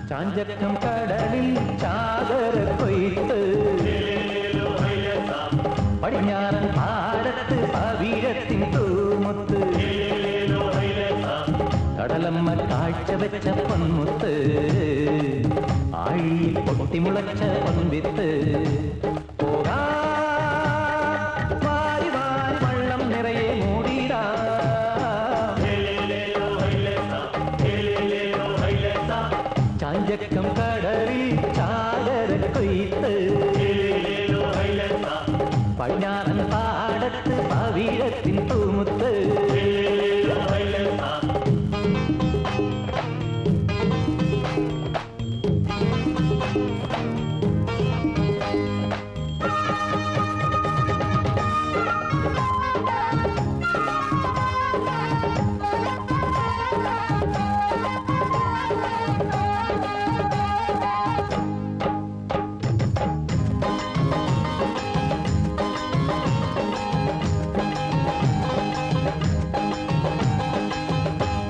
ചാഞ്ചക്കം കടലിൽ ചാകര കൊയ്ത്ത് പടിഞ്ഞാറൻ പാടത്ത് പവിഴത്തിൻ തൂമുത്ത് കടലമ്മ കാഴ്ച വെച്ച പൊന്മുത്ത് ആഴിയിൽ പൊട്ടിമുളച്ച പൊൻവിത്ത് പോകാ വാരി വാരി വള്ളം നിറയെ മൂടിടാ ചാഞ്ചക്കം കടലിൽ ചാകര കൊയ്ത്ത് പടിഞ്ഞാറൻ പാടത്ത് പവിഴത്തിൻ തൂമുത്ത്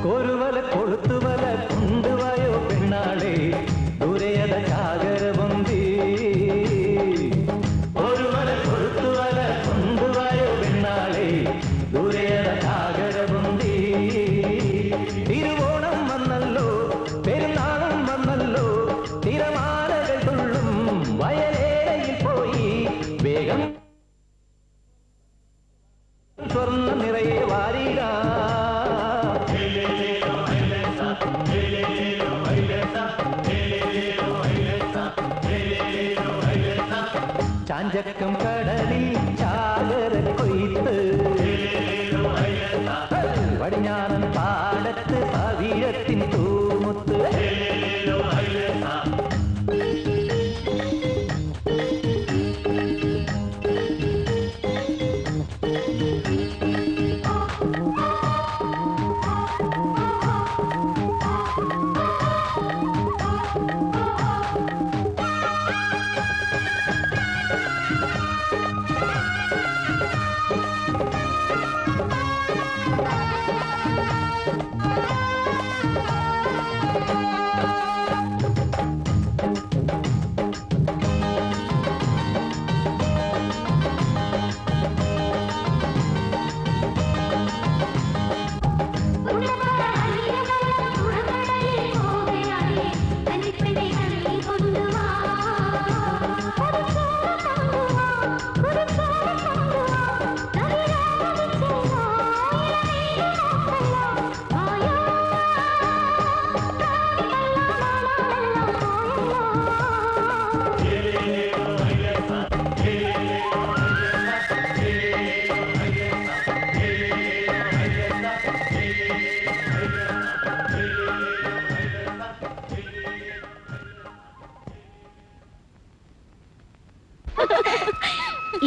കൊരുവല കൊളുത്തുവല കൊണ്ടുവായോ പെണ്ണാളെ ദൂരയത ചാകര പൊന്തി ഒരുവല കൊളുത്തുവല കൊണ്ടുവായോ പെണ്ണാളെ ദൂരയത ചാകര പൊന്തി തിരുവോണം വന്നല്ലോ പെരുന്നാളും വന്നല്ലോ തിരമാലകൾ തുള്ളും വയലേയിൽ പോയി വേഗം സ്വർണ്ണ നിറയെ വാരിടാ ചാഞ്ചക്കം കടലിൽ ചാകര കൊയ്ത്ത് പടിഞ്ഞാറൻ പാടത്ത് പവിഴത്തിൻ തൂമുത്ത്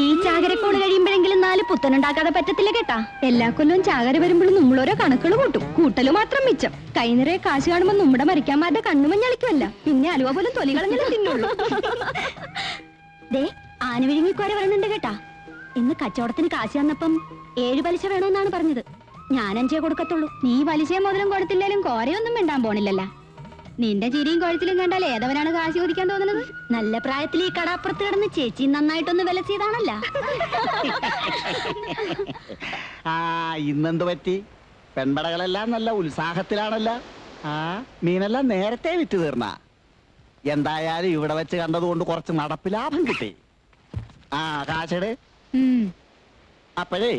ഈ ചാകരക്കോട് കഴിയുമ്പോഴെങ്കിലും 4 പുത്തനുണ്ടാക്കാതെ പറ്റത്തില്ല കേട്ടാ. എല്ലാ കൊല്ലവും ചാകര വരുമ്പോഴും നമ്മളോരോ കണക്കുകൾ കൂട്ടും. കൂട്ടല് മാത്രം മിച്ചം. കൈനിറയെ കാശ് കാണുമ്പോ നമ്മുടെ മരിക്കാന്മാരുടെ കണ്ണുമഞ്ഞളിക്കുമല്ല, പിന്നെ അലുവ പോലും തൊലികളങ്ങനെ തിന്നുള്ളൂ. ദേ ആന വിഴുങ്ങിക്കോര വരണുണ്ട് കേട്ടാ. ഇന്ന് കച്ചവടത്തിന് കാശ് തന്നപ്പം 7 പലിശ വേണമെന്നാണ് പറഞ്ഞത്. ഞാൻ 5 കൊടുക്കത്തുള്ളൂ. നീ പലിശയും മുതലും കൊടുത്തില്ലേലും കോരയൊന്നും വേണ്ടാൻ പോണില്ലല്ല. നിന്റെ ചിരിയും കുഴച്ചിലും കണ്ടാൽ ഏതവനാണ് കാശ് ചോദിക്കാൻ തോന്നുന്നത്? നല്ല പ്രായത്തിൽ ഈ കടാപ്പുറത്ത് കിടന്ന് ചേച്ചി നന്നായിട്ടൊന്ന് വില ചെയ്താണല്ല. ഇന്നെന്ത് പറ്റി? പെൺപടകളെല്ലാം നല്ല ഉത്സാഹത്തിലാണല്ല. മീനെല്ലാം നേരത്തെ വിറ്റ് തീർന്ന. എന്തായാലും ഇവിടെ വെച്ച് കണ്ടതുകൊണ്ട് കുറച്ച് നടപ്പ് ലാഭം കിട്ടി. കാശട്. അപ്പോഴേ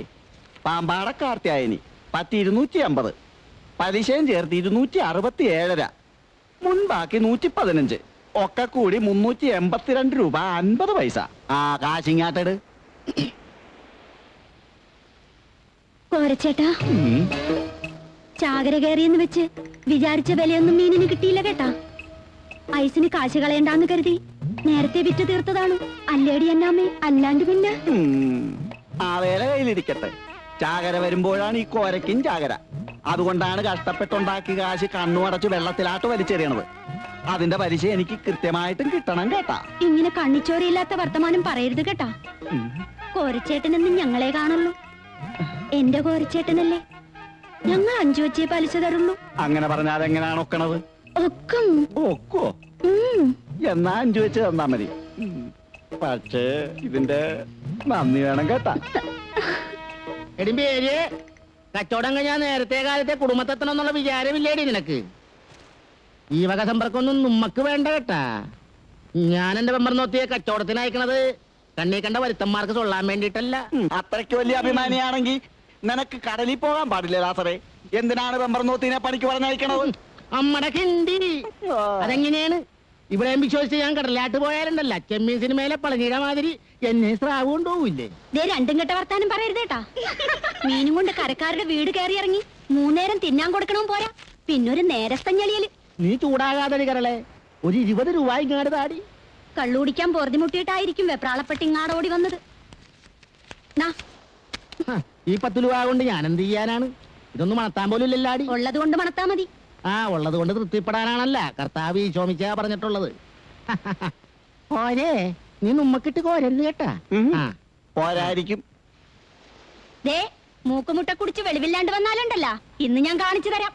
പാമ്പാടക്കാർത്തിയായനി 250, പലിശയും ചേർത്ത് 267, മുൻപാക്കി 115, ഒക്കെ കൂടി 382 രൂപ 50 പൈസ. കാശിങ്ങാട്ടട്. കോരച്ചേട്ടാ, ചാകര കയറിയെന്ന് വെച്ച് വിചാരിച്ച വിലയൊന്നും മീനിന് കിട്ടിയില്ല കേട്ടാ. ഐസിന് കാശ് കളയണ്ടാന്ന് കരുതി നേരത്തെ വിറ്റ് തീർത്തതാണ്. അല്ലേടി എന്നാമേ, അല്ലാണ്ട് പിന്നെ. ആ വേല കയ്യിലിരിക്കട്ടെ. ചാകര വരുമ്പോഴാണ് ഈ കോരയ്ക്കും ചാകര. അതുകൊണ്ടാണ് കഷ്ടപ്പെട്ടുണ്ടാക്കി കാശ് കണ്ണുമടച്ച് വെള്ളത്തിലാട്ട് വലിച്ചെറിയണത്. അതിന്റെ പലിശ എനിക്ക് കൃത്യമായിട്ടും കിട്ടണം കേട്ടാ. ഇങ്ങനെ കണ്ണിച്ചോരയില്ലാത്ത വർത്തമാനം പറയരുത് കേട്ടാ. കോരച്ചേട്ടനെന്ന് ഞങ്ങളെ കാണുള്ളൂ. എന്റെ കോരച്ചേട്ടനല്ലേ. ഞങ്ങൾ 5 വെച്ചേ പലിശ തരുള്ളൂ. അങ്ങനെ പറഞ്ഞാൽ എങ്ങനെയാണ് ഒക്കണത്? ഒക്കോ? എന്നാ 5 വെച്ച് തന്നാ മതി. പക്ഷേ ഇതിന്റെ നന്ദി വേണം കേട്ടാ. എടിമ്പേര് കച്ചവടം കഴിഞ്ഞാൽ നേരത്തെ കാലത്തെ കുടുംബത്തെത്തണമെന്നുള്ള വിചാരമില്ലേടി നിനക്ക്? ഈ വക സമ്പർക്കൊന്നും നമ്മക്ക് വേണ്ട കേട്ടാ. ഞാൻ എന്റെ മെമ്പർ നോത്തിയെ കച്ചവടത്തിന് അയക്കണത് കണ്ണീ കണ്ട വരുത്തന്മാർക്ക് ചൊല്ലാൻ വേണ്ടിട്ടല്ല. അത്രയ്ക്ക് വലിയ അഭിമാനിയാണെങ്കിൽ നിനക്ക് കടലിൽ പോകാൻ പാടില്ല ലാസറേ. എന്തിനാണ് മെമ്പർ നോത്തിനെ പണിക്ക് പറഞ്ഞയക്കണത്? അമ്മടെ കിണ്ടി. അതെങ്ങനെയാണ്? ഇവിടെ വിശ്വസിച്ച് ഞാൻ കടലാട്ട് പോയാലുണ്ടല്ല, ചെമ്മീൻ സിനിമയിലെ പളനിയുടെ മാതിരി എന്നെ സ്രാവ് കൊണ്ടുപോകില്ലേ? രണ്ടും കെട്ട വർത്താനം പറയരുതേട്ടാ. മീനും കൊണ്ട് കരക്കാരുടെ വീട് കയറി ഇറങ്ങി 3 നേരം തിന്നാൻ കൊടുക്കണം പോരാ, പിന്നൊരു നേരത്തഞ്ഞളിയല്. നീ ചൂടാകാതെ കരളെ, ഒരു 20 രൂപ ഇങ്ങാട് താടി. കള്ളുകുടിക്കാൻ പൊറുതിമുട്ടിയിട്ടായിരിക്കും വെപ്രാളപ്പെട്ട് ഇങ്ങാട് ഓടി വന്നത്. ഈ 10 രൂപ കൊണ്ട് ഞാൻ എന്ത് ചെയ്യാനാണ്? ഇതൊന്നും മണത്താൻ പോലും ഇല്ലല്ലാടി. ഉള്ളത് കൊണ്ട് മണത്താ മതി. ഉള്ളത് കൊണ്ട് തൃപ്തിപ്പെടാനാണല്ല കർത്താവ് ഈശോമിച്ച പറഞ്ഞിട്ടുള്ളത്. പോരേ, നീ നമ്മക്കിട്ട് കോരരുത് കേട്ടാ. പോരായിരിക്കും. ദേ മൂക്കുമുട്ട കുടിച്ച് വെളിവില്ലാണ്ട് വന്നാലുണ്ടല്ല, ഇന്ന് ഞാൻ കാണിച്ചു തരാം.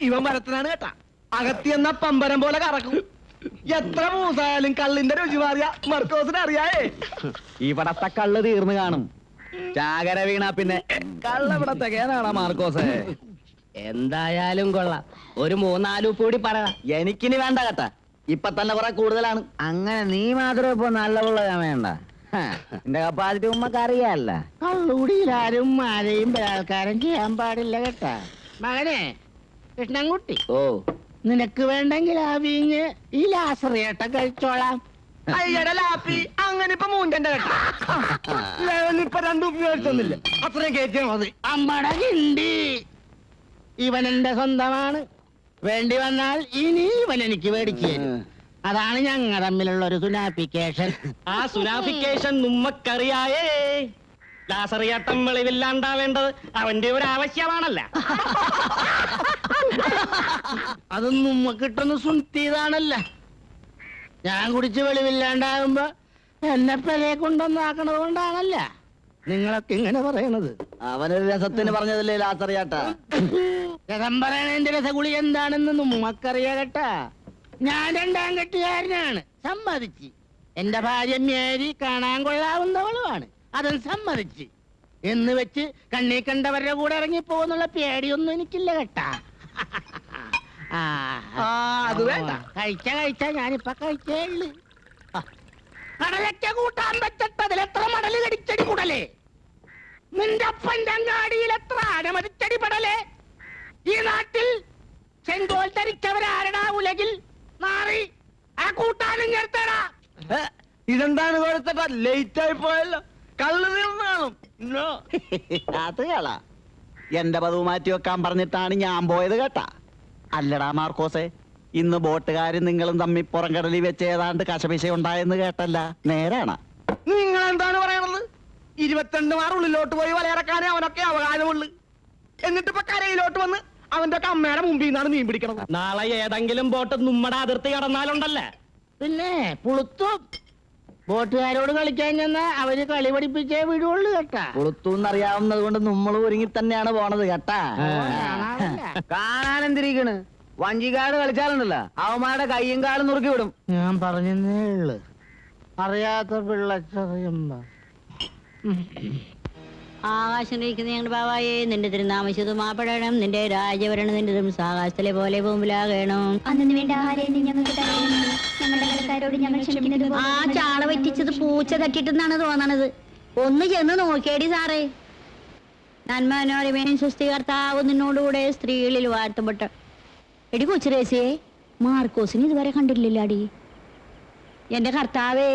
ഇവൻ മരത്തിനാണ് കേട്ടാ. അകത്തിയെന്ന പമ്പരം പോലെ കറക്കും. എത്ര മൂസായാലും കള്ളിന്റെ രുചി മാറിയ മർക്കോസിന് അറിയായേ. ഇവിടത്തെ കള്ള് തീർന്നു കാണും. ചാകര വീണ പിന്നെ കള്ളവിടെ തികയാനാണോ മാർക്കോസ്? എന്തായാലും കൊള്ളാം. ഒരു 3-4 കൂടി പറ. എനിക്കിനി വേണ്ട കേട്ടാ, ഇപ്പൊ തന്നെ കുറെ കൂടുതലാണ്. അങ്ങനെ നീ മാത്രം ഇപ്പൊ നല്ലതുള്ള വേണ്ട. എന്റെ കപ്പാസിറ്റി ഉമ്മക്ക് അറിയാല്ല. കള്ളുകൂടിയിലാരും ആരെയും ബലാത്കാരം ചെയ്യാൻ പാടില്ല കേട്ടാ. മകനെ കൃഷ്ണൻകുട്ടി, നിനക്ക് വേണ്ടെങ്കിൽ ആ വീഞ്ഞ് ഈ ലാസറിയേട്ട കഴിച്ചോളാം. അയ്യടെ ലാപ്പി, അങ്ങനെ ഇപ്പൊ മൂഞ്ചന്റെ കേട്ടാ. ഇപ്പൊ 2 ഉപയോഗിച്ചൊന്നില്ല, അത്രയും കയറ്റിയാ മതി. അമ്മടെ കിണ്ടി, ഇവൻ എന്റെ സ്വന്തമാണ്. വേണ്ടി വന്നാൽ ഇനി ഇവൻ എനിക്ക് മേടിച്ചു തരും. അതാണ് ഞങ്ങൾ തമ്മിലുള്ള ഒരു സുനാഫിക്കേഷൻ. ആ സുനാഫിക്കേഷൻ നമ്മക്കറിയായേ. ലാസറിയാട്ടം വെളിവില്ലാണ്ടാവേണ്ടത് അവന്റെ ഒരു ആവശ്യമാണല്ല. അത് നമ്മക്കിട്ടൊന്ന് സുൻത്തിയതാണല്ല. ഞാൻ കുടിച്ച് വെളിവില്ലാണ്ടാകുമ്പോ എന്നെ പെലയെ കൊണ്ടൊന്നാക്കണത് കൊണ്ടാണല്ല നിങ്ങളൊക്കെ ഇങ്ങനെ പറയണത്. അവനൊരു രസത്തിന് പറഞ്ഞതല്ലേ ലാസറിയാട്ട. രസം പറയണതിന്റെ രസഗുളി എന്താണെന്ന് നമ്മക്കറിയാ കേട്ടാ. ഞാൻ 2ാം കെട്ടുകാരനാണ്, സമ്മതിച്ച്. എന്റെ ഭാര്യ മേരി കാണാൻ കൊള്ളാവുന്നവളുമാണ്, അതും സമ്മതിച്ച്. എന്ന് വെച്ച് കണ്ണീ കണ്ടവരുടെ കൂടെ ഇറങ്ങി പോകുന്നുള്ള പേടിയൊന്നും എനിക്കില്ല കേട്ടാ. അത് വേണ്ട. കഴിച്ച ഞാനിപ്പൊ കഴിച്ചേ ഉള്ളു. കടലൊക്കെ കൂട്ടാൻ വെച്ചിട്ടതിൽ എത്ര മടല് കടിച്ചടി കൂടലേ. നിന്റെ അപ്പന്റെ അങ്ങാടിയിൽ എത്ര ആനമതിച്ചടി പെടലേ. ഈ നാട്ടിൽ ചെങ്കോൽ ധരിച്ചവരാരടാ ഉലകിൽ മാറി ആ കൂട്ടാനും ചേർത്തടാ. ഇതെന്താണ് കൊടുത്തിട്ട ലേറ്റ് ആയി പോയല്ലോ. കള്ളു തീർന്നാണും. അത് കളാ. എന്റെ പതിവ് മാറ്റി വെക്കാൻ പറഞ്ഞിട്ടാണ് ഞാൻ പോയത് കേട്ടാ. അല്ലടാ മാർക്കോസെ, ഇന്ന് ബോട്ടുകാരും നിങ്ങളും തമ്മിൽ പുറംകടലിൽ വെച്ച് ഏതാണ്ട് കശപിശ ഉണ്ടായെന്ന് കേട്ടല്ല, നേരാണ്? നിങ്ങൾ എന്താണ് പറയണത്? 22 മാർ ഉള്ളിലോട്ട് പോയി വലയിറക്കാനേ അവനൊക്കെ അവകാശമുള്ളു. എന്നിട്ട് ഇപ്പൊ കരയിലോട്ട് വന്ന് അവന്റെ ഒക്കെ അമ്മയുടെ മുമ്പിൽ നിന്നാണ് മീൻ പിടിക്കണത്. നാളെ ഏതെങ്കിലും ബോട്ട് നമ്മുടെ അതിർത്തി കടന്നാലുണ്ടല്ലേ പിന്നെ പുളുത്തും. ബോട്ടുകാരോട് കളിക്കാൻ ചെന്നാ അവര് കളി പഠിപ്പിച്ചേ വിടുള്ളൂ കേട്ടാ. കൊളുത്തൂന്നറിയാവുന്നത് കൊണ്ട് നമ്മൾ ഒരുങ്ങി തന്നെയാണ് പോണത് കേട്ടാ. കാണാൻ എന്തിരിക്കണ്? വഞ്ചിക്കാട് കളിച്ചാലുണ്ടല്ലോ അവന്മാരുടെ കയ്യും കാലും നുറുക്കി വിടും. ഞാൻ പറഞ്ഞേ ഉള്ളു, അറിയാത്ത പിള്ളച്ചറിയുമ്പോ. ആകാശത്തിരിക്കുന്ന ഞങ്ങളുടെ ബാവായെ നിന്റെ തിരുനാമശുദ്ധമാപ്പെടണം, നിന്റെ രാജഭരണം നിന്റെ ആകാശത്തിലെ പോലെ ഭൂമിലാകണം. അന്നു വേണ്ട ആഹാരം ഞങ്ങൾക്ക് തരണമേ. ഞങ്ങളുടെ കടക്കാരോട് ഞങ്ങൾ ക്ഷമിക്കുന്നത് പോലെ ആ ചാള പറ്റിച്ചത് പൂച്ച തട്ടിട്ടെന്നാണ് തോന്നണത്. ഒന്ന് ചെന്ന് നോക്കിയേടി സാറേ. നന്മനോരമേനും സൃഷ്ടികർത്താവ് നിന്നോടുകൂടെ സ്ത്രീകളിൽ വാഴ്ത്തപ്പെട്ട. എടി കൊച്ചുരേസിയെ, മാർക്കോസിന് ഇതുവരെ കണ്ടിട്ടില്ലാടി. എന്റെ കർത്താവേ,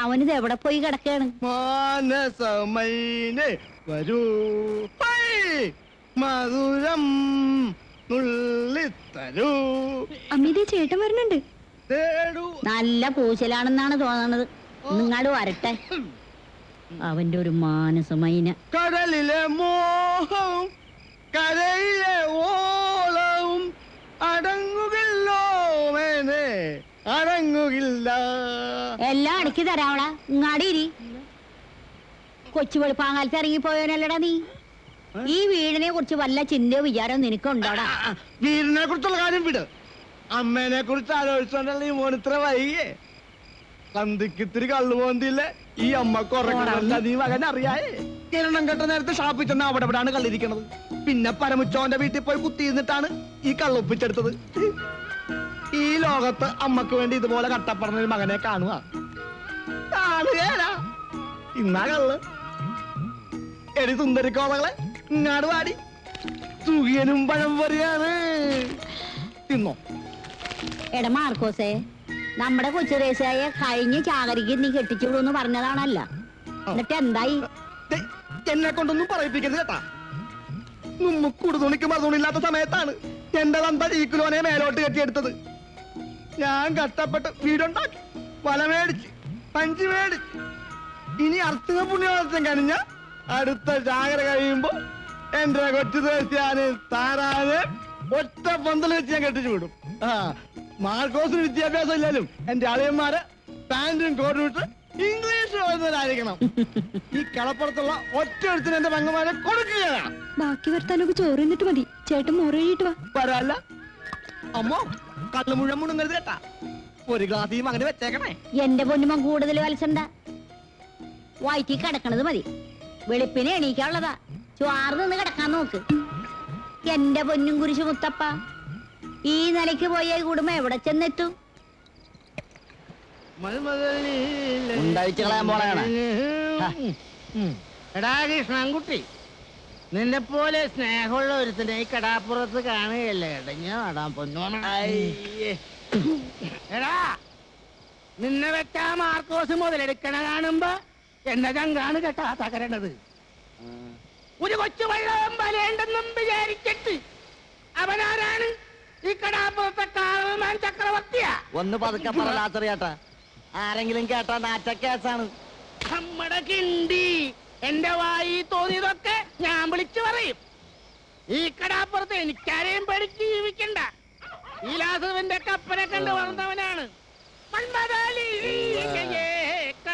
അവനിത് എവിടെ പോയി കിടക്കാണ്? മാനസമൈനെ വരൂ, ഹൈ, മധുരം നുള്ളിത്തരൂ, അമ്മിതേ ചേട്ടൻ വരുന്നുണ്ട്. തേടൂ. നല്ല പൂച്ചലാണെന്നാണ് തോന്നണത്. നിങ്ങാട് വരട്ടെ. അവന്റെ ഒരു മാനസമൈന. കടലിലെ മോഹവും കരയിലെ ഓളവും അടങ്ങുകില്ലോ മേനെ, അടങ്ങുകില്ല. എല്ലാം അടക്കി തരാവളാ. ഇങ്ങാടിരി. കൊച്ചു വെളുപ്പാങ്കാലത്ത് ഇറങ്ങിപ്പോയവനല്ലടാ നീ. ഈ വീടിനെ കുറിച്ച് വല്ല ചിന്തയോ വിചാരവും നിനക്കുണ്ടോടാ? വീടിനെ കുറിച്ചുള്ള കാര്യം വിട്. അമ്മേനെ കുറിച്ച് ആലോചിച്ചോണ്ടല്ലേ ഈ മോനിത്ര വൈകിയേ. സന്ധിക്കിത്തിരി കള്ളുപോന്തില്ലേ ഈ അമ്മക്ക് ഉറങ്ങണല്ല നീ മകൻ അറിയായേ. കിരണം കെട്ട നേരത്തെ ഷാപ്പിൽ ചെന്ന് അവിടെ ഇവിടാണ് കള്ളിരിക്കണത്. പിന്നെ പരമുച്ചോന്റെ വീട്ടിൽ പോയി കുത്തിയിരുന്നിട്ടാണ് ഈ കള്ളൊപ്പിച്ചെടുത്തത്. ഈ ലോകത്ത് അമ്മക്ക് വേണ്ടി ഇതുപോലെ കട്ടപ്പറഞ്ഞ ഒരു മകനെ കാണുക കാണുകയല്ല. ഇന്നാ കള്ള്. എടി സുന്ദരിക്കോളകളെ, ഇങ്ങാട് വാടി. സുഖിയനും പഴം പറയാണ്. തിന്നോ. എടാ മാർക്കോസേ, നമ്മുടെ കൊച്ചു റേസായ കഴിഞ്ഞ ചാകരിക്ക് നീ കെട്ടിച്ചുള്ളൂന്ന് പറഞ്ഞതാണല്ല. എന്നിട്ട് എന്തായി? ദേ, എന്നെ കൊണ്ടൊന്നും പറയിപ്പിക്കരുത് കേട്ടാ. മുക്കുടു തുണിക്ക് മറുതുണില്ലാത്ത സമയത്താണ് എന്റെ തന്ത ഈ കിലോനെ മേലോട്ട് കെട്ടിയെടുത്തത്. ഞാൻ കഷ്ടപ്പെട്ട് വീടുണ്ടാക്കി, വല മേടിച്ച്, പഞ്ച് മേടിച്ച്. ഇനി അർത്ഥ പുണ്യവളർച്ചം കഴിഞ്ഞ അടുത്ത ചാകര കഴിയുമ്പോ എന്റെ കൊച്ചു ദേശിയാന് താരാന് ഒറ്റ പന്തൽ വെച്ച് ഞാൻ കെട്ടിച്ചു വിടും. മാർക്കോസിന് വിദ്യാഭ്യാസം ഇല്ലാലും എന്റെ അളിയന്മാര് പാന്റും കോട്ടും ഇട്ട് ഇംഗ്ലീഷ് എഴുതുന്നവരായിരിക്കണം. ഈ കളപ്പുറത്തുള്ള ഒറ്റ എഴുത്തിന് എന്റെ പങ്കന്മാരെ കൊടുക്കുകയാണ്. ബാക്കി വർത്താനൊക്കെ ചോറ് എന്നിട്ട് മതി. ചേട്ടൻ മോറ് കഴിയിട്ട് വാ. വരാല്ല അമ്മോ, കള്ളു മുഴുവൻ മുണുങ്ങരുത് കേട്ടാ. ഒരു ഗ്ലാസ് ഈ മകന് വെച്ചേക്കണേ. എന്റെ പൊന്നുമൻ കൂടുതൽ വലസണ്ട. വയറ്റി കിടക്കണത് മതി. വെളുപ്പിനെ എണീക്കാനുള്ളതാ. ചുവാറ് നിന്ന് കിടക്കാൻ നോക്ക്. എന്റെ പൊന്നും കുരിശു മുത്തപ്പ, ഈ നിലയ്ക്ക് പോയ കുടുംബം എവിടെ ചെന്നെത്തും? ഉണ്ടായിച്ച് കളയാൻ പോണാണ്. എടാ കൃഷ്ണൻകുട്ടി, നിന്നെ പോലെ സ്നേഹമുള്ള ഒരുത്തിനെ ഈ കടാപ്പുറത്ത് കാണുകയല്ലേ ഇടഞ്ഞ നടാൻ പൊന്നോണ. എടാ, നിന്നെ വെച്ചാ മാർക്കോസ് മുതലെടുക്കണ കാണുമ്പോ എന്റെ ചങ്കാണ് കേട്ടാ തകരണത്. ഒരു കൊച്ചു വെള്ളം വലയുണ്ടെന്നും വിചാരിച്ചിട്ട് അവനാരാണ്? ഈ കടാപ്പുറത്തെ കാളമാൻ ചക്രവർത്തിയാ. ഒന്ന് പതുക്കെ പറലാച്ചറിയാട്ടാ. ആരെങ്കിലും കേട്ടാ നാറ്റ കേസാണ്. നമ്മടെ കിണ്ടി എന്റെ വായി തോന്നിയതൊക്കെ ഞാൻ വിളിച്ചു പറയും. ഈ കടാപ്പുറത്ത് എനിക്കാരെയും പേടിച്ച് ജീവിക്കണ്ട. ഈ ലാസവന്റെ കപ്പനെ കണ്ട് വളർന്നവനാണ്.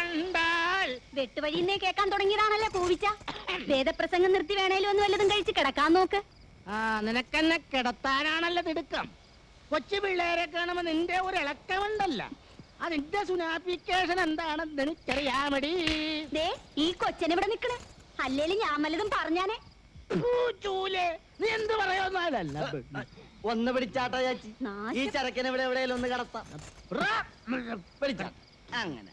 കണ്ടാൽ വെട്ടുവഴിന്നേ കേൾക്കാൻ തുടങ്ങിയതാണല്ലേ പൂവിച്ച. വേദപ്രസംഗം നിർത്തി വേണേലും ഒന്ന് വല്ലതും കഴിച്ച് കിടക്കാൻ നോക്ക്. ആ, നിനക്കെന്നെ കിടത്താനാണല്ലോ തിടുക്കം. കൊച്ചു പിള്ളേരെ കാണുമ്പോ നിന്റെ ഒരു ഇളക്കമുണ്ടല്ല. അതിന്റെ സുനാപ്പിക്കേഷൻ എന്താണെന്ന് എനിക്കറിയാമടി. ദേ, ഈ കൊച്ചനെ ഇവിടെ നിക്കണേ. അല്ലേലും ഞാൻ വല്ലതും പറഞ്ഞാനേ. ചൂലേ, നീ എന്ത് പറയുന്നതല്ല. ഒന്ന് പിടിച്ചാട്ടാ ചാച്ചി. ഈ ചരക്കിനെ ഇവിടെ എവിടെയെങ്കിലും ഒന്ന് കടത്താം. പിടിച്ചാ അങ്ങനെ.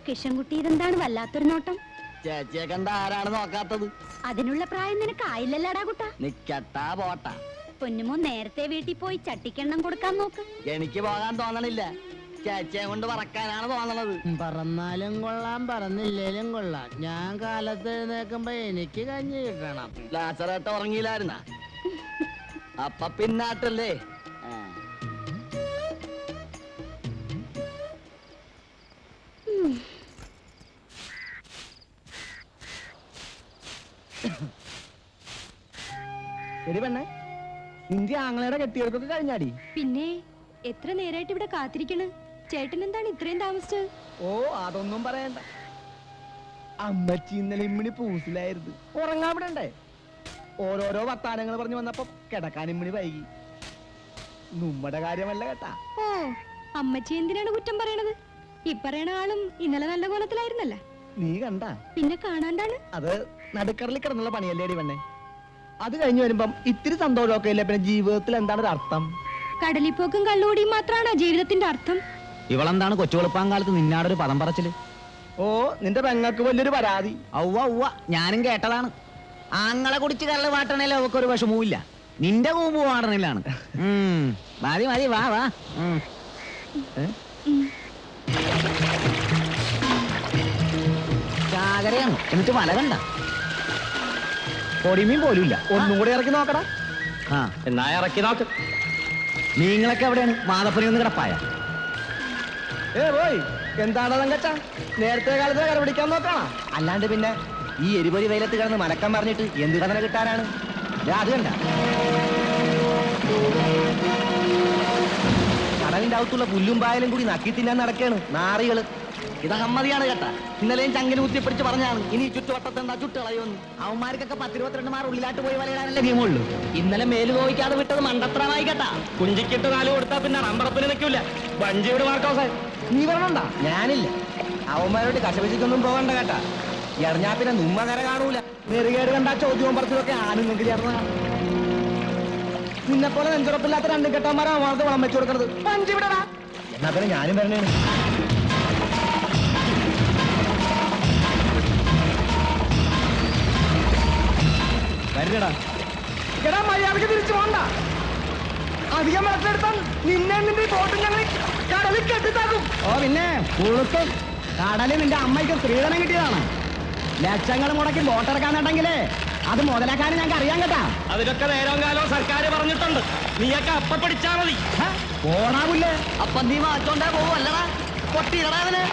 കിഷൻകുട്ടി, ഇതെന്താണ് വല്ലാത്തൊരു നോട്ടം? ചേച്ചിയെ കണ്ട ആരാണ് നോക്കാത്തത്? അതിനുള്ള പ്രായം നിനക്ക് ആയില്ലല്ലാടാ കുട്ടാ. നിക്കട്ടാ പോട്ടാ. പൊന്നുമോ നേരത്തെ വീട്ടിൽ പോയി ചട്ടിക്കെണ്ണം കൊടുക്കാൻ നോക്ക്. എനിക്ക് പോകാൻ തോന്നണില്ല. ചേച്ചിയെ കൊണ്ട് പറക്കാനാണ് തോന്നണത്. പറന്നാലും കൊള്ളാം പറന്നില്ലേലും കൊള്ളാം. ഞാൻ കാലത്ത് എഴുന്നേക്കുമ്പോ എനിക്ക് കഞ്ഞി കിട്ടണം. ലാസറേട്ട ഉറങ്ങിയില്ലായിരുന്ന അപ്പ പിന്നാട്ടല്ലേ. എടി പെണ്ണെ, നിന്റെ ആങ്ങളയുടെ കെട്ടിയെടുപ്പൊക്കെ കഴിഞ്ഞാടി? പിന്നെ എത്ര നേരായിട്ട് ഇവിടെ കാത്തിരിക്കണ്. ചേട്ടൻ എന്താണ് ഇത്രയും താമസിച്ചത്? ഓ അതൊന്നും പറയണ്ട. അമ്മച്ചി ഇന്നലെ ഇമ്മിണി പൂസിലായിരുന്നു. ഉറങ്ങാൻ വിടണ്ടേ? ഓരോരോ വർത്താനങ്ങൾ പറഞ്ഞു വന്നപ്പോ കിടക്കാൻ ഇമ്മിണി വൈകി. നമ്മുടെ കാര്യമല്ല കേട്ടാ. ഓ അമ്മച്ചി എന്തിനാണ് കുറ്റം പറയണത്? ഈ പറയണ ആളും ഇന്നലെ നല്ല കോലത്തിലായിരുന്നല്ല. നീ കണ്ട? പിന്നെ കാണാണ്ടാണ്. അത് നടുക്കടലിൽ കിടന്നുള്ള പണിയല്ലേടി പെണ്ണെ. അത് കഴിഞ്ഞു വരുമ്പം ഇത്തിരി സന്തോഷമൊക്കെ ഇല്ല. പിന്നെ ജീവിതത്തിൽ എന്താണ് ഒരു അർത്ഥം? കടലിപ്പോക്കും കള്ളുകൂടിയും മാത്രമാണ് ജീവിതത്തിന്റെ അർത്ഥം. ഇവളെന്താണ് കൊച്ചുവെളുപ്പാങ്കാലത്ത് നിന്നാടൊരു പദം പറച്ചില്? ഓ നിന്റെ പെങ്ങൾക്ക് വലിയൊരു പരാതി. ഔവ ഞാനും കേട്ടതാണ്. ആങ്ങളെ കുടിച്ച് കരള് പാട്ടണേലും അവക്കൊരു വിഷമവുമില്ല. നിന്റെ കൂമ്പ് പാടണില്ലാണ്. മതി മതി വാ വാ. ചാകരയാണ്. എന്നിട്ട് വല കണ്ട പൊടിമീൻ പോലുമില്ല. ഒന്നും കൂടെ ഇറക്കി നോക്കടാ. ആ എന്നാ ഇറക്കി നോക്ക്. നിങ്ങളൊക്കെ എവിടെയാണ്? മാതപ്പനി ഒന്ന് കിടപ്പായ? പോയി എന്താണ് തങ്കച്ച, നേരത്തെ കാലത്ത് കര പിടിക്കാൻ നോക്കണം. അല്ലാണ്ട് പിന്നെ ഈ എരിപൊരി വെയിലത്ത് കിടന്ന് മലക്കം പറഞ്ഞിട്ട് എന്ത് കഥന കിട്ടാനാണ്? അത് കണ്ട കടലിന്റെ അകത്തുള്ള പുല്ലും പായലും കൂടി നക്കി തിന്നാൻ നടക്കാണ് നാറികള്. ഇത് അഹമ്മതിയാണ് കേട്ടാ. ഇന്നലെയും ചങ്കിന് കുത്തിപ്പിടിച്ച് പറഞ്ഞാണ് ഇനി ചുറ്റുവട്ടത്ത് എന്താ ചുട്ടുകളയോന്ന്. അവന്മാർക്കൊക്കെ 10-22 മാർ ഉള്ളിലാട്ട് പോയി വലയിടാനല്ലേ നിയമമുള്ളൂ. ഇന്നലെ മേല് നോവിക്കാതെ വിട്ടത് മണ്ടത്തരമായി കേട്ടാ. കുഞ്ചിക്കിട്ട് 4 കൊടുത്താ പിന്നെ റമ്പറപ്പിന് നിൽക്കൂല. വഞ്ചിയുടെ മാർക്കോസായി. നീ പറഞ്ഞണ്ട, ഞാനില്ല. അവന്മാരോട് കശപിശിക്കൊന്നും പോകണ്ട കേട്ടാ. എറിഞ്ഞാ പിന്നെ നുമ്മ കര കാണൂല. നെറുകേട് കണ്ട ചോദ്യവും പറച്ചിലൊക്കെ ആണുങ്ങൾക്ക് ചേർന്ന. നിന്നെ പോലെ നെഞ്ചുറപ്പില്ലാത്ത 2 കെട്ടന്മാരാ അവർക്ക് വളം വെച്ചു കൊടുക്കണത്. പഞ്ചി വിടടാ. എന്നാ പിന്നെ ഞാനും വരണേ. വരില്ലടാ. എടാ മര്യാദക്ക് തിരിച്ചു പോണ്ട. അധികം വെള്ളത്തിലെടുത്താൽ നിന്നെ നിന്റെ ബോട്ടും ഞങ്ങൾ കടലിൽ കെട്ടിത്താക്കും. ഓ പിന്നെ പുഴുക്കും കടലിൽ നിന്റെ അമ്മയ്ക്ക് സ്ത്രീധനം കിട്ടിയതാണ്. ലക്ഷങ്ങൾ മുടക്കി ബോട്ടിറക്കാനുണ്ടെങ്കിലേ അത് മുതലാക്കാനും ഞങ്ങൾക്ക് അറിയാൻ കേട്ടാ. അതിനൊക്കെ നേരവും കാലവും സർക്കാർ പറഞ്ഞിട്ടുണ്ട്. നീയൊക്കെ അപ്പ പിടിച്ചാ മതി. ഓടാവില്ലേ? അപ്പൊ നീ മാറ്റോണ്ടേ പോവല്ലടാ. പൊട്ടിയിടടാ അവന്.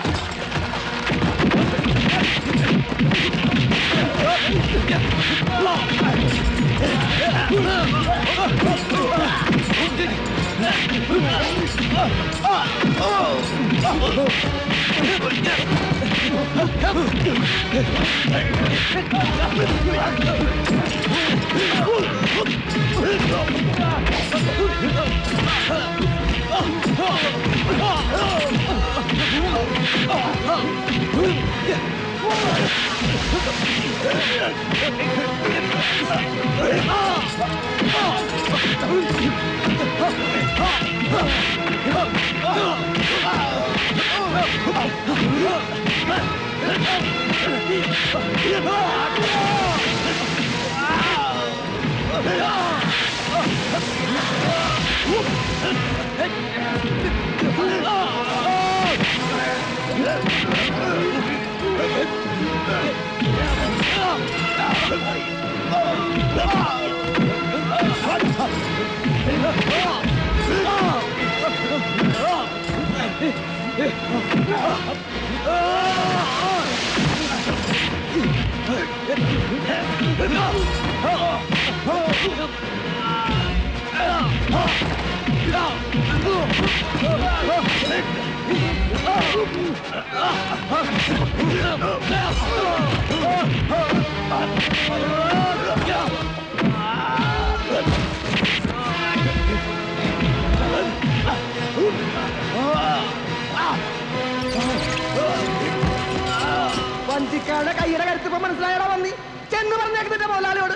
വഞ്ചിക്കാരുടെ കയ്യുടെ കരുത്തിപ്പോ മനസ്സിലായടാ വന്നി. ചെന്ന് പറഞ്ഞേക്കുന്നില്ല മോലാലിയോട്.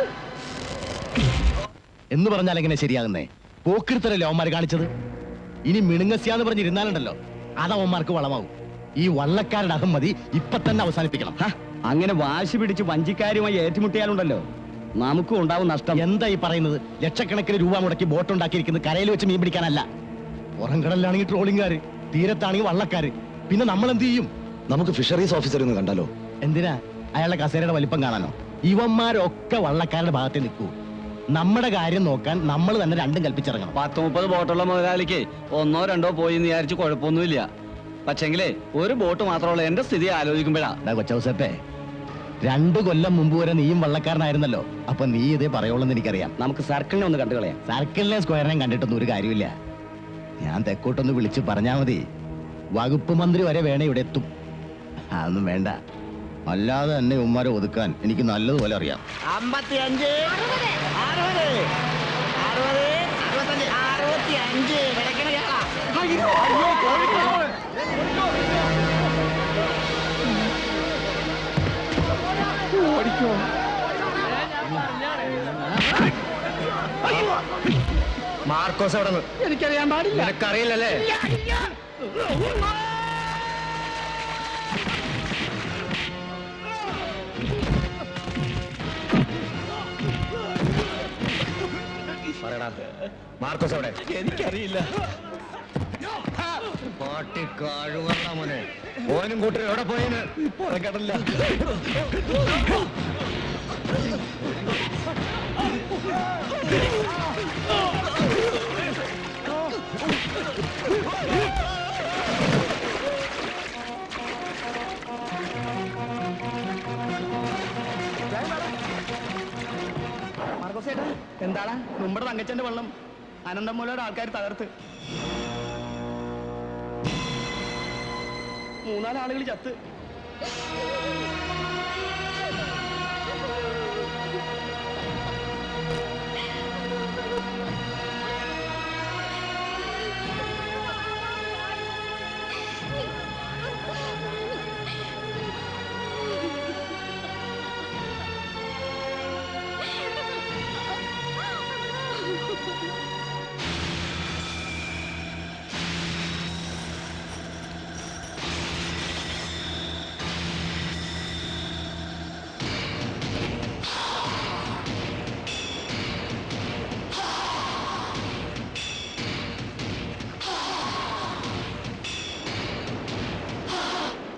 എന്ന് പറഞ്ഞാൽ എങ്ങനെ ശരിയാകുന്നേ? പോക്കിരുത്തരല്ലേ അവന്മാര് കാണിച്ചത്. ഇനി മിണുങ്ങസ്യാന്ന് പറഞ്ഞിരുന്നാലുണ്ടല്ലോ അതവന്മാർക്ക് വളമാവും. ഈ വള്ളക്കാരുടെ അഹമ്മതി ഇപ്പൊ തന്നെ അവസാനിപ്പിക്കണം. അങ്ങനെ വാശി പിടിച്ച് വഞ്ചിക്കാരുമായി ഏറ്റുമുട്ടിയാലുണ്ടല്ലോ നമുക്കും ഉണ്ടാവും നഷ്ടം. എന്താ ഈ പറയുന്നത്? ലക്ഷക്കണക്കിന് രൂപ മുടക്കി ബോട്ട് ഉണ്ടാക്കിയിരിക്കുന്നത് കരയിൽ വെച്ച് മീൻ പിടിക്കാനല്ല. പുറംകടലിലാണെങ്കിൽ ട്രോളിംഗുകാര് തീരത്താണെങ്കിൽ വള്ളക്കാര്, പിന്നെ നമ്മൾ എന്ത് ചെയ്യും? നമുക്ക് ഫിഷറീസ് ഓഫീസർ ഒന്ന് കണ്ടാലോ? എന്തിനാ? അയാളുടെ കസേരയുടെ വലിപ്പം കാണാനോ? ഇവന്മാരൊക്കെ വള്ളക്കാരുടെ ഭാഗത്ത് നിൽക്കൂ. നമ്മുടെ കാര്യം നോക്കാൻ നമ്മൾ തന്നെ രണ്ടും കൽപ്പിച്ചിറങ്ങണം. 10-30 ബോട്ടുള്ള മുതലാളിക്ക് 1-2 പോയി എന്ന് വിചാരിച്ച് കുഴപ്പമൊന്നുമില്ല. പക്ഷെങ്കിലേ ഒരു ബോട്ട് മാത്രമുള്ള എന്റെ സ്ഥിതി ആലോചിക്കുമ്പോഴാ. കൊച്ചൗസപ്പേ, 2 കൊല്ലം മുമ്പ് വരെ നീയും വള്ളക്കാരനായിരുന്നല്ലോ. അപ്പൊ നീ ഇതേ പറയുള്ളെന്ന് എനിക്കറിയാം. നമുക്ക് സർക്കിളിനെ ഒന്ന് കണ്ടു കളയാം. സർക്കിളിനെ സ്ക്വയറിനെയും കണ്ടിട്ടൊന്നും ഒരു കാര്യമില്ല. ഞാൻ തെക്കോട്ടൊന്ന് വിളിച്ച് പറഞ്ഞാ മതി. വകുപ്പ് മന്ത്രി വരെ വേണേ ഇവിടെ എത്തും. അതൊന്നും വേണ്ട. അല്ലാതെ തന്നെ ഉമ്മാരെ ഒതുക്കാൻ എനിക്ക് നല്ലതുപോലെ അറിയാം. 55, 60, 60, 65, 65 കിടക്കണ കേളാ. മാർക്കോസ് എവിടെ നിന്ന്? എനിക്കറിയാൻ പാടില്ല. നിനക്കറിയില്ലല്ലേ? പറയടാ, മാർക്കോസ് എവിടെ? എനിക്കറിയില്ല. പാട്ടി കാഴുവണ്ട മോനെ. ഓനും കൂട്ടരും എവിടെ പോയിന്? പുറകടല്ല. എന്താണ് നമ്മുടെ തങ്കച്ചന്റെ വെള്ളം അനന്തം മൂലയുടെ ആൾക്കാർ തകർത്ത് 3-4 ആളുകൾ ചത്ത്.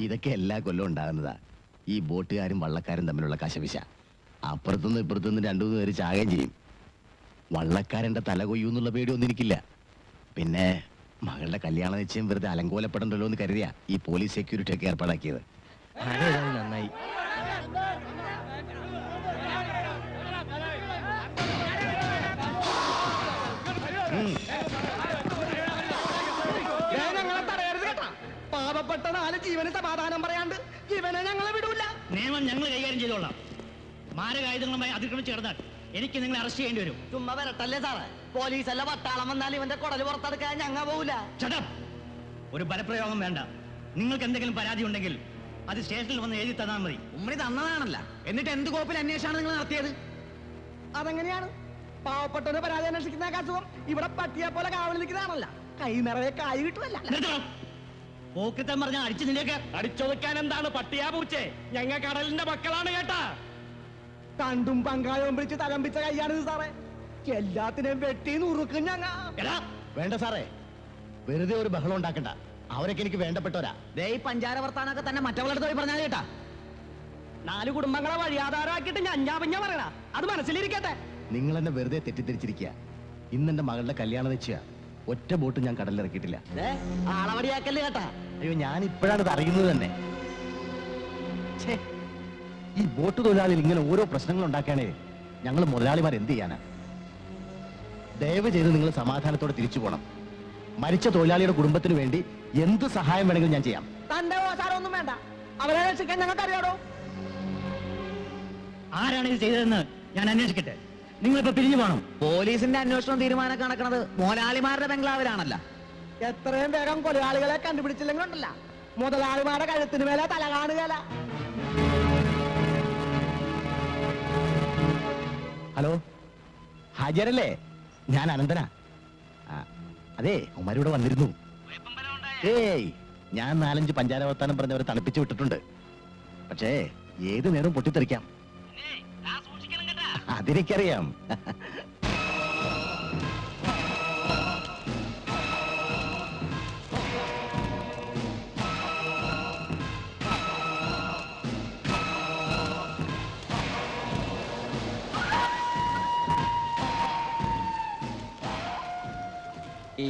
ഇതൊക്കെ എല്ലാ കൊല്ലവും ഉണ്ടാകുന്നതാ. ഈ ബോട്ടുകാരും വള്ളക്കാരും തമ്മിലുള്ള കശപിശ. അപ്പുറത്തുനിന്ന് ഇപ്പുറത്തുനിന്ന് 2-3 പേര് ചാകുകയും ചെയ്യും. വള്ളക്കാരന്റെ തല കൊയ്യൂന്നുള്ള പേടിയൊന്നും എനിക്കില്ല. പിന്നെ മകളുടെ കല്യാണ നിശ്ചയം വെറുതെ അലങ്കോലപ്പെടണ്ടല്ലോ എന്ന് കരുതിയാ ഈ പോലീസ് സെക്യൂരിറ്റി ഒക്കെ ഏർപ്പാടാക്കിയത്. നന്നായി. ഞങ്ങളെ തടയരുത് കേട്ടാ. പാവപ്പെട്ട 4 ജീവന് സമാധാനം പറയാണ്ട് ജീവനെ ഞങ്ങളെ വിടൂല. നിയമം ഞങ്ങൾ കൈകാര്യം ചെയ്തോളാം. മാരകായുധങ്ങളുമായി അതിക്രമിച്ച് കിടന്നാൽ എനിക്ക് നിങ്ങളെ അറസ്റ്റ് ചെയ്യേണ്ടി വരും. ചുമ്മാ വരട്ടല്ലേ സാറേ. പോലീസല്ല പട്ടാളം വന്നാൽ ഇവന്റെ കുടല് പുറത്തെടുക്കാൻ ഞങ്ങ പോവില്ല. ഒരു ബലപ്രയോഗം വേണ്ട. നിങ്ങൾക്ക് എന്തെങ്കിലും പരാതി ഉണ്ടെങ്കിൽ അത് സ്റ്റേഷനിൽ വന്ന് എഴുതി തന്നാൽ മതി. ഉമ്മണി തന്നതാണല്ല. എന്നിട്ട് എന്ത് കോപ്പിൽ അന്വേഷണമാണ് നിങ്ങൾ നടത്തിയത്? അതെങ്ങനെയാണ്? പാവപ്പെട്ടവന് പരാതി അന്വേഷിക്കുന്ന അസുഖം ഇവിടെ പട്ടിയെ പോലെ കാവൽ നിൽക്കുന്നതാണല്ല. കൈ നിറയെ കായ് കിട്ടുമല്ല. പോക്കറ്റം പറഞ്ഞാൽ അടിച്ചു നിന്നേക്ക്. അടിച്ചൊതുക്കാൻ എന്താണ് പട്ടിയാ പൂച്ചേ? ഞങ്ങൾ കടലിന്റെ മക്കളാണ് കേട്ടാ. കണ്ടും പങ്കാളിയും പിടിച്ച് തലമ്പിച്ച കൈയാണിത് സാറേ. എല്ലാത്തിനെയും വെട്ടി നുറുക്കും ഞങ്ങ. വേണ്ട സാറേ, വെറുതെ ഒരു ബഹളം ഉണ്ടാക്കണ്ട. അവരൊക്കെ എനിക്ക് വേണ്ടപ്പെട്ടവരാ. ദേ ഈ പഞ്ചാര വർത്താനൊക്കെ തന്നെ മറ്റവളടുത്ത് പോയി പറഞ്ഞാൽ കേട്ടാ. 4 കുടുംബങ്ങളെ വഴിയാധാരമാക്കിയിട്ട് ഞഞ്ഞാ പറയണ. അത് മനസ്സിലിരിക്കട്ടെ. നിങ്ങൾ എന്നെ വെറുതെ തെറ്റിദ്ധരിച്ചിരിക്കുക. ഇന്നെന്റെ മകളുടെ കല്യാണ നിശ്ചയ. ഒറ്റ ബോട്ട് ഞാൻ കടലിലിറക്കിയിട്ടില്ല. ആളവടിയാക്കല്ലേ കേട്ടാ. അയ്യോ, ഞാൻ ഇപ്പോഴാണ് ഇത് അറിയുന്നത് തന്നെ. ഛേ, ഈ ബോട്ട് തൊഴിലാളികൾ ഇങ്ങനെ ഓരോ പ്രശ്നങ്ങൾ ഉണ്ടാക്കാനേ ഞങ്ങൾ മുതലാളിമാർ എന്ത് ചെയ്യാനാ? ദയവ് ചെയ്ത് നിങ്ങൾ സമാധാനത്തോടെ തിരിച്ചു പോകണം. മരിച്ച തൊഴിലാളിയുടെ കുടുംബത്തിന് വേണ്ടി എന്ത് സഹായം വേണമെങ്കിലും ഞാൻ ചെയ്യാം. തന്റെ ഓസാരമൊന്നും വേണ്ട. അവരെ രക്ഷിക്കാൻ ഞങ്ങൾക്ക് അറിയാടോ. ആരാണ് ഇത് ചെയ്തതെന്ന് ഞാൻ അന്വേഷിക്കട്ടെ. നിങ്ങളിപ്പോ പിരിഞ്ഞു പോകണം. പോലീസിന്റെ അന്വേഷണം തീരുമാനം കണക്കണത് മുതലാളിമാരുടെ ബംഗ്ലാവിലാണല്ല. എത്രയും വേഗം കൊലയാളികളെ കണ്ടുപിടിച്ചില്ലെങ്കിൽ ഉണ്ടല്ല, മുതലാളിമാരുടെ കഴുത്തിന് മേലെ തല കാണുകയല്ല. ഹലോ, ഹാജരല്ലേ? ഞാൻ അനന്തനാ. അതെ, ഉമ്മാരിവിടെ വന്നിരുന്നു. ഏയ്, ഞാൻ 4-5 പഞ്ചാര വർത്താനം പറഞ്ഞവരെ തണുപ്പിച്ചു വിട്ടിട്ടുണ്ട്. പക്ഷേ ഏത് നേരവും പൊട്ടിത്തെറിക്കാം. അതെനിക്കറിയാം.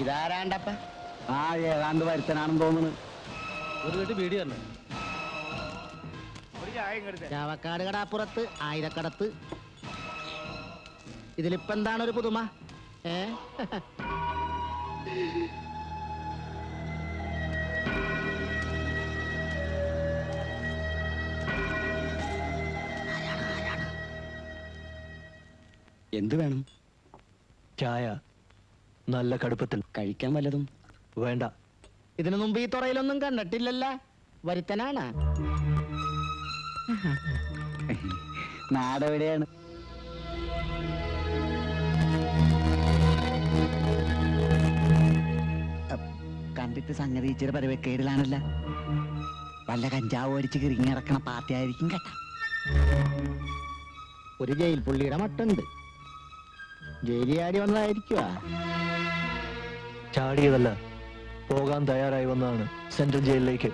ഇതാരാണ്ടപ്പ? ആ ഏതാണ്ട് വരുത്തനാണെന്ന് തോന്നുന്നു. ഒരു കെട്ടി ബീഡി തന്നെ. ചാവക്കാട് കടാപ്പുറത്ത് ആയിരക്കടത്ത്. ഇതിലിപ്പോ എന്താണ് ഒരു പുതുമ? ഏ എന്ത് വേണം? ചായ നല്ല കടുപ്പത്തിൽ. കഴിക്കാൻ വല്ലതും? വേണ്ട. ഇതിനു മുമ്പ് ഈ തുറയിലൊന്നും കണ്ടിട്ടില്ലല്ല. വരുത്തനാണ്. നാടെവിടെയാണ്? കണ്ടിട്ട് സംഗതി ഇച്ചിരി പരവക്കേടിലാണല്ല. വല്ല കഞ്ചാവ് അടിച്ച് കിറങ്ങി നടക്കണ പാർട്ടി ആയിരിക്കും കേട്ടാ. ഒരു ജയിൽ പുള്ളിയുടെ മട്ടുണ്ട്. ജയിലിയാടി വന്നതായിരിക്കുവാ. ചാടിയതല്ല, പോകാൻ തയ്യാറായി വന്നതാണ് സെൻട്രൽ ജയിലിലേക്ക്.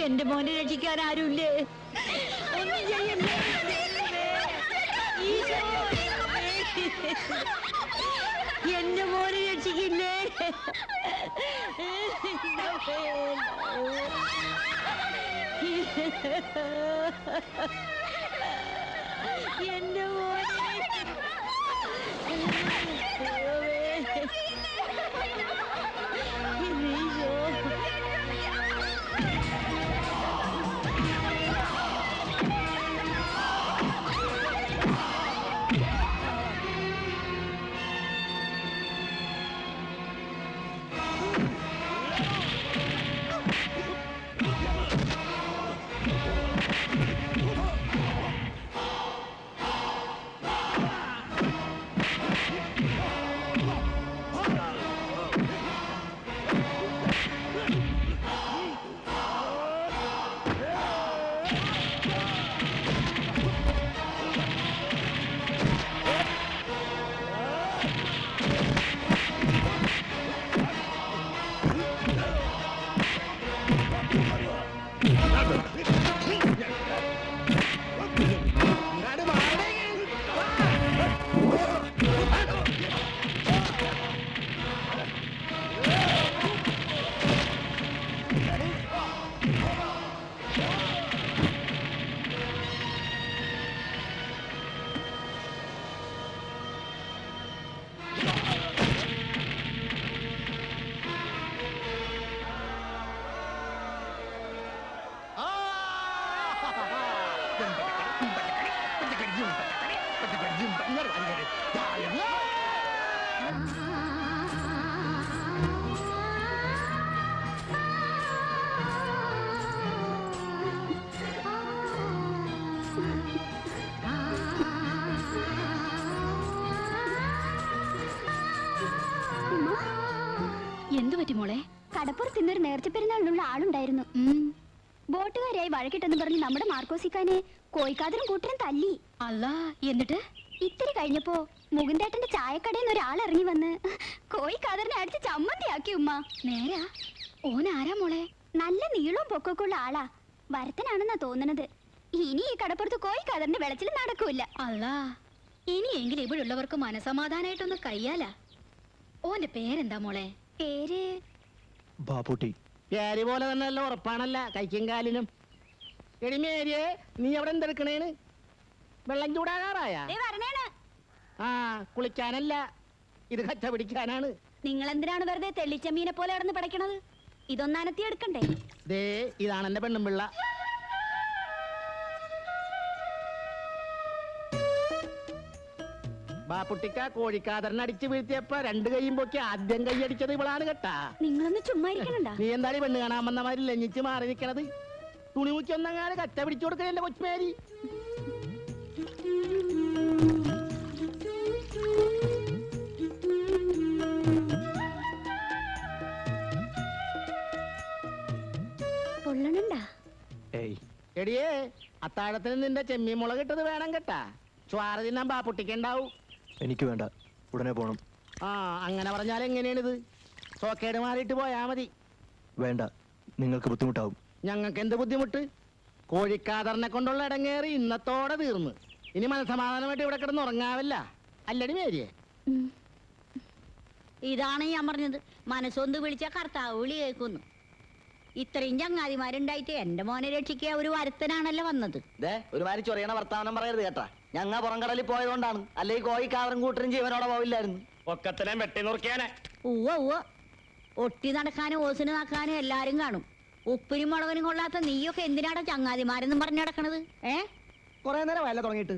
എന്റെ മോനെ രക്ഷിക്കാൻ ആരുമില്ലേ? ഒന്നും ചെയ്യല്ലേ. എന്റെ മോനെ രക്ഷിക്കില്ലേ? എന്റെ മോനെ എന്തു പറ്റി മോളെ? കടപ്പുറത്ത് ഇന്നൊരു നേർച്ച പെരുന്നാളിനുള്ള ആളുണ്ടായിരുന്നു. ബോട്ടുകാരായി വഴക്കിട്ടെന്ന് പറഞ്ഞ് നമ്മുടെ മാർക്കോസിക്കാനെ കോയിക്കാതരും കൂട്ടരും തല്ലി. അല്ല, എന്നിട്ട് ഇത്തിരി കഴിഞ്ഞപ്പോ മുകുന്ദേട്ടന്റെ ചായക്കടയിൽ നിന്ന് ഒരാൾ ഇറങ്ങി വന്ന് കോയിക്കാതറിനെ അടിച്ച് ചമ്മന്തിയാക്കി. ഉമ്മ നേരാ? ഓനാരാ മോളെ? നല്ല നീളവും പൊക്കമൊക്കെ ഉള്ള ആളാ. ഭരതനാണെന്നാ തോന്നണത്. ഇനി ഈ കടപ്പുറത്ത് കോഴിക്കാതറിന്റെ വെളച്ചിൽ നടക്കൂല. അല്ലാ, ഇനിയെങ്കിലും ഇവിടെയുള്ളവർക്ക് മനസമാധാനായിട്ടൊന്ന് കയ്യാല. ഓന്റെ പേരെന്താ മോളെ? പേര് ബാപ്പുട്ടി. പേര് പോലെ തന്നെ അല്ല, ഉറപ്പാണല്ല കൈക്കും കാലിനും. എടി മേരിയെ, നീ അവിടെ എന്തെടുക്കണേന്? വെള്ളം ചൂടാകാറായ? വരണേണ്. ആ, കുളിക്കാനല്ല, ഇത് കച്ച പിടിക്കാനാണ്. നിങ്ങൾ എന്തിനാണ് വെറുതെ തെള്ളിച്ചമ്മീനെ പോലെ കിടന്ന് പിടയ്ക്കണത്? ഇതൊന്നനത്തി എടുക്കണ്ടേ? ദേ, ഇതാണ് എന്റെ പെണ്ണും പിള്ള. ബാപ്പുട്ടിക്ക കോഴിക്കാതറിനെ അടിച്ചു വീഴ്ത്തിയപ്പോ രണ്ട് കൈയും പൊക്കി ആദ്യം കൈ അടിച്ചത് ഇവളാണ് കേട്ടാ. നിങ്ങളൊന്ന് ചുമ്മാ ഇരിക്കണണ്ട. നീ എന്താണ് പെണ്ണ് കാണാൻ വന്ന മാതിരി ലഞ്ഞിച്ച് മാറി നിൽക്കണത്? തുണി മുക്കി ഒന്നങ്ങാതെ കച്ച പിടിച്ചു കൊടുക്കണ എന്റെ കൊച്ചുമേരി. പൊള്ളണണ്ടാ? ഏയ്, എടിയേ, അത്താഴത്തിന് നിന്റെ ചെമ്മീൻ മുളക് ഇട്ടത് വേണം കേട്ടാ. ചോറ് തിന്നാൻ ബാപ്പുട്ടിക്കുണ്ടാവും. എനിക്ക് വേണ്ട, ഉടനെ പോണം. ആ, അങ്ങനെ പറഞ്ഞാൽ എങ്ങനെയാണിത്? സോക്കേട് മാറിയിട്ട് പോയാ മതി. വേണ്ട, നിങ്ങൾക്ക് ബുദ്ധിമുട്ടാവും. ഞങ്ങൾക്ക് എന്ത് ബുദ്ധിമുട്ട്? കോഴിക്കാതറിനെ കൊണ്ടുള്ള ഇടങ്ങേറി ഇന്നത്തോടെ തീർന്ന്. ഇനി മനസമാധാനമായിട്ട് ഇവിടെ കിടന്ന് ഉറങ്ങാവില്ല. അല്ലടി മേരിയെ? ഇതാണ് ഞാൻ പറഞ്ഞത്, മനസ്സൊന്ന് വിളിച്ച കർത്താവ് വിളി കേൾക്കുന്നു. ഇത്രയും ചങ്ങാതിമാരുണ്ടായിട്ട് എന്റെ മോനെ രക്ഷിക്കുക ഒരു വരുത്തനാണല്ലോ വന്നത്. ഒരുമാതിരി ചൊറിയണ വർത്താനം പറയരുത് കേട്ടാ. ഞങ്ങ പുറംകടലിൽ പോയതുകൊണ്ടാണ്, അല്ലെങ്കിൽ കോഴിക്കാതറും കൂട്ടരും ജീവനോടെ പോവില്ലായിരുന്നു. ഒക്കത്തിനെ വെട്ടി നുറുക്കിയാനെ. ഉവ്വ ഒട്ടി നടക്കാനും ഓസിന് നടക്കാനും എല്ലാരും കാണും. ഉപ്പിനും മുളകിനും കൊള്ളാത്ത നീയൊക്കെ എന്തിനാണ് ചങ്ങാതിമാരെന്നും പറഞ്ഞു നടക്കണത്? കൊറേ നേരം വയല തുടങ്ങിയിട്ട്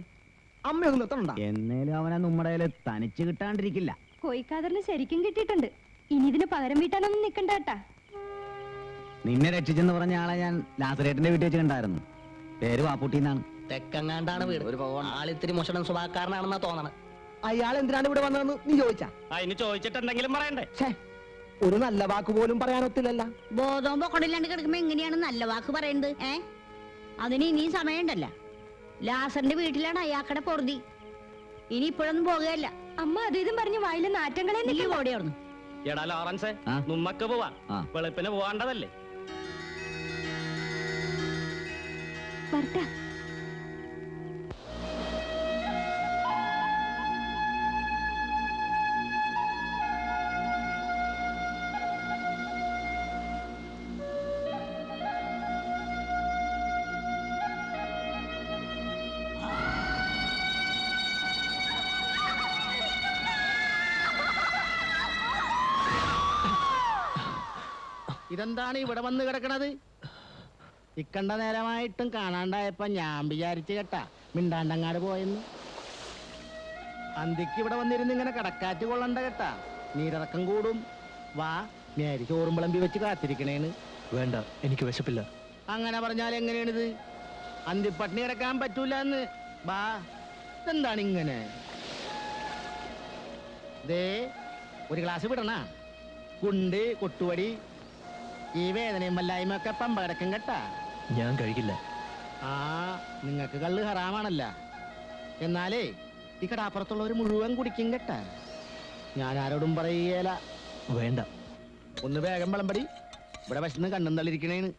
അമ്മയൊന്നും നിർത്തണ്ട. എന്നേലും അവനെ നമ്മുടെ തനിച്ച് കിട്ടാണ്ടിരിക്കില്ല. കോഴിക്കാതറിന് ശരിക്കും കിട്ടിയിട്ടുണ്ട്. ഇനി ഇതിന് പകരം വീട്ടാനൊന്നും നിക്കണ്ട കേട്ടാ. നിന്നെ രക്ഷിച്ചെന്ന് പറഞ്ഞ ആളെ ഞാൻ ലാസറേറ്റിന്റെ വീട്ടിൽ വെച്ച് കണ്ടായിരുന്നു. പേര് വാപ്പൂട്ടിന്നാണ്. തെക്കങ്ങാണ്ടാണ് വീട്. ഒരു ആളിത്തിരി മോശം സ്വഭാവക്കാരനാണെന്നാ തോന്നണത്. അയാൾ എന്തിനാണ് ഇവിടെ വന്നതെന്ന് നീ ചോദിച്ചാ? അതിന് ചോദിച്ചിട്ട് എന്തെങ്കിലും പറയണ്ടേ? ഒരു നല്ല വാക്ക് പോലും പറയാനൊത്തില്ലല്ല. ബോധവും പൊക്കടില്ലാണ്ട് കിടക്കുമ്പോ എങ്ങനെയാണ് നല്ല വാക്ക് പറയുന്നത്? അതിന് ഇനിയും സമയമുണ്ടല്ല. ലാസറിന്റെ വീട്ടിലാണ് അയാക്കടെ പൊറുതി. ഇനി ഇപ്പോഴൊന്നും പോകുകയല്ല. അമ്മ അത് ഇതും പറഞ്ഞ് വായില് നാറ്റങ്ങളെ നീ ഓടിയായിരുന്നു. എടാ ലോറൻസേ, ആ? നമ്മക്ക് പോവാ. ആ. വെളുപ്പിന് പോവാണ്ടതല്ലേ? വരട്ടാ. ഇതെന്താണ് ഇവിടെ വന്ന് കിടക്കണത്? ഇക്കണ്ട നേരമായിട്ടും കാണാണ്ടായപ്പോ ഞാൻ വിചാരിച്ചു കേട്ടാ മിണ്ടാണ്ടങ്ങാട് പോയെന്ന്. അന്തിക്ക് ഇവിടെ വന്നിരുന്ന് ഇങ്ങനെ കടക്കാറ്റ് കൊള്ളണ്ട കേട്ടാ, നീരിറക്കം കൂടും. വാ, മേരി ചോറും വിളമ്പി വെച്ച് കാത്തിരിക്കണേന്ന്. വേണ്ട, എനിക്ക് വിശപ്പില്ല. അങ്ങനെ പറഞ്ഞാൽ എങ്ങനെയാണിത്? അന്തിപ്പട്ടിണി കിടക്കാൻ പറ്റൂല എന്ന്. വാ, ഇതെന്താണ് ഇങ്ങനെ? ദേ, ഒരു ഗ്ലാസ് വിടണ. കുണ്ട് കൊട്ടുവടി ഈ വേദനയും വല്ലായ്മ ഒക്കെ പമ്പ കിടക്കും കേട്ടാ. ഞാൻ കഴിക്കില്ല. ആ, നിങ്ങൾക്ക് കള്ള് ഹറാമാണല്ല. എന്നാലേ ഈ കടാപ്പുറത്തുള്ളവർ മുഴുവൻ കുടിക്കും കേട്ടാ. ഞാൻ ആരോടും പറയുകയില്ല. വേണ്ട. ഒന്ന് വേഗം വിളമ്പടി, ഇവിടെ വിശന്ന് കണ്ണും തള്ളിരിക്കണേന്.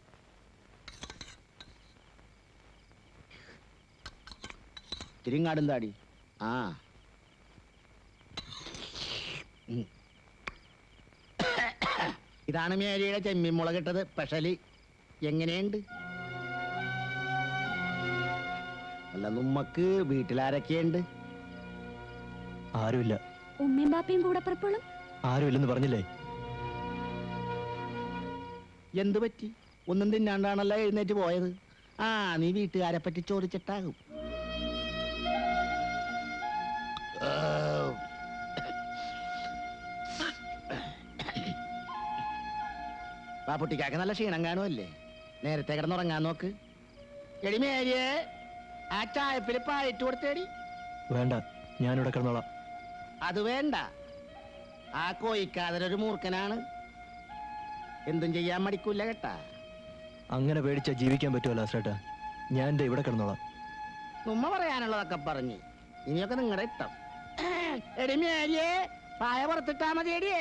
തിരിങ്ങാടും താടി. ആ, ഇതാണ് മേരിയുടെ ചെമ്മീൻ മുളകിട്ടത് സ്പെഷ്യലി. എങ്ങനെയുണ്ട്? അല്ല, നമ്മക്ക് വീട്ടിലാരൊക്കെയുണ്ട്? ആരുമില്ല. ഉമ്മയും ബാപ്പയും കൂടെ പുറപ്പോളും ആരുമില്ലെന്ന് പറഞ്ഞില്ലേ? എന്ത് പറ്റി? ഒന്നും തിന്നാണ്ടാണല്ലോ എഴുന്നേറ്റ് പോയത്. ആ, നീ വീട്ടുകാരെ പറ്റി ചോദിച്ചിട്ടാകും. പാപ്പുട്ടിക്കാക്ക് നല്ല ക്ഷീണം കാണുമല്ലേ? നേരത്തെ കിടന്നുറങ്ങാൻ നോക്ക്. എടി മേരിയെ, ആ ചായപ്പിൽ പായിട്ട് കൊടുത്തേടി. വേണ്ട, ഞാനിവിടെ കിടന്നോളാം. അത് വേണ്ട. ആ കോയിക്കാതൊരു മൂർഖനാണ്, എന്തും ചെയ്യാൻ മടിക്കൂല കേട്ടാ. അങ്ങനെ പേടിച്ചാ ജീവിക്കാൻ പറ്റുമല്ലോ ലാസറേട്ടാ. ഞാൻ എന്റെ ഇവിടെ കിടന്നോളാം. ഉമ്മ പറയാനുള്ളതൊക്കെ പറഞ്ഞ് ഇനിയൊക്കെ നിങ്ങളുടെ ഇഷ്ടം. എടി മേരിയെ, പായ പുറത്തിട്ടാ മതി. എടിയേ,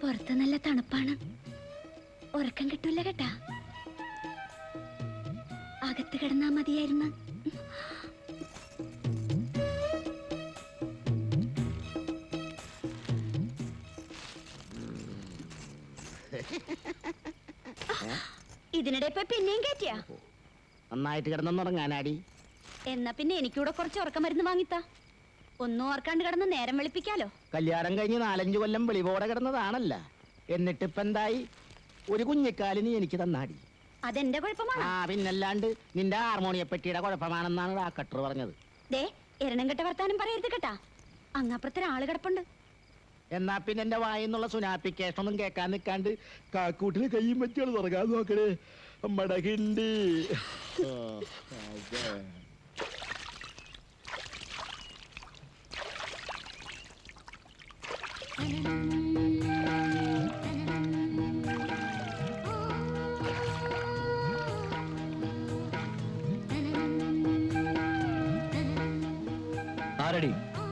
പുറത്ത് നല്ല തണുപ്പാണ്, ഉറക്കം കിട്ടൂല കേട്ടാ. അകത്ത് കിടന്നാ മതിയായിരുന്നു. ഇതിനിടെ ഇപ്പൊ പിന്നെയും കയറ്റിയാ? നന്നായിട്ട് കിടന്നുറങ്ങാനാടി. എന്നാ പിന്നെ എനിക്കൂടെ കുറച്ച് ഉറക്കം മരുന്ന് വാങ്ങിത്താ. ഒന്നും ഓർക്കാണ്ട് കിടന്ന് നേരം വെളുപ്പിക്കാലോ. കല്യാണം കഴിഞ്ഞ് 4-5 കൊല്ലം വെളിപോടെ കിടന്നതാണല്ല, എന്നിട്ടിപ്പ എന്തായി? ഒരു കുഞ്ഞിക്കാലിന് എനിക്ക് തന്നാടി. അതെന്റെ കുഴപ്പമാണ്. ആ പിന്നല്ലാണ്ട് നിന്റെ ഹാർമോണിയപ്പെട്ടിയുടെ കുഴപ്പമാണെന്നാണ് ആ കട്ടർ പറഞ്ഞത്. ദേ എരണം കെട്ട വർത്താനം പറയരുത് കേട്ടാ. അങ്ങാപ്പുറത്തൊരാള് കിടപ്പുണ്ട്. എന്നാ പിന്നെ എന്റെ വായിന്നുള്ള സുനാപ്പിക്കേഷൻ ഒന്നും കേൾക്കാൻ നിൽക്കാണ്ട് കാക്കൂട്ടിന് കയ്യും വെച്ചാണ് തുറക്കാൻ നോക്കണേ മടകിണ്ടി. ആരടി?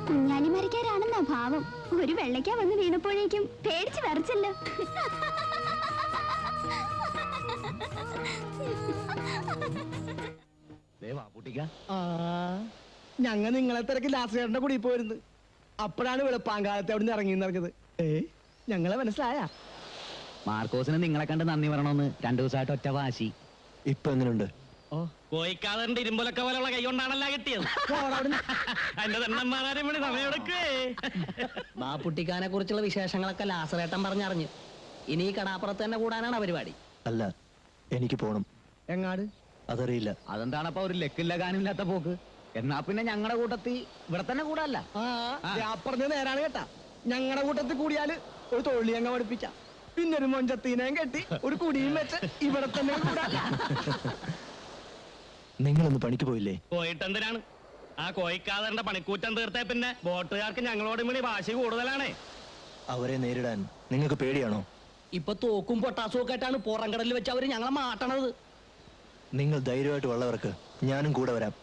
കുഞ്ഞാലി മരിക്കാരാണെന്നാ ഭാവം. ഒരു വെള്ളയ്ക്ക വന്ന് വീണപ്പോഴേക്കും പേടിച്ച് വരച്ചല്ലോ. ഞങ്ങൾ നിങ്ങളെ തിരക്ക് ലാസ്റ്റ് കൂടി പോയിരുന്നു. അപ്പോഴാണ് വെളുപ്പാങ്കാലത്തെ അവിടെ നിന്ന് ഇറങ്ങിയത്. ഞങ്ങളെ മനസ്സിലായ മാർക്കോസിന് നിങ്ങളെ കണ്ട് നന്ദി പറയണമെന്ന് 2 ദിവസമായിട്ട് ഒറ്റ വാശി. ഇപ്പൊ എങ്ങനെയുണ്ട്? കോയിക്കാതറിന്റെ ഇരുമ്പൊലൊക്കെ പോലുള്ള കൈ കൊണ്ടാണല്ലോ കിട്ടിയത്. അതിന്റെ തന്നെ മാറാൻ വേണ്ടി സമയമെടുക്കേ. ബാപ്പുട്ടിക്കാനെ കുറിച്ചുള്ള വിശേഷങ്ങളൊക്കെ ലാസറേട്ടൻ പറഞ്ഞറിഞ്ഞു. ഇനി ഈ കടാപ്പുറത്ത് തന്നെ കൂടാനാണ് പരിപാടി. അല്ല, എനിക്ക് പോണം. എങ്ങാട്? അതറിയില്ല. അതെന്താണപ്പോ ഒരു ലക്കില്ല കാനുമില്ലാത്ത പോക്ക്? എന്നാ പിന്നെ ഞങ്ങളുടെ കൂട്ടത്തിൽ ഇവിടെ തന്നെ കൂടല്ല. പറഞ്ഞ നേരാണ് കേട്ടാ. ഞങ്ങളുടെ കൂട്ടത്തിൽ കൂടിയാല് ഒരു തൊഴിൽ ഞങ്ങൾ പഠിപ്പിച്ച, പിന്നെ ഒരു മൊഞ്ചത്തീനയും കെട്ടി ഒരു കുടിയും വെച്ച് ഇവിടെ തന്നെ കൂടാല്ല. നിങ്ങളൊന്ന് പണിക്ക് പോയില്ലേ? പോയിട്ട് എന്തിനാണ്? ആ കോയിക്കാതറിന്റെ പണിക്കൂറ്റം തീർത്തേ പിന്നെ ബോട്ടുകാർക്ക് ഞങ്ങളോട് വേണ്ടി വാശി കൂടുതലാണ്. അവരെ നേരിടാൻ നിങ്ങൾക്ക് പേടിയാണോ? ഇപ്പൊ തോക്കും പൊട്ടാസും ഒക്കെ ആയിട്ടാണ് പുറംകടലിൽ വെച്ച് അവര് ഞങ്ങളെ മാട്ടണത്. നിങ്ങൾ ധൈര്യമായിട്ട് വള്ളവർക്ക്, ഞാനും കൂടെ വരാം.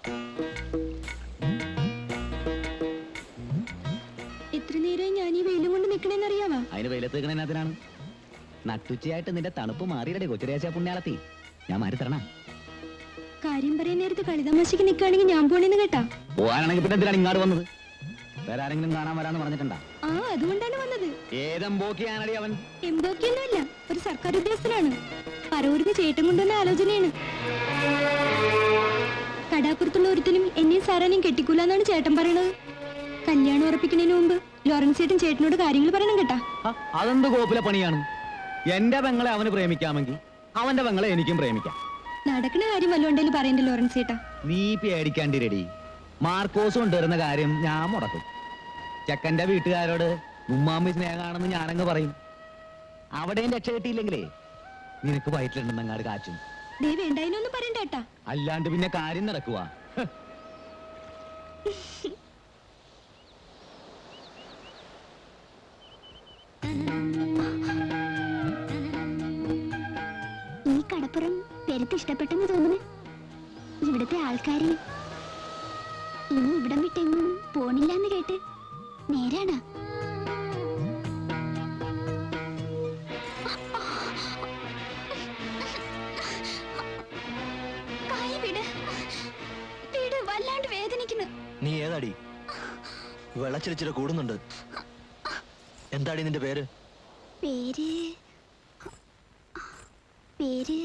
എത്ര നേരം ഞാൻ ഈ വെയിലും കൊണ്ട് നിക്കണേന്നറിയാവാ? അതിന് വെയിലത്ത് നിൽക്കണതിനാണ്. നട്ടുച്ചയായിട്ട് നിന്റെ തണുപ്പ് മാറിയിടേ കൊച്ചുരേശ പുണ്യാളത്തി. ഞാൻ മാറി തരണ. കാര്യം പറയാൻ നേരത്ത് കളിതമാശയ്ക്ക് നിൽക്കുകയാണെങ്കിൽ ഞാൻ പോണേന്ന് കേട്ടാ. പോകാനാണെങ്കിൽ പിന്നെ എന്തിനാണ് ഇങ്ങോട്ട് വന്നത്? വേറെ ആരെങ്കിലും കാണാൻ വരാന്ന് പറഞ്ഞിട്ടുണ്ടാ? ആ അതുകൊണ്ടാണ് വന്നത്. ഏതെമ്പോക്കിയാണടി അവൻ? എംബോക്കിയൊന്നുമല്ല, ഒരു സർക്കാർ ഉദ്യോഗസ്ഥനാണ്. പറവൂരിന് ചേട്ടൻ കൊണ്ടുവന്ന ആലോചനയാണ്. കടാപ്പുറത്തുള്ള ഒരുത്തനും എന്നെയും സാറാനെയും കെട്ടിക്കൂലെന്നാണ് ചേട്ടൻ പറയണത്. കല്യാണം ഉറപ്പിക്കുന്നതിന് മുമ്പ് ലോറൻസ് ചേട്ടൻ ചേട്ടനോട് കാര്യങ്ങൾ പറയണം കേട്ടാ. അതെന്ത് കോപ്പിലെ പണിയാണ്? എന്റെ പെങ്ങളെ അവന് പ്രേമിക്കാമെങ്കിൽ അവന്റെ പെങ്ങളെ എനിക്കും പ്രേമിക്കാം. നടക്കുന്ന കാര്യം വല്ലോണ്ടേലും പറയണ്ട ലോറൻസ് ചേട്ടാ. നീ പേടിക്കാണ്ടി റെഡി. മാർക്കോസ് കൊണ്ടുവരുന്ന കാര്യം ഞാൻ മുടക്കും. ചെക്കന്റെ വീട്ടുകാരോട് ഉമ്മാമ്മി സ്നേഹമാണെന്ന് ഞാനങ്ങ് പറയും. അവിടെയും രക്ഷ കിട്ടിയില്ലെങ്കിലേ നിനക്ക് വയറ്റിലുണ്ടെന്നങ്ങാട് കാച്ചും. ദേ വേണ്ടായിനൊന്നും പറയണ്ട കേട്ടാ. അല്ലാണ്ട് പിന്നെ കാര്യം നടക്കുക. ഈ കടപ്പുറം പെരുത്ത് ഇഷ്ടപ്പെട്ടെന്ന് തോന്നുന്നു. ഇവിടുത്തെ ആൾക്കാര് ഇനി ഇവിടം വിട്ടെങ്ങും പോണില്ലാന്ന് കേട്ട് നേരാണ്. വല്ലാണ്ട് വേദനിക്കുന്നു. നീ ഏതാടി? വെള്ളച്ചിരിച്ചിട്ട് കൂടുന്നുണ്ട്. എന്താടി നിന്റെ പേര്? പേര് പേര്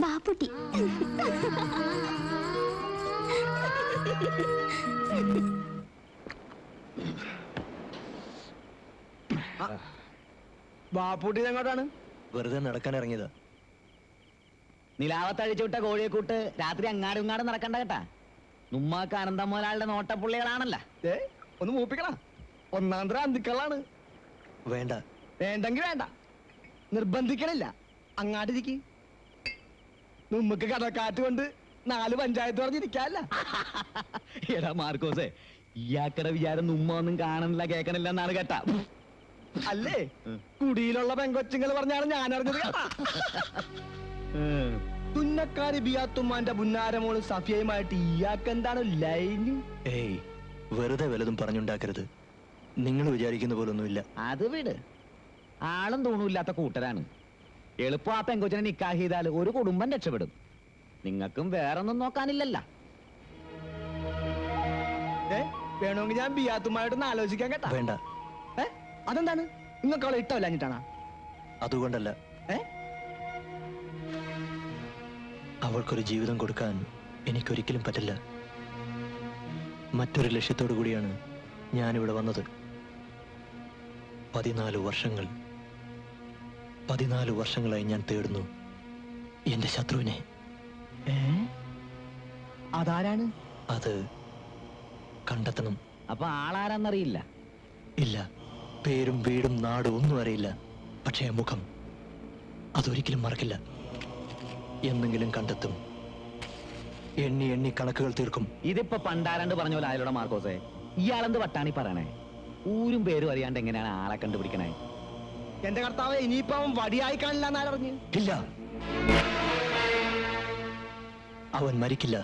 ബാപ്പുട്ടി. ബാപ്പുട്ടി എങ്ങോട്ടാണ്? വെറുതെ നടക്കാൻ ഇറങ്ങിയതാ. നിലാവത്തഴിച്ചു വിട്ട കോഴിയെ കൂട്ട് രാത്രി അങ്ങാടും ഇങ്ങാടും നടക്കണ്ട കേട്ടാ. നുമ്മാക്ക് അനന്തം മുതലാളുടെ നോട്ടപ്പുള്ളികളാണല്ല. ഒന്ന് മൂപ്പിക്കണ. ഒന്നാം തരം അന്തിക്കളാണ്. വേണ്ട. വേണ്ടെങ്കി വേണ്ട, നിർബന്ധിക്കണില്ല. അങ്ങാട്ടിരിക്ക്. നമുക്ക് കടക്കാറ്റ് കൊണ്ട് 4 പഞ്ചായത്ത് പറഞ്ഞിരിക്കല്ല. എടാ മാർക്കോസേ, ഇയാക്കടെ വിചാരം നുമ്മ ഒന്നും കാണണില്ല കേക്കണില്ല എന്നാണ് കേട്ടാ. അല്ലേ കുടിയിലുള്ള പെങ്കൊച്ചുങ്ങൾ പറഞ്ഞാണ് ഞാൻ അറിഞ്ഞത് കേട്ടാ. തുന്നക്കാരി ബിയാത്തുമ്മാന്റെ പുന്നാരമോള് സഫിയയുമായിട്ട് ഇയാൾക്ക് എന്താണ് ലൈന്? ഏയ്, വെറുതെ വല്ലതും പറഞ്ഞുണ്ടാക്കരുത്. നിങ്ങൾ വിചാരിക്കുന്ന പോലൊന്നുമില്ല. അത് വിട്. ആളും തൂണുമില്ലാത്ത കൂട്ടരാണ്. എളുപ്പം ആ പെങ്കൊച്ചിനെ നിക്കാഹ് ചെയ്താൽ ഒരു കുടുംബം രക്ഷപ്പെടും. നിങ്ങൾക്കും വേറൊന്നും നോക്കാനില്ലല്ല. വേണമെങ്കിൽ ഞാൻ ബിയാത്തുമായിട്ടൊന്ന് ആലോചിക്കാൻ കേട്ടാ. വേണ്ട. അതെന്താണ്? നിങ്ങൾക്ക് അവളെ ഇഷ്ടമല്ലാഞ്ഞിട്ടാണോ? അതുകൊണ്ടല്ല. അവൾക്കൊരു ജീവിതം കൊടുക്കാൻ എനിക്കൊരിക്കലും പറ്റില്ല. മറ്റൊരു ലക്ഷ്യത്തോടു കൂടിയാണ് ഞാനിവിടെ വന്നത്. 14 വർഷങ്ങളായി ഞാൻ തേടുന്നു എന്റെ ശത്രുവിനെ. അതാരാണ്? അത് കണ്ടെത്തണം. അപ്പൊ ആളാരാന്നറിയില്ല? ഇല്ല, പേരും വീടും നാടും ഒന്നും അറിയില്ല. പക്ഷേ മുഖം അതൊരിക്കലും മറക്കില്ല. എന്നെങ്കിലും കണ്ടെത്തും. എണ്ണി എണ്ണി കണക്കുകൾ തീർക്കും. ഇതിപ്പോ പണ്ടാരണ്ട് പറഞ്ഞ പോലെ ആയാലോടെ മാർക്കോസേ. ഇയാളെന്ത് വട്ടാണി പറയണേ? ഊരും പേരും അറിയാണ്ട് എങ്ങനെയാണ് ആളെ കണ്ടുപിടിക്കണേ? എന്റെ കർത്താവ്, ഇനിയിപ്പോ അവൻ വടിയായി കാണില്ല എന്നാരറിഞ്ഞ്? ഇല്ല, അവൻ മരിക്കില്ല.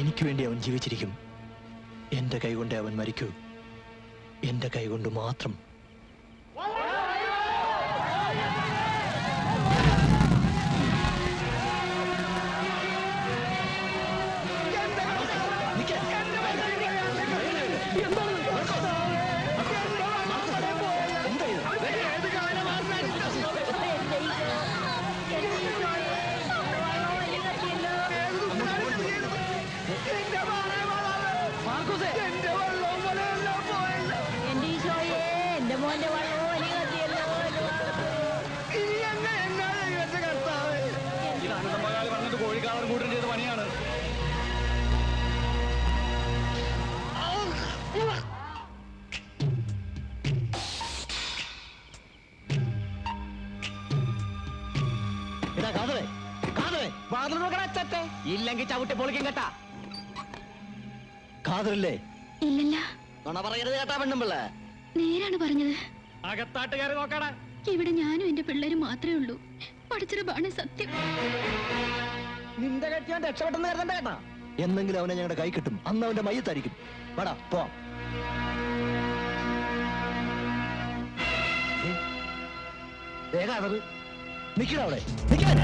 എനിക്ക് വേണ്ടി അവൻ ജീവിച്ചിരിക്കും. എന്റെ കൈകൊണ്ടേ അവൻ മരിക്കൂ. എന്റെ കൈകൊണ്ട് മാത്രം. എന്റെ ഈശോയെ, എന്റെ മോന്റെ വളവോ വലിയ കത്തിയല്ലോ. കോഴിക്കാളർ കൂട്ടം ചെയ്ത പണിയാണ്. ഇല്ലെങ്കിൽ ചവിട്ടി പൊളിക്കും കേട്ടാ. കാതറല്ലേ? ഇല്ലല്ല, നുണ പറയരുത് കേട്ടാ പെണ്ണുമ്പിള്ള. നേരാണ് പറഞ്ഞത്. അകത്താട്ടുകാരെ നോക്കാടാ. ഇവിടെ ഞാനും എന്റെ പിള്ളേരും മാത്രമേ ഉള്ളൂ. പഠിച്ചതാണ് സത്യം. നിന്റെ കെട്ടിയാൻ രക്ഷപ്പെട്ടെന്ന് കരുതണ്ട കേട്ടാ. എന്നെങ്കിലും അവനെ ഞങ്ങളുടെ കൈ കിട്ടും. അന്ന് അവന്റെ മയ്യത്തായിരിക്കും. വാടാ പോവാം. നിക്കടാ അവിടെ. നിക്കാൻ.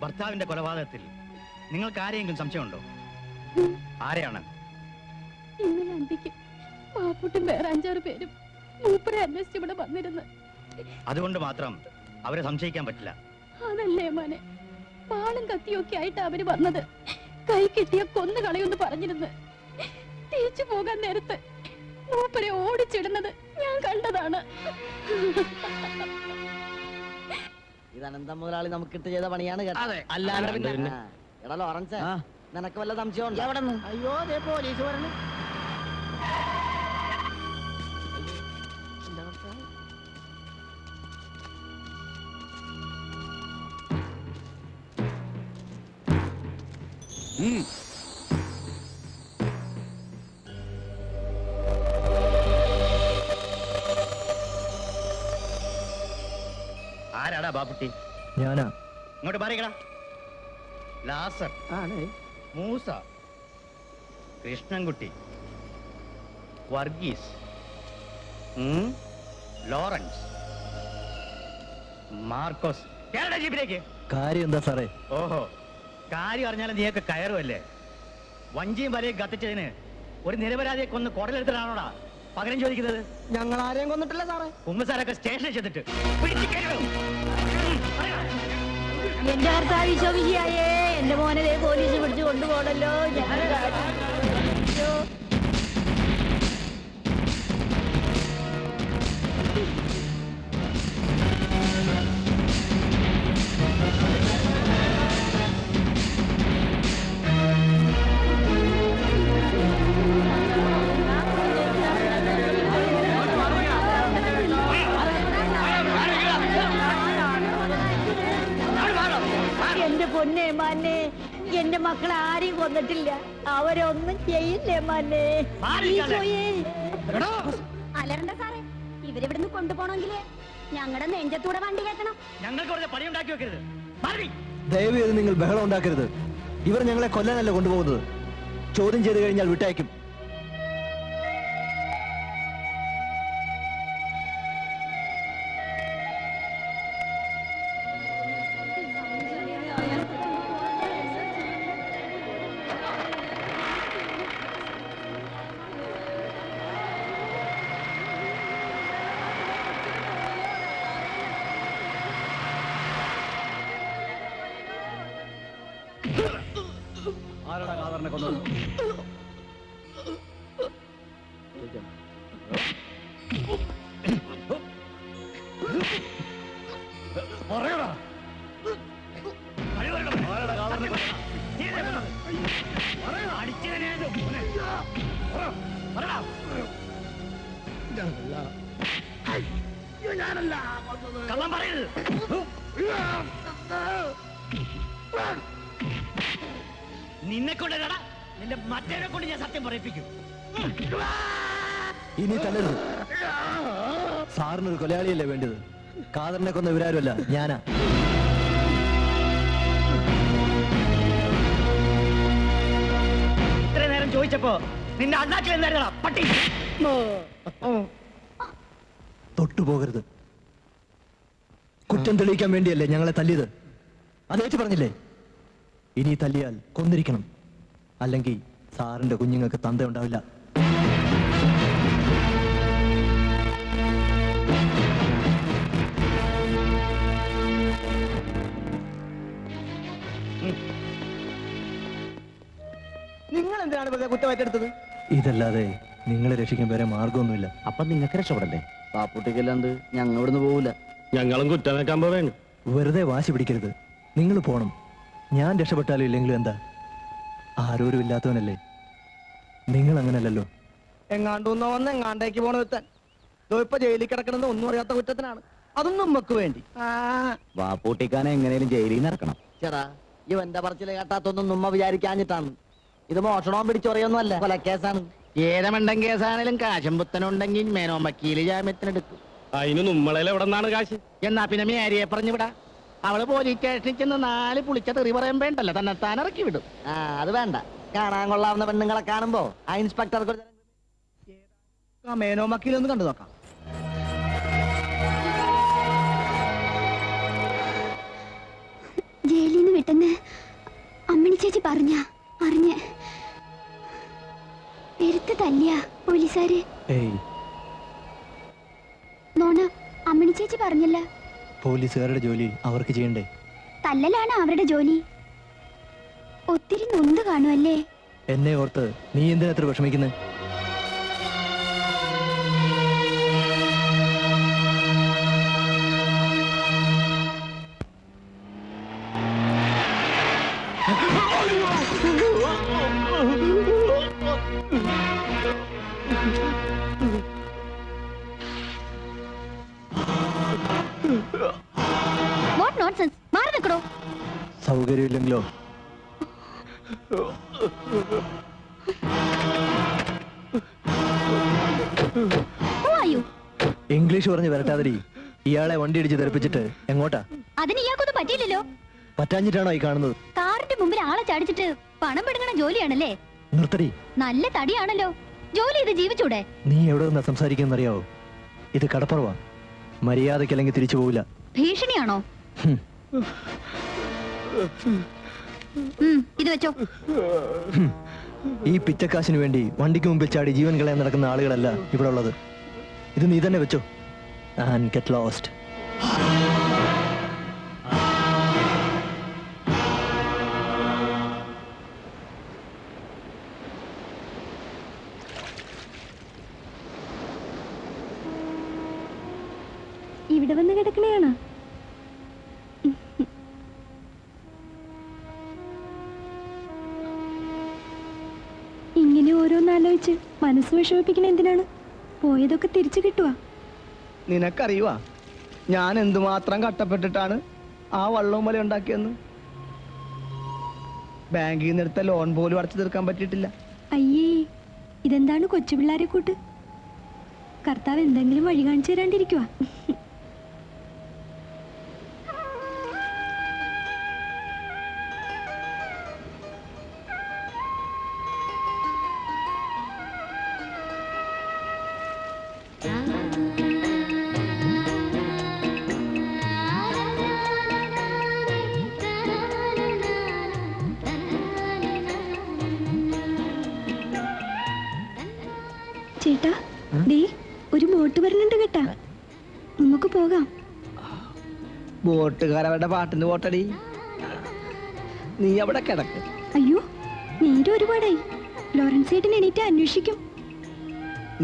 ഭർത്താവിന്റെ കൊലപാതകത്തിൽ നിങ്ങൾക്ക് ആരെയെങ്കിലും സംശയമുണ്ടോ? ആരെയാണ്? ഇന്നലെ അന്തിക്ക് പാപ്പുട്ടും വേറെ 5-6 പേരും മൂപ്പരെ അന്വേഷിച്ച് ഇവിടെ വന്നിരുന്നു. അതുകൊണ്ട് മാത്രം അവരെ സംശയിക്കാൻ പറ്റില്ല. അതല്ലേ മോനെ, പാളും കത്തിയൊക്കെ ആയിട്ട് അവര് വന്നത്. കൈ കിട്ടിയ കൊന്നു കളയൊന്ന് പറഞ്ഞിരുന്നു. തിരിച്ചു പോകാൻ നേരത്ത് മൂപ്പരെ ഓടിച്ചിടുന്നത് ഞാൻ കണ്ടതാണ്. ഇത് അനന്തം മുതലാളി നമുക്കിട്ട് ചെയ്ത പണിയാണ് കേട്ടോ. അതെ. അല്ലാണ്ട് പിന്നെ എടാ ലോറൻസ്, നിനക്ക് വല്ല സംശയമുണ്ടോ? എവിടെ നിന്ന്? അയ്യോ, ദേ പോലീസ് പറഞ്ഞു. ആരാടാ ബാപ്പുട്ടി? ഞാനാ. ഇങ്ങോട്ട് മാറിക്കടാ. ലാസർ, മൂസ, കൃഷ്ണൻകുട്ടി, വർഗീസ്, ലോറൻസ്, മാർക്കോസ്. കേരള ജീപ്പിലേക്ക്. കാര്യം എന്താ സാറേ? ഓഹോ, കാര്യം അറിഞ്ഞാലും നീയൊക്കെ കയറുമല്ലേ? വഞ്ചിയും വലയും കത്തിച്ചതിന് ഒരു നിരപരാധിയെ കൊന്ന് കുടലെടുത്തിട്ടാണോടാ പകരം ചോദിക്കുന്നത്? ഞങ്ങൾ ആരെയും കൊന്നിട്ടില്ല സാറേ. കുമ്പസാരൊക്കെ സ്റ്റേഷനിൽ ചെന്നിട്ട് എന്റെ ഭർത്താവ് ഈശോമിശിഹായേ, എന്റെ മോനെ ദേ പോലീസ് പിടിച്ചു കൊണ്ടുപോകണല്ലോ. ഞാൻ പൊന്നേ മാനെ, എന്റെ മക്കൾ ആരെയും കൊന്നിട്ടില്ല, അവരൊന്നും ചെയ്യില്ലേ മാനെ. ഈശോയേ. അലറണ്ട സാറേ, ഇവരിവിടുന്ന് കൊണ്ടുപോകണമെങ്കില് ഞങ്ങളുടെ നെഞ്ചത്തൂടെ വണ്ടി കയറ്റണം. ഞങ്ങൾക്ക് വെറുതെ പണി ഉണ്ടാക്കി വെക്കരുത്. മാറി. ദയവ് ചെയ്ത് നിങ്ങൾ ബഹളം ഉണ്ടാക്കരുത്. ഇവർ ഞങ്ങളെ കൊല്ലാനല്ല കൊണ്ടുപോകുന്നത്. ചോദ്യം ചെയ്ത് കഴിഞ്ഞാൽ വിട്ടയക്കും. ആരാടാ കാതറിനെ കൊന്നത്? പറയടാ. കഴിവല്ലോ. ആരാടാ കാതറിനെ കൊന്നത്? നീയല്ലേ കൊന്നത്? പറയടാ. അടിച്ചതിനെ മോനെ. പറയടാ. കള്ളം പറയരുത്. നിന്നെ കൊണ്ടല്ലടാ, നിന്റെ മറ്റേനെ കൊണ്ട് ഞാൻ സത്യം പറയിപ്പിക്കും. ഇനി തല്ലരുത്. സാറിനൊരു കൊലയാളിയല്ലേ വേണ്ടത്? കാതറിനെ കൊന്ന ഇവരാരുമല്ല, ഞാനാ. ഇത്ര നേരം ചോദിച്ചപ്പോ നിന്റെ അണ്ണാക്കിൽ എന്തായിരുന്നടാ പട്ടി? തൊട്ടുപോകരുത്. കുറ്റം തെളിയിക്കാൻ വേണ്ടിയല്ലേ ഞങ്ങളെ തല്ലിയത്? അതേച്ച് പറഞ്ഞില്ലേ? ഇനി തല്ലിയാൽ കൊന്നിരിക്കണം, അല്ലെങ്കിൽ സാറിന്റെ കുഞ്ഞുങ്ങൾക്ക് തന്ത ഉണ്ടാവില്ല. നിങ്ങൾ എന്തിനാണ് വെറുതെ കുറ്റമായിട്ടെടുത്തത്? ഇതല്ലാതെ നിങ്ങളെ രക്ഷിക്കാൻ വേറെ മാർഗമൊന്നുമില്ല. അപ്പൊ നിങ്ങൾക്ക് രക്ഷപ്പെടണ്ടേ? പാപ്പുട്ടിക്കല്ലാണ്ട് ഞങ്ങൾ ഇവിടുന്ന് പോവില്ല. ഞങ്ങളും കുറ്റമേക്കാൻ പോവേണ്. വെറുതെ വാശി പിടിക്കരുത്. നിങ്ങൾ പോണം. ഞാൻ രക്ഷപ്പെട്ടാലും ഇല്ലെങ്കിലും എന്താ? ആരോരും ഇല്ലാത്തവനല്ലേ. നിങ്ങൾ അങ്ങനല്ലല്ലോ. എങ്ങാണ്ടൊന്നോ വന്ന് എങ്ങാണ്ടേക്ക് പോണ വെത്താൻ ഇപ്പൊ ജയിലിൽ കിടക്കണമെന്ന് ഒന്നും അറിയാത്ത കുറ്റത്തിനാണ്. അതും നമുക്ക് വേണ്ടി. വാപ്പൂട്ടിക്കാനെ എങ്ങനെയും ജയിലിൽ നിന്ന് ഇറക്കണം. ചേടാ, ഇവന്റെ പറച്ചില് കേട്ടാത്തൊന്നും നമ്മ വിചാരിക്കാഞ്ഞിട്ടാണ്. ഇത് മോഷണവും പിടിച്ചൊറിയൊന്നും അല്ല, കൊലക്കേസാണ്. ഏതമണ്ടൻ കേസാണേലും കാശും പുത്തനുണ്ടെങ്കിൽ മേനോൻ വക്കീല് ജാമ്യത്തിനെടുക്കും. അതിന് നമ്മളെ എവിടെ നിന്നാണ് കാശ്? എന്നാ പിന്നെ മേരിയെ പറഞ്ഞു വിടാ. അവള് പോലീസ് സ്റ്റേഷനിൽ ചെന്ന് 4 പുളിച്ച തെറി പറയാൻ വേണ്ടല്ലോ, തന്നെ താൻ ഇറക്കി വിടും. അത് വേണ്ട. കാണാൻ കൊള്ളാവുന്ന പെണ്ണുങ്ങളെ കാണുമ്പോ ആ ഇൻസ്പെക്ടർക്ക് മേനോ വക്കീലൊന്ന് കണ്ടു നോക്കാം. ജയിലിൽ നിന്ന് വിട്ടെന്ന് അമ്മിണി ചേച്ചി അറിഞ്ഞ് പെരുത്ത് തല്ലിയ പോലീസുകാര്. നോണ, അമ്മിണി ചേച്ചി പറഞ്ഞല്ല. പോലീസുകാരുടെ ജോലി അവർക്ക് ചെയ്യണ്ടേ? തല്ലലാണ് അവരുടെ ജോലി. ഒത്തിരി നൊന്ത് കാണുമല്ലേ? എന്നെ ഓർത്ത് നീ എന്തിനാ എത്ര വിഷമിക്കുന്നത്? What nonsense! മാറി നിൽക്കണോ? സൗകര്യമില്ലെങ്കിലോ? Who are you? ഇംഗ്ലീഷ് പറഞ്ഞ് വരട്ടാതിരി. ഇയാളെ വണ്ടി ഇടിച്ച് തെറിപ്പിച്ചിട്ട് എങ്ങോട്ടാ? അതിന് ഇയാൾക്കൊന്നും പറ്റിയില്ലല്ലോ. പറ്റാഞ്ഞിട്ടാണോ ഈ കാണുന്നത്? കാറിന്റെ മുമ്പിൽ ആളെ ചാടിച്ചിട്ട് പണം പിടുങ്ങണ ജോലിയാണല്ലേ? നിർത്തടി. നല്ല തടിയാണല്ലോ. ജോലി ചെയ്ത് ജീവിച്ചൂടെ? നീ എവിടെ നിന്നാ സംസാരിക്കുന്നറിയാവോ? ഇത് കടപ്പുറവാ. മര്യാദക്കല്ലെങ്കിൽ തിരിച്ചു പോവില്ല. ഭീഷണിയാണോ? ഇത് വെച്ചോ. ഈ പിച്ചക്കാശിന് വേണ്ടി വണ്ടിക്ക് മുമ്പിൽ ചാടി ജീവൻ കളയാൻ നടക്കുന്ന ആളുകളല്ല ഇവിടെ ഉള്ളത്. ഇത് നീ തന്നെ വെച്ചോ. And get lost. ഇവിടെ വന്ന് കിടക്കണേയാണ്. ഇങ്ങനെ ഓരോന്നാലോചിച്ച് മനസ്സ് വിഷമിപ്പിക്കണ എന്തിനാണ്? പോയതൊക്കെ തിരിച്ചു കിട്ടുവാ. നിനക്കറിയുവാ ഞാൻ എന്തുമാത്രം കട്ടപ്പെട്ടിട്ടാണ് ആ വള്ളവും വല ഉണ്ടാക്കിയെന്ന്? ബാങ്കിൽ നിന്ന് എടുത്ത ലോൺ പോലും അടച്ചു തീർക്കാൻ പറ്റിയിട്ടില്ല. അയ്യേ, ഇതെന്താണ് കൊച്ചു പിള്ളേരെ കൂട്ട്? കർത്താവ് എന്തെങ്കിലും വഴി കാണിച്ചു തരാണ്ടിരിക്കുവാ. ചേട്ടാ, ദേ ഒരു ബോട്ട് വരുന്നുണ്ട് കേട്ടാ, നമുക്ക് പോകാം. ബോട്ടുകാരവരുടെ പാട്ടിന് പോട്ടടി, നീ അവിടെ കിടക്ക്. അയ്യോ, നേരെ ഒരുപാടായി. ലോറൻസ് ചേട്ടൻ എണീറ്റ് അന്വേഷിക്കും.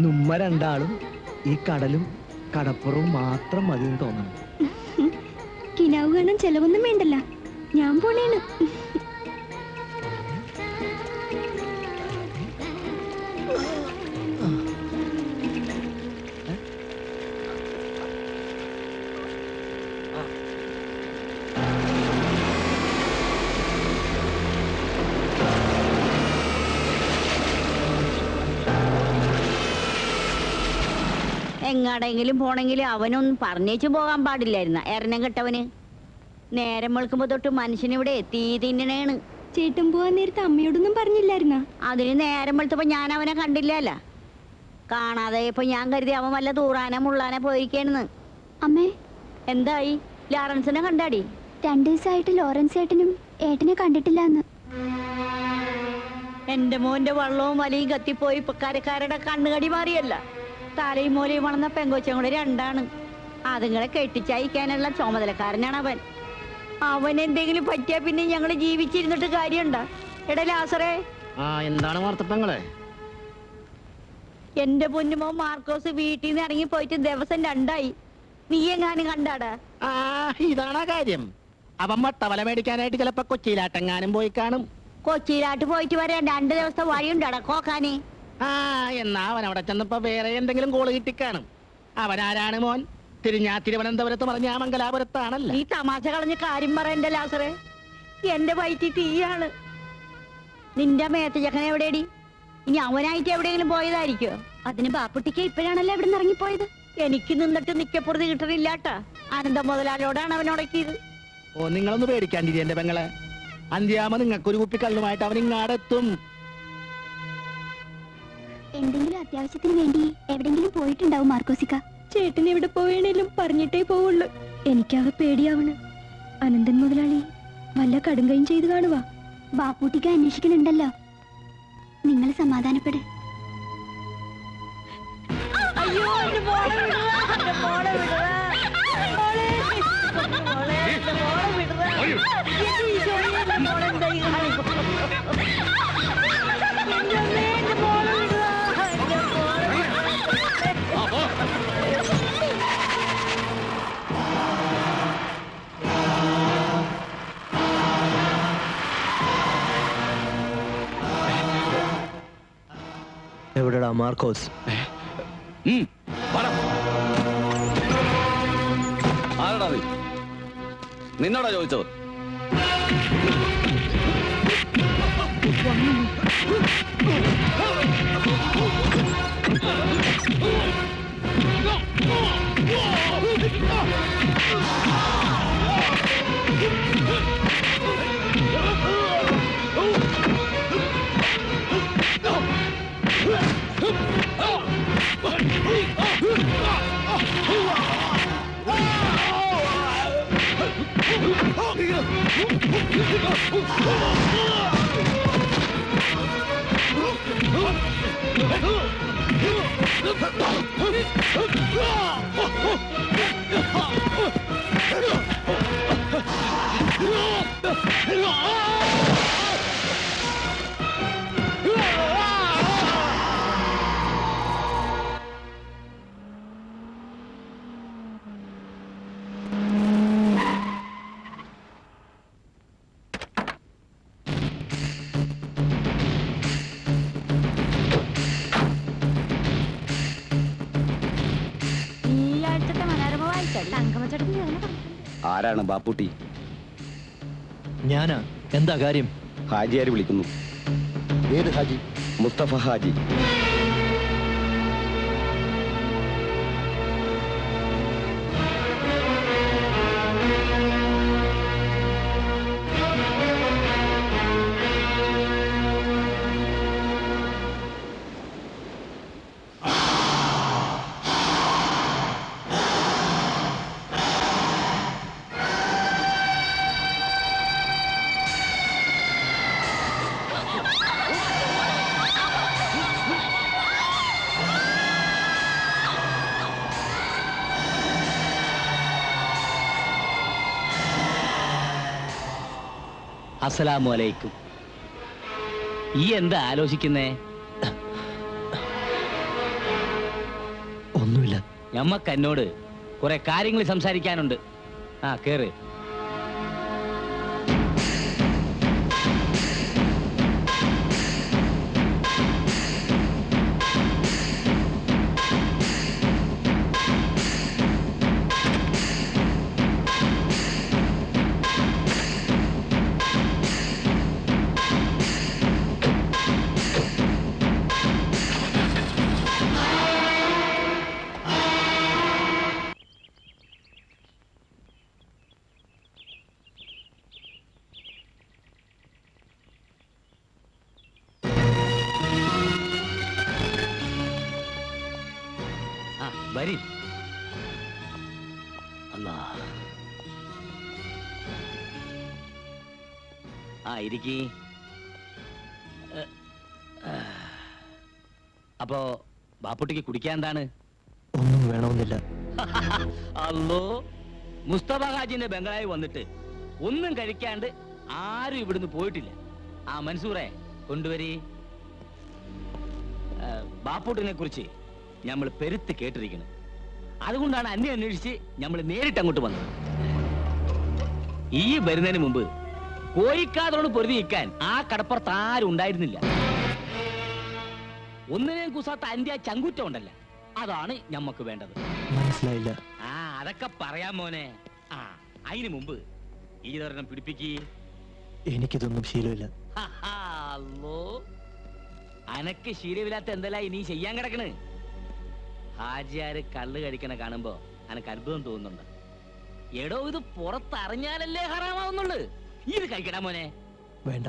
നമ്മ രണ്ടാളും ഈ കടലും കടപ്പുറവും മാത്രം മതിയെന്ന് തോന്നണം. കിനാവ് കാണാൻ ചെലവൊന്നും വേണ്ടല്ല, ഞാൻ പോണേണ്. എങ്ങാടെങ്കിലും പോണെങ്കിലും അവനൊന്നും പറഞ്ഞേച്ചു പോകാൻ പാടില്ലായിരുന്ന എറണം കെട്ടവന്. നേരം വെളുക്കുമ്പോ തൊട്ട് മനുഷ്യനിവിടെ തീ തിന്നണേണ്. ചേട്ടൻ പോവാൻ നേരത്തെ അമ്മയോടൊന്നും പറഞ്ഞില്ലായിരുന്ന? അതിന് നേരം വെളുത്തപ്പോ ഞാൻ അവനെ കണ്ടില്ലല്ല. കാണാതെ ഇപ്പൊ ഞാൻ കരുതി അവൻ വല്ല തൂറാനെ മുള്ളാനെ പോയിരിക്കണെന്ന്. അമ്മേ, എന്തായി? ലോറൻസിനെ കണ്ടാടി? 2 ദിവസമായിട്ട് ലോറൻസ് ഏട്ടനും ഏട്ടനെ കണ്ടിട്ടില്ല എന്ന്. എന്റെ മോന്റെ വള്ളവും വലിയും കത്തിപ്പോയി ഇപ്പൊ കരക്കാരുടെ കണ്ണുകടി മാറിയല്ല. തലയും മൂലയും വളർന്ന പെങ്കൊച്ചും കൂടെ 2 അതുങ്ങളെ കെട്ടിച്ചയക്കാനുള്ള ചുമതലക്കാരനാണ് അവൻ. അവൻ എന്തെങ്കിലും പറ്റിയാ പിന്നെ ഞങ്ങള് ജീവിച്ചിരുന്നിട്ട് കാര്യമുണ്ടാ? എടാ ലാസറേ, എന്താണ് വാർത്തപ്പങ്ങളെ? എന്റെ പൊന്നുമോ മാർക്കോസ് വീട്ടിൽ നിന്ന് ഇറങ്ങി പോയിട്ട് ദിവസം 2 നീ എങ്ങാനും കണ്ടാടാ? ഇതാണാ കാര്യം. അവൻ വട്ടവല മേടിക്കാനായിട്ട് ചിലപ്പോ കൊച്ചിയിലാട്ടെങ്ങാനും പോയി കാണും. കൊച്ചിയിലാട്ട് പോയിട്ട് വരാൻ 2 ദിവസത്തെ വഴിയുണ്ടടാ കോക്കാനെ. എന്നാ അവൻ അവിടെ ചെന്നപ്പോ വേറെ എന്തെങ്കിലും കോള് കിട്ടിക്കാണും. അവനാരാണ് മോൻ? തിരുവനന്തപുരത്ത് പറഞ്ഞ മംഗലാപുരത്താണല്ലോ. നീ തമാശ കളഞ്ഞ് കാര്യം പറയണ്ട ലാസറേ, എന്റെ വയറ്റിൽ തീയാണ്. നിന്റെ മേത്ത ചക്കനെ എവിടെയടി? ഇനി അവനായിട്ട് എവിടെയെങ്കിലും പോയതായിരിക്കോ? അതിന് ബാപ്പുട്ടിക്ക് ഇപ്പോഴാണല്ലോ ഇവിടെ നിന്ന് ഇറങ്ങിപ്പോയത്. എനിക്ക് നിന്നിട്ട് നിക്കപ്പുറത്ത് കിട്ടണില്ലാട്ടാ. അനന്ത മുതലാളിയോടാണ് അവനോടക്കിയത്. നിങ്ങളൊന്ന് പേടിക്കാണ്ടിരി എന്റെ പെങ്ങളെ. അന്ത്യാമ നിങ്ങൾക്കൊരു കുപ്പി കള്ളുമായിട്ട് അവൻ ഇങ്ങാടെത്തും. എന്തെങ്കിലും അത്യാവശ്യത്തിന് വേണ്ടി എവിടെങ്കിലും പോയിട്ടുണ്ടാവും മാർക്കോസിക്ക. ചേട്ടൻ എവിടെ പോവേണേലും പറഞ്ഞിട്ടേ പോവുള്ളൂ. എനിക്കാകെ പേടിയാവണ്. അനന്തൻ മുതലാളി വല്ല കടുങ്കയും ചെയ്ത് കാണുവാ. ബാപ്പൂട്ടിക്ക് അന്വേഷിക്കണുണ്ടല്ലോ, നിങ്ങൾ സമാധാനപ്പെട്. അയ്യോ, എന്റെ മോളെ വിടുക, എന്റെ മോളെ വിടുക, മോളെ, മോളെ, എന്റെ മോളെ വിടുക. എന്റെ ഈശോയെ, എന്റെ മോളെ എന്താ ഈ കാണിക്കുന്നത്? എന്റെ അമ്മേ, എന്റെ മോളെ വിടുക, എന്റെ മോളെ വിടുക. എവിടെടാ മാർക്കോസ്? ആരടാ നീ? നിന്നോടാ ചോദിച്ചത്? ആരാണ് ബാപ്പുട്ടി? ഞാനാ. എന്താ കാര്യം? ഹാജിയാര് വിളിക്കുന്നു. ഏത് ഹാജി? മുസ്തഫ ഹാജി. അസ്സലാമു അലൈക്കും. ഈ എന്താ ആലോചിക്കുന്നേ? ഒന്നുമില്ല. ഞമ്മക്ക് എന്നോട് കുറെ കാര്യങ്ങൾ സംസാരിക്കാനുണ്ട്. ആ കേറ്. വരി. അല്ലാ. ആ ഇരിക്കി. അപ്പോ ബാപ്പുട്ടിക്ക് കുടിക്കാൻ എന്താണ്? ഒന്നും വേണമെന്നില്ല. അല്ലോ, മുസ്തഫ ഹാജിന്റെ ബംഗ്ലാവിൽ വന്നിട്ട് ഒന്നും കഴിക്കാണ്ട് ആരും ഇവിടുന്ന് പോയിട്ടില്ല. ആ മൻസൂറെ കൊണ്ടുവരി. ബാപ്പുട്ടിനെ കുറിച്ച് നമ്മൾ പെരുത്ത് കേട്ടിരിക്കണം. അതുകൊണ്ടാണ് അന്നെ അന്വേഷിച്ച് നമ്മൾ നേരിട്ട് അങ്ങോട്ട് വന്നത്. ഈ വരുന്നതിന് മുമ്പ് കോയിക്കാതോട് പൊരുതി നിൽക്കാൻ ആ കടപ്പുറത്ത് ആരും ഉണ്ടായിരുന്നില്ല. ഒന്നിനെയും കുസാത്ത അന്ത്യ ചങ്കുറ്റം ഉണ്ടല്ല, അതാണ് ഞമ്മക്ക് വേണ്ടത്. മനസ്സിലായില്ല. ആ അതൊക്കെ പറയാം മോനെ. ആ അതിനു മുമ്പ് ഈതൊരെണ്ണം പിടിപ്പിക്ക്. എനിക്കിതൊന്നും ശീലമില്ല. അല്ലോ, അനക്ക് ശീലമില്ലാത്ത എന്തെല്ലാം ഇനി ചെയ്യാൻ കിടക്കണ്? ഹാജിയാര് കള്ള് കഴിക്കണ കാണുമ്പോ അനക്ക് അത്ഭുതം തോന്നുന്നുണ്ട്. എടോ, ഇത് പുറത്തറിഞ്ഞാലല്ലേ ഹറാമാവുന്നുള്ളു. ഇത് കഴിക്കടാ മോനെ. വേണ്ട.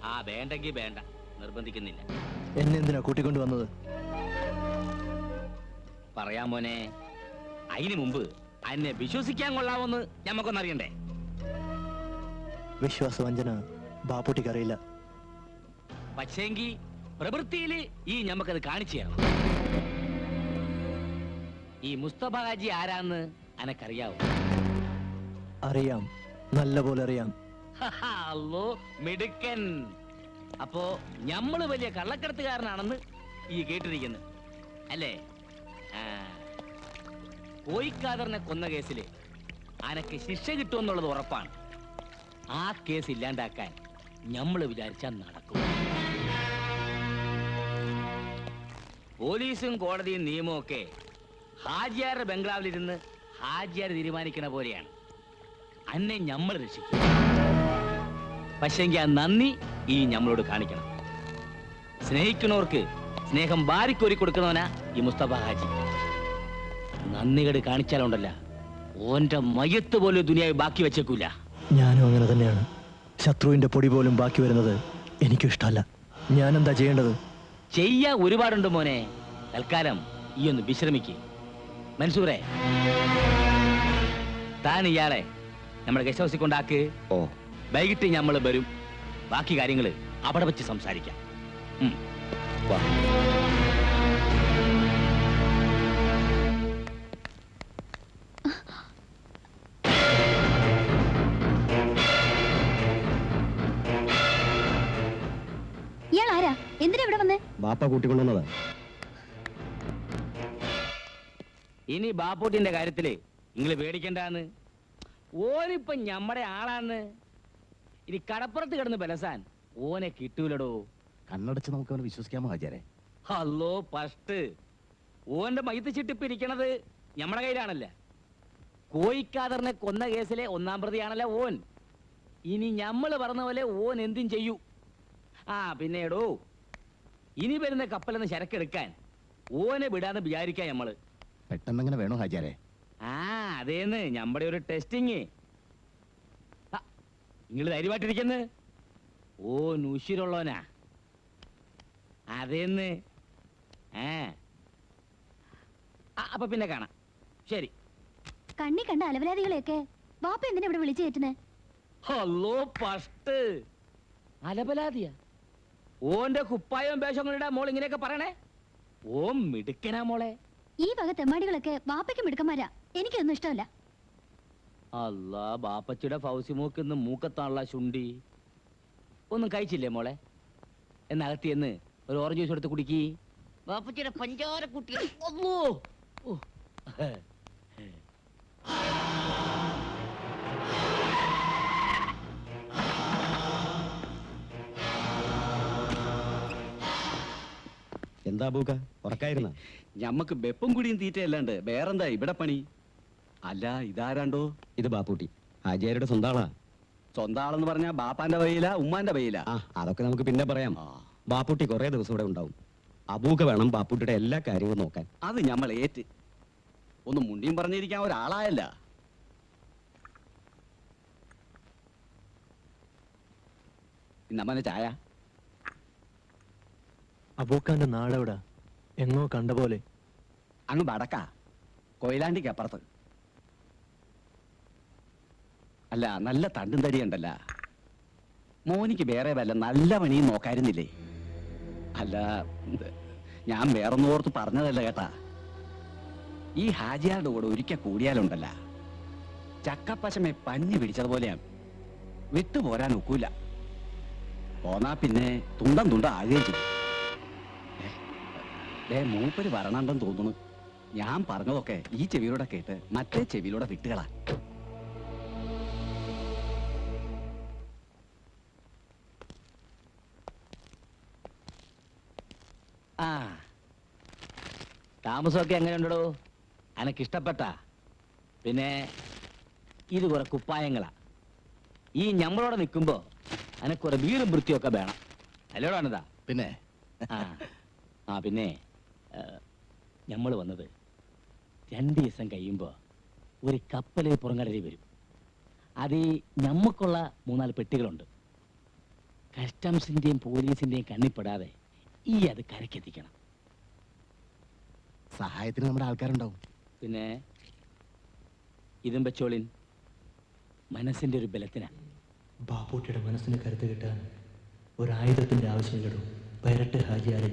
ആ വേണ്ടെങ്കി വേണ്ട, നിർബന്ധിക്കുന്നില്ല. എന്നെ എന്തിനാ കൂട്ടിക്കൊണ്ട് വന്നത്? പറയാം മോനെ. അതിനു മുമ്പ് അന്നെ വിശ്വസിക്കാൻ കൊള്ളാവോന്ന് ഞമ്മക്കൊന്നറിയണ്ടേ? വിശ്വാസവഞ്ചന ബാപ്പുട്ടിക്കറിയില്ല. പക്ഷേങ്കി പ്രവൃത്തിയില് ഈ ഞമ്മക്കത് കാണിച്ചു തരണം. ഈ മുസ്തഫ ഹാജി ആരാന്ന് അനക്കറിയാവോ? അറിയാം, നല്ല പോലെ അറിയാം. അല്ലോ, മിടുക്കൻ. അപ്പോ ഞമ്മള് വലിയ കള്ളക്കടത്തുകാരനാണെന്ന് ഈ കേട്ടിരിക്കുന്നു അല്ലേ? കോയിക്കാദറിനെ കൊന്ന കേസില് അനക്ക് ശിക്ഷ കിട്ടുമെന്നുള്ളത് ഉറപ്പാണ്. ആ കേസ് ഇല്ലാണ്ടാക്കാൻ ഞമ്മള് വിചാരിച്ചാൽ നടക്കും. പോലീസും കോടതിയും നിയമവും ഒക്കെ ഹാജിയാരുടെ ബംഗ്ലാവിലിരുന്ന് ഹാജിയാർ തീരുമാനിക്കണ പോലെയാണ്. അന്നെ ഞമ്മൾ രക്ഷിക്കും. പക്ഷെങ്കിൽ ആ നന്ദി ഈ ഞമ്മളോട് കാണിക്കണം. സ്നേഹിക്കണവർക്ക് സ്നേഹം വാരിക്കോരി കൊടുക്കണവനാ ഈ മുസ്തഫ ഹാജി. നന്ദികേട് കാണിച്ചാലുണ്ടല്ല, ഓന്റെ മയത്ത് പോലും ദുനിയാവ് ബാക്കി വെച്ചേക്കൂല. ഞാനും അങ്ങനെ തന്നെയാണ്. ശത്രുവിന്റെ പൊടി പോലും ബാക്കി വരുന്നത് എനിക്കും ഇഷ്ടമല്ല. ഞാൻ എന്താ ചെയ്യേണ്ടത്? ചെയ്യാ ഒരുപാടുണ്ട് മോനെ. തൽക്കാലം ഈ ഒന്ന് വിശ്രമിക്ക്. മൻസൂറെ, താൻ ഇയാളെ നമ്മുടെ ഗസ്റ്റ് ഹൗസിൽ കൊണ്ടാക്ക്. ഓ, വൈകിട്ട് നമ്മൾ വരും. ബാക്കി കാര്യങ്ങൾ അവിടെ വെച്ച് സംസാരിക്കാം. വാ. ഇയാൾ ആരാ? എന്തിനാ ഇവിടെ വന്നേ? ബാപ്പ കൂട്ടിക്കൊണ്ടുവന്നതാ. ഇനി ബാപ്പൂട്ടിന്റെ കാര്യത്തില് നിങ്ങൾ പേടിക്കണ്ടാന്ന്. ഓനിപ്പൊ ഞമ്മടെ ആളാന്ന്. ഇനി കടപ്പുറത്ത് കിടന്ന് ബലസാൻ ഓനെ കിട്ടൂലടോ. കണ്ണടച്ച് നമുക്ക് അവനെ വിശ്വസിക്കാമോ ഹാജിയാരെ? അല്ലോ ഫസ്റ്റ്, ഓന്റെ മയ്യത്ത് ചിട്ടിപ്പ് ഇരിക്കണത് ഞമ്മടെ കയ്യിലാണല്ല. കോയിക്കാദറിനെ കൊന്ന കേസിലെ ഒന്നാം പ്രതിയാണല്ലോ ഓൻ. ഇനി ഞമ്മള് പറഞ്ഞ പോലെ ഓൻ എന്തും ചെയ്യൂ. ആ പിന്നേടോ, ഇനി വരുന്ന കപ്പലെന്ന് ചരക്കെടുക്കാൻ ഓനെ വിടാന്ന് വിചാരിക്കാം ഞമ്മള്. പെട്ടെന്നങ്ങനെ വേണോ ഹാജിയാരെ? ആ അതേന്ന് ഞമ്മടെ ഒരു ടെസ്റ്റിങ്. നിങ്ങൾ ധൈര്യമായിട്ടിരിക്കുന്നു. ഓൻ ഉശിരുള്ളവനാ. അതേന്ന്. അപ്പൊ പിന്നെ കാണാം. ശരി. കണ്ണി കണ്ട അലവലാദികളെയൊക്കെ ബാപ്പ എന്തിനാ ഇവിടെ വിളിച്ചു കയറ്റുന്നേ? ഹലോ പഷ്ട് അലബലാദിയ. ഓന്റെ കുപ്പായവും വേഷങ്ങളുടെ മോൾ ഇങ്ങനെയൊക്കെ പറയണേ. ഓം മിടുക്കനാ മോളെ. ഈ വക തെമ്മാടികളൊക്കെ ബാപ്പയ്ക്ക് മിടുക്കന്മാരാ. എനിക്കൊന്നും ഇഷ്ടമല്ല. അല്ലാ, ബാപ്പച്ചിയുടെ ഫൗസിമോക്ക് ഇന്ന് മൂക്കത്താണുള്ള ശുണ്ടി. ഒന്നും കഴിച്ചില്ലേ മോളെ? എന്നകത്തിയെന്ന് ഒരു ഓറഞ്ച് ജ്യൂസ് എടുത്ത് കുടിക്കി. ബാപ്പച്ചിയുടെ പഞ്ചാര കുട്ടി. എന്താ ബൂക്ക ഉറക്കായിരുന്ന? ഞമ്മക്ക് വെപ്പും കുടിയും തീറ്റയല്ലാണ്ട് വേറെന്താ ഇവിടെ പണി? അല്ല, ഇതാരാണ്ടോ? ഇത് ബാപ്പൂട്ടി, ഹാജിയാരുടെ സ്വന്തം ആളാ. സ്വന്തം ആളെന്ന് പറഞ്ഞാ ബാപ്പാന്റെ വയില ഉമ്മാന്റെ വയില? ആ, അതൊക്കെ നമുക്ക് പിന്നെ പറയാം. ബാപ്പൂട്ടി കുറെ ദിവസം ഇവിടെ ഉണ്ടാവും. അബൂക്ക വേണം ബാപ്പൂട്ടിയുടെ എല്ലാ കാര്യങ്ങളും നോക്കാൻ. അത് ഞമ്മൾ ഏറ്റ്. ഒന്ന് മുണ്ടിയും പറഞ്ഞിരിക്കാൻ ഒരാളായല്ല. ഇന്നമ്മനെ ചായ. അബൂക്കാന്റെ നാടെവിടാ? എങ്ങോ കണ്ട പോലെ. അങ്ങ് വടക്കാ, കൊയിലാണ്ടിക്ക് അപ്പുറത്ത്. അല്ല, നല്ല തണ്ടും തടിയുണ്ടല്ല. മോനിക്ക് വേറെ വല്ല നല്ല പണിയും നോക്കായിരുന്നില്ലേ? അല്ല, ഞാൻ വേറൊന്നോർത്ത് പറഞ്ഞതല്ല കേട്ടാ. ഈ ഹാജിയാരുടെ കൂടെ ഒരിക്കൽ കൂടിയാലുണ്ടല്ല, ചക്കപ്പശമെ പഞ്ഞു പിടിച്ചതുപോലെയാണ്. വിട്ടുപോരാൻ ഒക്കൂല. പോന്നാ പിന്നെ തുണ്ടം തുണ്ട ആകുകയും ചെയ്യും. മൂപ്പര് വരണണ്ടെന്ന് തോന്നുന്നു. ഞാൻ പറഞ്ഞതൊക്കെ ഈ ചെവിയിലൂടെ കേട്ട് മറ്റേ ചെവിയിലൂടെ വിട്ടുകളാ. ആ താമസമൊക്കെ എങ്ങനെയുണ്ടോ? അനക്കിഷ്ടപ്പെട്ട? പിന്നെ ഇത് കുറെ കുപ്പായങ്ങളാ. ഈ ഞമ്മളോടെ നിൽക്കുമ്പോ അനക്കുറെ വീറും വൃത്തിയൊക്കെ വേണം. അല്ലോടാണിതാ. പിന്നെ പിന്നെ ഞമ്മൾ വന്നത് 2 ദിവസം കഴിയുമ്പോ ഒരു കപ്പല് പുറംകടലിൽ വരും. അത് ഞമ്മക്കുള്ള 3-4 പെട്ടികളുണ്ട്. കസ്റ്റംസിന്റെയും പോലീസിന്റെയും കണ്ണിപ്പെടാതെ ഈ അത് കരക്കെത്തിക്കണം. സഹായത്തിന് നമ്മുടെ ആൾക്കാരുണ്ടാവും. പിന്നെ ഇതും വെച്ചോളിൻ, മനസ്സിന്റെ ഒരു ബലത്തിനാ. ബാപ്പൂട്ടിയുടെ മനസ്സിന് കരുത്ത് കിട്ടാൻ ഒരായുധത്തിന്റെ ആവശ്യമില്ലടോ. പൈരട്ട് ഹാജിയാരെ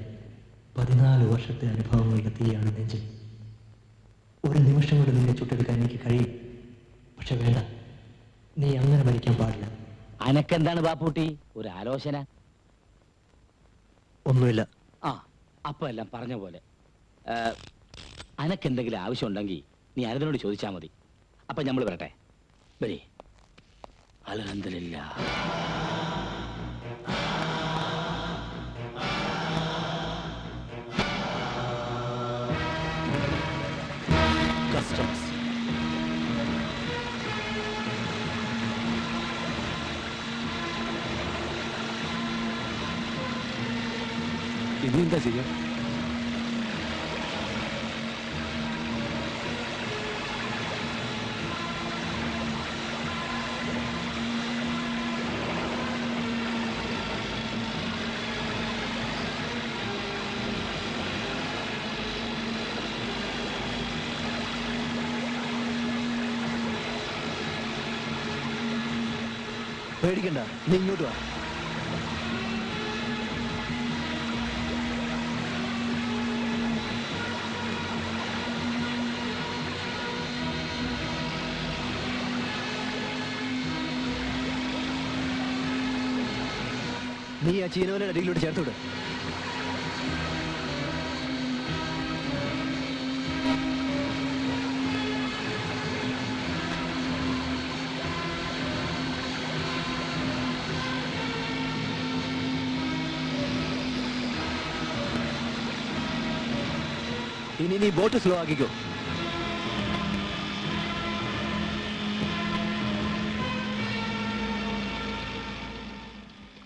14 വർഷത്തെ അനുഭവങ്ങളുടെ തീയാണ് നെഞ്ചിൽ. ഒരു നിമിഷം കൊണ്ട് നിന്നെ ചുട്ടെടുക്കാൻ എനിക്ക് കഴിയും. പക്ഷെ വേണ്ട, നീ അങ്ങനെ മരിക്കാൻ പാടില്ല. അനക്കെന്താണ് ബാപ്പൂട്ടി ഒരു ആലോചന? ഒന്നുമില്ല. അപ്പൊ എല്ലാം പറഞ്ഞ പോലെ. അനക്കെന്തെങ്കിലും ആവശ്യമുണ്ടെങ്കിൽ നീ അനതിനോട് ചോദിച്ചാൽ മതി. അപ്പൊ നമ്മൾ വരട്ടെ. വരി. അൽഹംദുലില്ലാ. കസ്റ്റംസ്. ഇനി എന്താ ചെയ്യാ? പേടിക്കണ്ട, നീ ഇങ്ങോട്ട് വാ. നീ ആ ചീനോനെ അടിയിലോട്ട് ചേർത്തുവിട്. ഇനി നീ ബോട്ട് സ്ലോ ആക്കിക്കോ.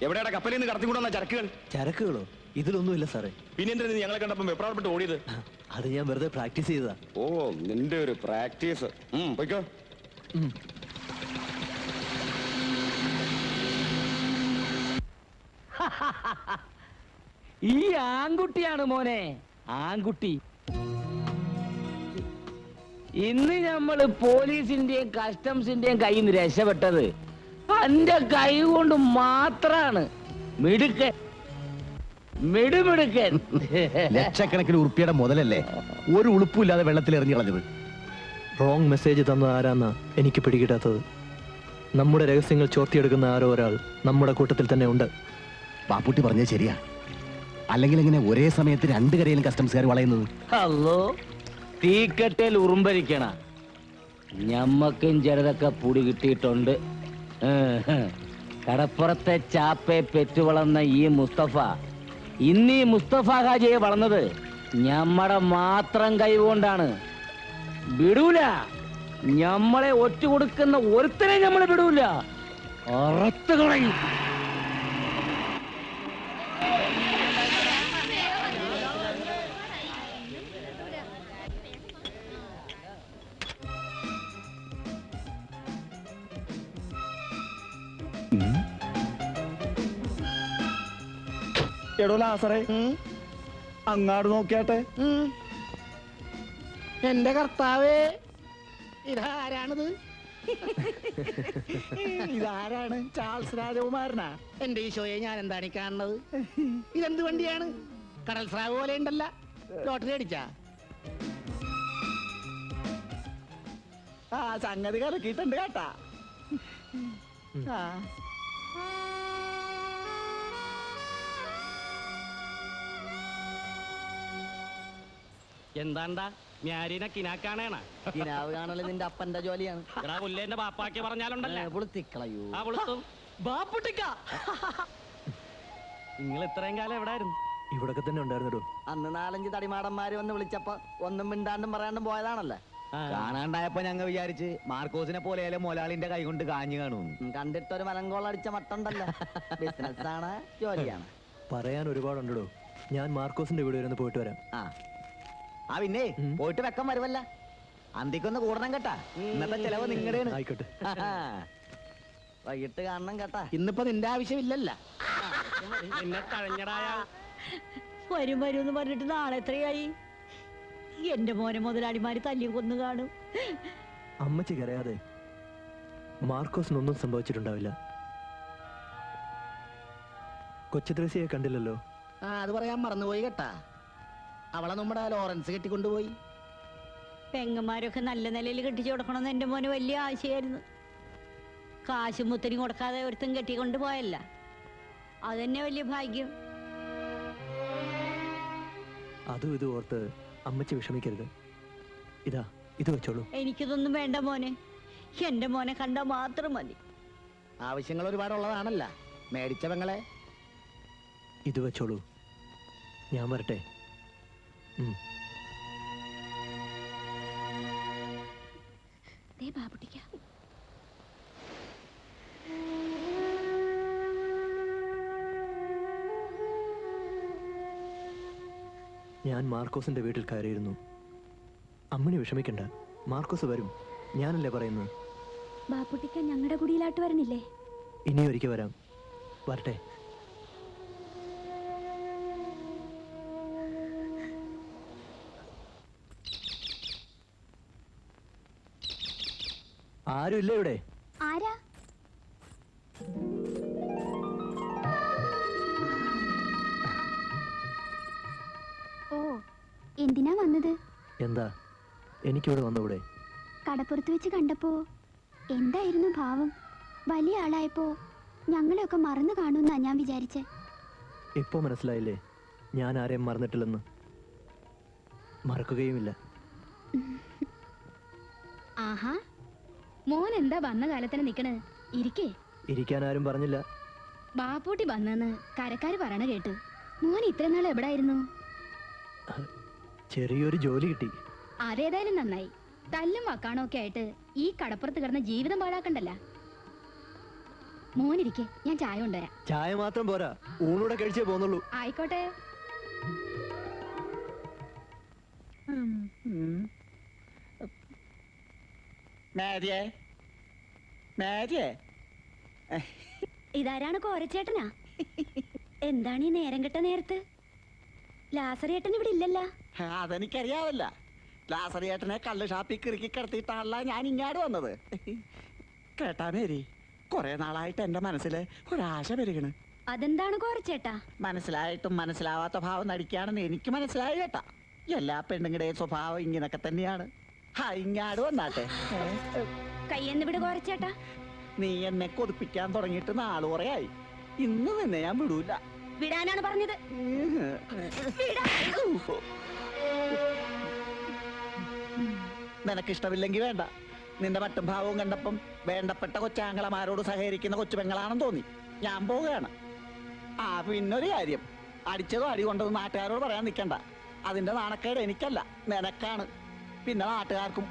എവിടെയാണ് കപ്പലിൽ നിന്ന് കടത്തിക്കൊണ്ടുവന്ന ചരക്കുകൾ? ചരക്കുകളോ? ഇതിലൊന്നുമില്ല സാറേ. പിന്നെ എന്തിനാ ഞങ്ങളെ കണ്ടപ്പോൾ വെപ്രാളപ്പെട്ട് ഓടിയത്? അത് ഞാൻ വെറുതെ പ്രാക്ടീസ് ചെയ്തതാ. ഓ, നിന്റെ ഒരു പ്രാക്ടീസ്. പോയിക്കോ. ഈ ആൺകുട്ടിയാണ് മോനെ, ആൺകുട്ടി. ഇന്ന് നമ്മള് പോലീസിന്റെയും കസ്റ്റംസിന്റെയും കയ്യിൽ നിന്ന് രക്ഷപ്പെട്ടത് എന്റെ കൈ കൊണ്ട് മാത്രാണ്. മിടുക്കൻ, മിടുമിടുക്കൻ. ലക്ഷക്കണക്കിന് ഉറുപ്പിയുടെ മുതലല്ലേ ഒരു ഉളുപ്പില്ലാതെ വെള്ളത്തിൽ എറിഞ്ഞു കളഞ്ഞത്. റോങ് മെസ്സേജ് തന്നത് ആരാന്നാ എനിക്ക് പിടികിട്ടാത്തത്. നമ്മുടെ രഹസ്യങ്ങൾ ചോർത്തിയെടുക്കുന്ന ആരോ ഒരാൾ നമ്മുടെ കൂട്ടത്തിൽ തന്നെ ഉണ്ട്. ബാപ്പുട്ടി പറഞ്ഞത് ശരിയാ. അല്ലെങ്കിൽ എങ്ങനെ ഒരേ സമയത്ത് രണ്ട് കരയിലും കസ്റ്റംസുകാർ വളയുന്നത്? അല്ലോ, തീക്കട്ടയിൽ ഉറുമ്പരിക്കണ ഞമ്മക്കും ചിലതൊക്കെ പൊടി കിട്ടിയിട്ടുണ്ട്. കടപ്പുറത്തെ ചാപ്പയെ പെറ്റുവളർന്ന ഈ മുസ്തഫ ഇന്ന് ഈ മുസ്തഫ ഹാജിയെ വളർന്നത് ഞമ്മടെ മാത്രം കൈകൊണ്ടാണ്. വിടൂല, ഞമ്മളെ ഒറ്റ കൊടുക്കുന്ന ഒരുത്തനെ ഞമ്മളെ വിടൂല, അറത്ത് കളയും. എടോ ലാസറേ, അങ്ങാട് നോക്കിയാട്ടെ. എന്റെ കർത്താവേ, ഇതാരാണിത്? ഇതാരാണ്? ചാൾസ് രാജകുമാരനാ? എന്റെ ഈശോയെ, ഞാൻ എന്താണ് ഈ കാണുന്നത്? ഇതെന്ത് വണ്ടിയാണ്? കടൽ സ്രാവ് പോലെ ഉണ്ടല്ല. ലോട്ടറി അടിച്ചാ? സംഗതി കലക്കിയിട്ടുണ്ട് കേട്ടാ. എന്താണ്ടാ ഞാരീനെ കിനാക്കാണേണ? കിനാവ് കാണല് നിന്റെ അപ്പന്റെ ജോലിയാണ്. പുല്ലേന്റെ ബാപ്പാക്കി പറഞ്ഞാലുണ്ടല്ലേ പുളുത്തിക്കളയൂ. ആ പുളുത്തും. ബാപ്പുട്ടിക്ക, നിങ്ങൾ ഇത്രയും കാലം എവിടായിരുന്നു? ഇവിടൊക്കെ തന്നെ ഉണ്ടായിരുന്നോ? അന്ന് 4-5 തടിമാടന്മാര് വന്ന് വിളിച്ചപ്പോ ഒന്നും മിണ്ടാണ്ടും പറയാണ്ടും പോയതാണല്ലേ. കാണാണ്ടായപ്പോ ഞങ്ങൾ വിചാരിച്ച് മാർക്കോസിനെ പോലെ മൊലാളിന്റെ കൈ കൊണ്ട് കാഞ്ഞു കാണും. കണ്ടിട്ടൊരു മലങ്കോളടിച്ച മട്ടുണ്ടല്ലോ. ബിസിനസ് ആണ്, ജോലിയാണ്. പറയാൻ ഒരുപാടുണ്ടോ. ഞാൻ മാർക്കോസിന്റെ വീട് വരെ ഒന്ന് പോയിട്ട് വരാം. ആ പിന്നെ പോയിട്ട് വെക്കം വരുമല്ല. അന്തിക്കൊന്ന് കൂടണം കേട്ടാ. ഇന്നത്തെ ചെലവ് നിങ്ങളുടെയാണ്. ആയിക്കോട്ടെ. വൈകിട്ട് കാണണം കേട്ടാ. ഇന്നിപ്പോ നിന്റെ ആവശ്യമില്ലല്ല. നിന്നെ തഴഞ്ഞടായ വരും വരും എന്ന് പറഞ്ഞിട്ട് നാളെ എത്രയായി? എന്റെ മോനെ മുതലാളിമാര് തല്ലി കൊന്നു കാണും. അമ്മച്ചി കരയാതെ. മാർക്കോസിനൊന്നും സംഭവിച്ചിട്ടുണ്ടാവില്ല. കൊച്ചുദ്രസിയെ കണ്ടില്ലല്ലോ. അത് പറയാൻ മറന്നുപോയി കേട്ടാ. അവളെ നമ്മുടെ ലോറൻസ് കെട്ടിക്കൊണ്ടുപോയി. പെങ്ങന്മാരൊക്കെ നല്ല നിലയിൽ കെട്ടിച്ചു കൊടുക്കണമെന്ന് എന്റെ മോന് വലിയ ആശയായിരുന്നു. കാശും മുത്തരി കൊടുക്കാതെ ഒരുത്തും കെട്ടിക്കൊണ്ട് പോയല്ല. അതന്നെ വലിയ ഭാഗ്യം. അതും ഇത് ഓർത്ത് അമ്മച്ചി വിഷമിക്കരുത്. ഇതാ, ഇത് വെച്ചോളൂ. എനിക്കിതൊന്നും വേണ്ട മോനെ. എന്റെ മോനെ കണ്ടാ മാത്രം മതി. ആവശ്യങ്ങൾ ഒരുപാടുള്ളതാണല്ല മേടിച്ച പെങ്ങളെ. ഇത് വെച്ചോളൂ. ഞാൻ വരട്ടെ. ബാബുട്ടിക്ക, ഞാൻ മാർക്കോസിന്റെ വീട്ടിൽ കയറിയിരുന്നു. അമ്മണി വിഷമിക്കണ്ട, മാർക്കോസ് വരും. ഞാനല്ലേ പറയുന്നത്. ബാബുട്ടിക്ക ഞങ്ങളുടെ കുടിയിലാട്ട് വരണില്ലേ? ഇനി ഒരിക്കൽ വരാം. വരട്ടെ. ആരും ഇല്ല ഇവിടെ? ആരാ? ഓ, എന്തിനാ വന്നത്? എന്താ, എനിക്കിവിടെ വന്നൂടെ? കടപ്പുറത്ത് വെച്ച് കണ്ടപ്പോ എന്തായിരുന്നു ഭാവം? വലിയ ആളായപ്പോ ഞങ്ങളെയൊക്കെ മറന്നു കാണുമെന്നാ ഞാൻ വിചാരിച്ചേ. ഇപ്പോ മനസ്സിലായില്ലേ ഞാൻ ആരെയും മറന്നിട്ടില്ലെന്ന്? മറക്കുകയുമില്ല. ആഹാ, മോൻ എന്താ വന്ന കാലത്തന്നെ നിക്കണ്? ഇരിക്കേ. ഇരിക്കാൻ ആരും പറഞ്ഞില്ല. ബാപ്പൂട്ടി വന്നെന്ന് കരക്കാര് പറയണ കേട്ടു. മോൻ ഇത്ര നാൾ എവിടായിരുന്നു? ചെറിയൊരു ജോലി കിട്ടി. അതേതായാലും നന്നായി. തല്ലും വക്കാണോ ഒക്കെ ആയിട്ട് ഈ കടപ്പുറത്ത് കിടന്ന ജീവിതം പാഴാക്കണ്ടല്ല. മോനിരിക്കെ, ഞാൻ ചായ കൊണ്ടുവരാം. ചായ മാത്രം പോരാ, ഊണൂടെ കഴിച്ചേ പോന്നുള്ളൂ. ആയിക്കോട്ടെ. മേരിയേ, മേരിയേ, ഇതാരാണ് കോരച്ചേട്ടനാ? എന്താണ് ഈ നേരം കെട്ട നേരത്ത്? ലാസറേട്ടൻ ഇവിടെ ഇല്ലല്ല. അതെനിക്കറിയാവല്ല. ലാസറിയേട്ടനെ കള്ള് ഷാപ്പിൽ കിറുക്കി കിടത്തിയിട്ടാണല്ല ഞാൻ ഇങ്ങാട് വന്നത്. കേട്ടാ മേരി, കുറെ നാളായിട്ട് എന്റെ മനസ്സില് ഒരാശ പെരുകണ്. അതെന്താണ് കോരച്ചേട്ടാ? മനസ്സിലായിട്ടും മനസ്സിലാവാത്ത ഭാവം നടിക്കാണെന്ന് എനിക്ക് മനസ്സിലായി കേട്ടാ. എല്ലാ പെണ്ണുങ്ങളുടെയും സ്വഭാവം ഇങ്ങനൊക്കെ തന്നെയാണ്. ഇങ്ങാട് വന്നാട്ടെ. കയ്യെന്ന് വിട് കോരച്ചേട്ടാ. നീ എന്നെ കൊതിപ്പിക്കാൻ തുടങ്ങിയിട്ട് നാള് കുറയായി. ഇന്ന് തന്നെ ഞാൻ വിടൂല. വിടാനാണ് പറഞ്ഞത്. നിനക്കിഷ്ടമില്ലെങ്കിൽ വേണ്ട. നിന്റെ മട്ടും ഭാവവും കണ്ടപ്പം വേണ്ടപ്പെട്ട കൊച്ചാങ്ങളമാരോട് സഹകരിക്കുന്ന കൊച്ചുപെങ്ങളാണെന്ന് തോന്നി. ഞാൻ പോവുകയാണ്. പിന്നൊരു കാര്യം, അടിച്ചതോ അടി കൊണ്ടത് നാട്ടുകാരോട് പറയാൻ നിൽക്കണ്ട. അതിന്റെ നാണക്കേട് എനിക്കല്ല, നിനക്കാണ്, പിന്നെ നാട്ടുകാർക്കും.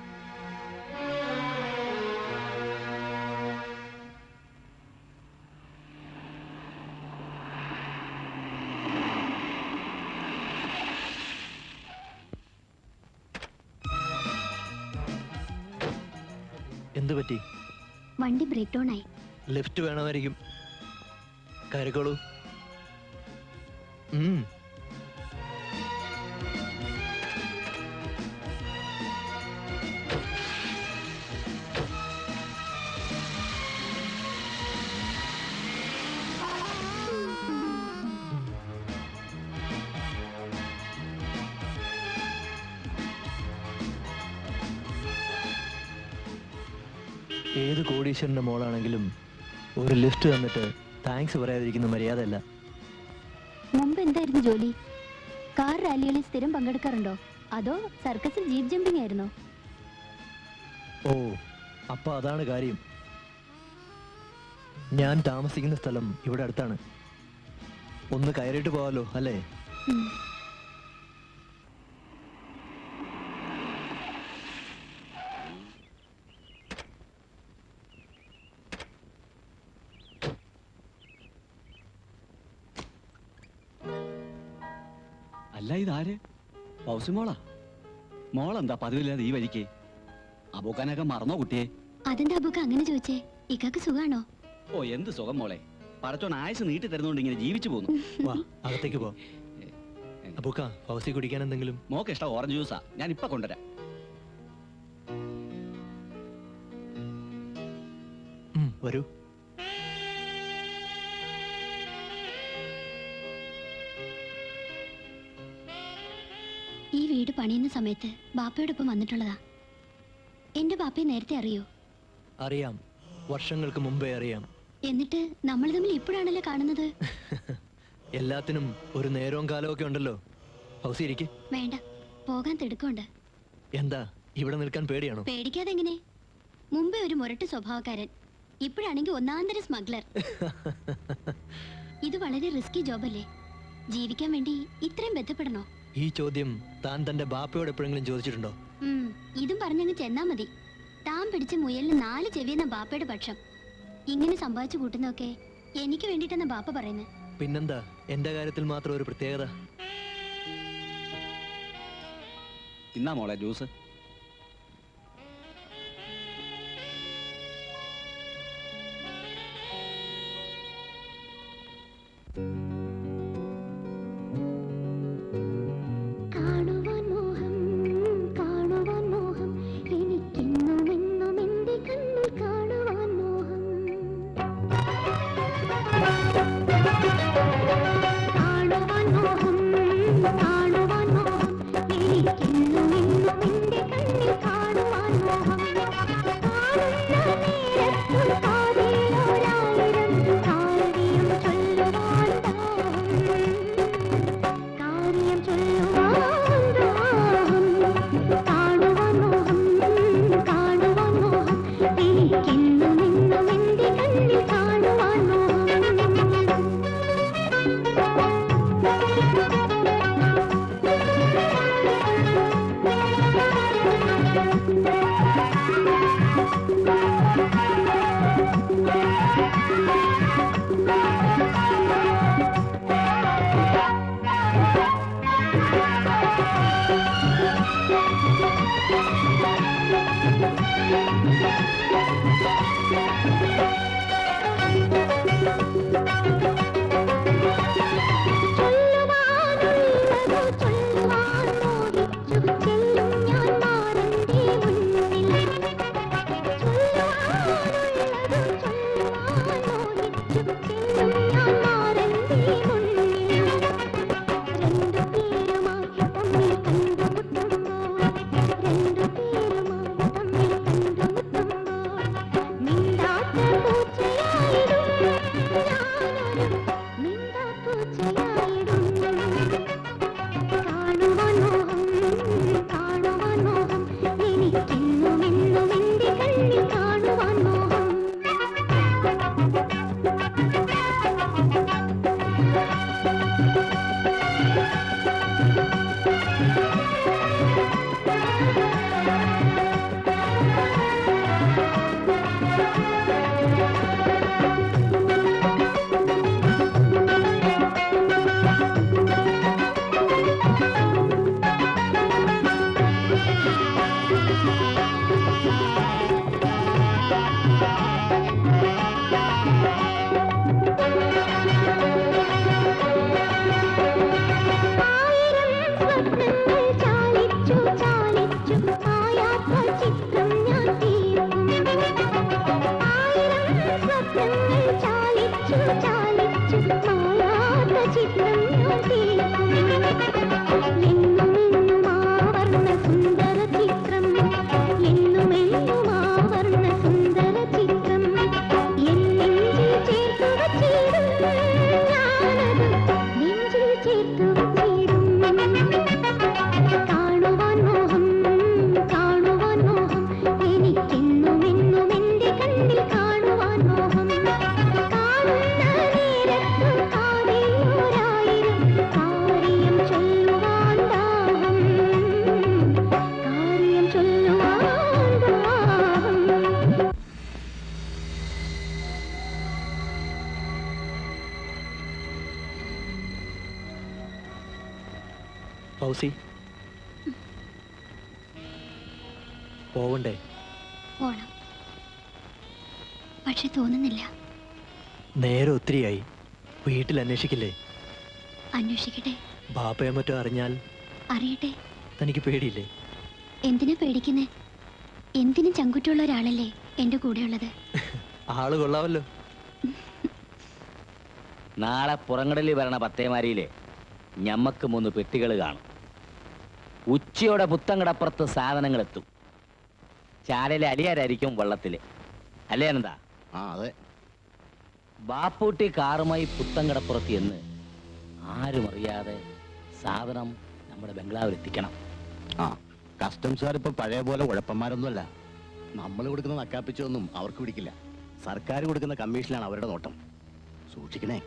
എന്തു പറ്റി? വണ്ടി ബ്രേക്ക് ഡൗൺ ആയി. ലിഫ്റ്റ് വേണമായിരിക്കും. കയറിക്കോളൂ. ഏത് കോടീശ്വരന്റെ മോളാണെങ്കിലും ഒരു ലിഫ്റ്റ് തന്നിട്ട് താങ്ക്സ് പറയാതിരിക്കുന്ന മര്യാദയല്ല. മുമ്പ് എന്തായിരുന്നു ജോലി? കാർ റാലികളിൽ സ്ഥിരം പങ്കെടുക്കാറുണ്ടോ? അതോ സർക്കസിൽ ജീപ്പ് ജമ്പിംഗ് ആയിരുന്നോ? ഓ, അപ്പൊ അതാണ് കാര്യം. ഞാൻ താമസിക്കുന്ന സ്ഥലം ഇവിടെ അടുത്താണ്. ഒന്ന് കയറിയിട്ട് പോവാലോ അല്ലേ? അല്ല, ഇതാര്? പൗസി മോളാ? മോളെന്താ പതിവില്ലാതെ ഈ വഴിക്ക്? അബൂക്കാനൊക്കെ മറന്നോ കുട്ടിയെ? അതെന്താ അബൂക്ക അങ്ങനെ ചോദിച്ചേ? ഇക്കാക്ക് സുഖാണോ? ഓ, എന്ത് സുഖം മോളെ. പടച്ചോൻ ആയുസ് നീട്ടി തരുന്നോണ്ട് ഇങ്ങനെ ജീവിച്ചു പോന്നു. വാ, അകത്തേക്ക് പോ. അബൂക്ക, ഫൗസി കുടിക്കാൻ എന്തെങ്കിലും? മോക്ക് ഇഷ്ടം ഓറഞ്ച് ജ്യൂസാ, ഞാൻ ഇപ്പൊ കൊണ്ടുവരാം. വരൂ. ഈ വീട് പണിയുന്ന സമയത്ത് ബാപ്പയോടൊപ്പം വന്നിട്ടുള്ളതാ. എന്റെ ബാപ്പയെ നേരത്തെ അറിയോ? അറിയാം, വർഷങ്ങൾക്ക് മുമ്പേ അറിയാം. എന്നിട്ട് നമ്മൾ തമ്മിൽ ഇപ്പോഴാണല്ലോ കാണുന്നത്. എല്ലാത്തിനും ഒരു നേരവും കാലവും ഒക്കെ ഉണ്ടല്ലോ. ഫൗസി ഇരിക്ക്. വേണ്ട, പോകാൻ തിടുക്കമുണ്ട്. എന്താ ഇവിടെ നിൽക്കാൻ പേടിയാണോ? പേടിക്കാതെ എങ്ങനെ? മുമ്പേ ഒരു മുരട്ട് സ്വഭാവക്കാരൻ, ഇപ്പോഴാണെങ്കിൽ ഒന്നാന്തര സ്മഗ്ലർ. ഇത് വളരെ റിസ്കി ജോബല്ലേ? ജീവിക്കാൻ വേണ്ടി ഇത്രയും ബന്ധപ്പെടണോ? ഈ ചോദ്യം താൻ തന്റെ ബാപ്പയോട് എപ്പോഴെങ്കിലും ചോദിച്ചിട്ടുണ്ടോ? ഇതും പറഞ്ഞങ്ങ് ചെന്നാ മതി. താൻ പിടിച്ച മുയലിന് 4 ചെവിയെന്ന ബാപ്പയുടെ പക്ഷം. ഇങ്ങനെ സമ്പാദിച്ചു കൂട്ടുന്നൊക്കെ എനിക്ക് വേണ്ടിട്ടെന്ന ബാപ്പ പറയുന്നത്. പിന്നെന്താ എന്റെ കാര്യത്തിൽ മാത്രം ഒരു പ്രത്യേകത? ഇന്നാ മോളെ ജ്യൂസ്. Thank you. ഫൗസി, പോവണ്ടേ? പോണം, പക്ഷെ തോന്നുന്നില്ല. നേരെ ഒത്തിരിയായി. വീട്ടിൽ അന്വേഷിക്കില്ലേ? അന്വേഷിക്കട്ടെ. ബാപ്പയെ മറ്റോ അറിഞ്ഞാൽ? അറിയട്ടെ. തനിക്ക് പേടിയില്ലേ? എന്തിനാ പേടിക്കുന്നേ? എന്തിനും ചങ്കുറ്റുള്ള ഒരാളല്ലേ എന്റെ കൂടെയുള്ളത്. ആള് കൊള്ളാവല്ലോ. നാളെ പുറങ്ങടലിൽ വരണ പത്തേമാരിയിലെ ഞമ്മക്ക് 3 പെട്ടികൾ കാണും. ഉച്ചയോടെ പുത്തങ്കടപ്പുറത്ത് സാധനങ്ങൾ എത്തും. ചാലയിലെ അലിയാരായിരിക്കും വള്ളത്തില്, അല്ലേ എന്താ? ആ അതെ. ബാപ്പൂട്ടി കാറുമായി പുത്തങ്കടപ്പുറത്ത് എന്ന് ആരും അറിയാതെ സാധനം നമ്മുടെ ബംഗ്ലാവിൽ എത്തിക്കണം. ആ കസ്റ്റംസുകാർ ഇപ്പൊ പഴയ പോലെ ഉഴപ്പന്മാരൊന്നുമല്ല. നമ്മൾ കൊടുക്കുന്ന നക്കാപ്പിച്ചൊന്നും അവർക്ക് പിടിക്കില്ല. സർക്കാർ കൊടുക്കുന്ന കമ്മീഷനാണ് അവരുടെ നോട്ടം. സൂക്ഷിക്കണേ.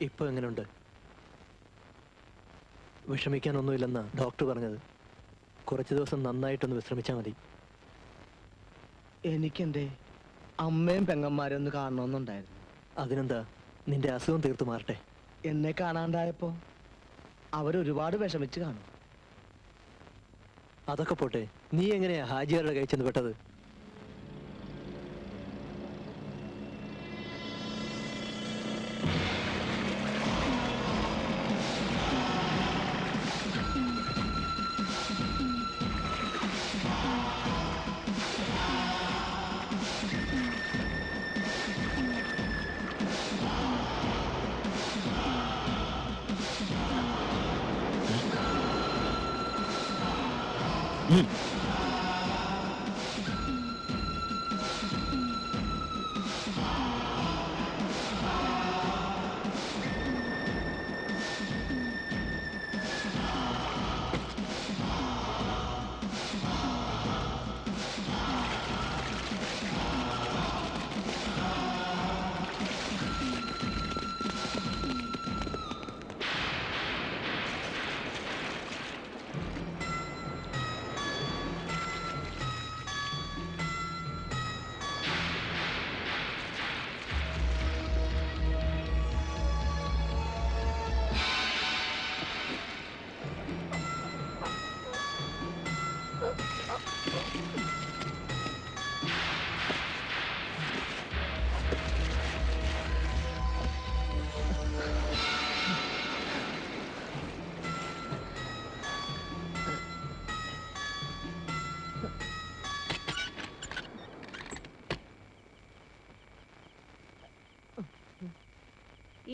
ഇപ്പൊ എങ്ങനെയുണ്ട്? വിഷമിക്കാനൊന്നുമില്ലെന്നാ ഡോക്ടർ പറഞ്ഞത്. കുറച്ച് ദിവസം നന്നായിട്ടൊന്ന് വിശ്രമിച്ചാൽ മതി. എനിക്കെന്റെ അമ്മയും പെങ്ങന്മാരും ഒന്ന് കാണണമെന്നുണ്ടായിരുന്നു. അതിനെന്താ, നിന്റെ അസുഖം തീർത്തു മാറട്ടെ. എന്നെ കാണാണ്ടായപ്പോ അവരൊരുപാട് വിഷമിച്ച് കാണും. അതൊക്കെ പോട്ടെ, നീ എങ്ങനെയാ ഹാജിയാരുടെ കൈ ചെന്ന് പെട്ടത്?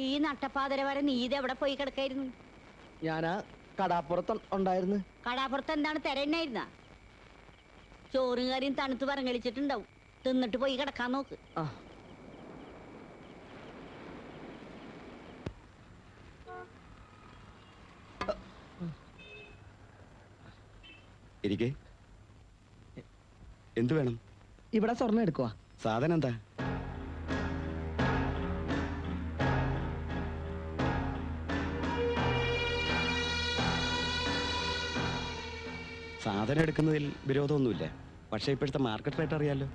ഈ നട്ടപ്പാതിര വരെ നീ ഇതെവിടെ പോയി കിടക്കായിരുന്നു? ഞാനാ കടാപ്പുറത്ത് ഉണ്ടായിരുന്നു. കടാപ്പുറത്ത് എന്താണ് തിരയണ്ണായിരുന്ന? ചോറും കറിയും തണുത്ത് പറങ്ങളിച്ചിട്ടുണ്ടാവും. തിന്നിട്ട് പോയി കിടക്കാൻ നോക്ക്. ഇരിക്കേ. എന്തു വേണം? ഇവിടെ സ്വർണ്ണം എടുക്കുവാ. സാധനം എന്താ? സാധനം എടുക്കുന്നതിൽ വിരോധമൊന്നുമില്ല. പക്ഷേ ഇപ്പോഴത്തെ മാർക്കറ്റ് റേറ്റ് അറിയാലോ.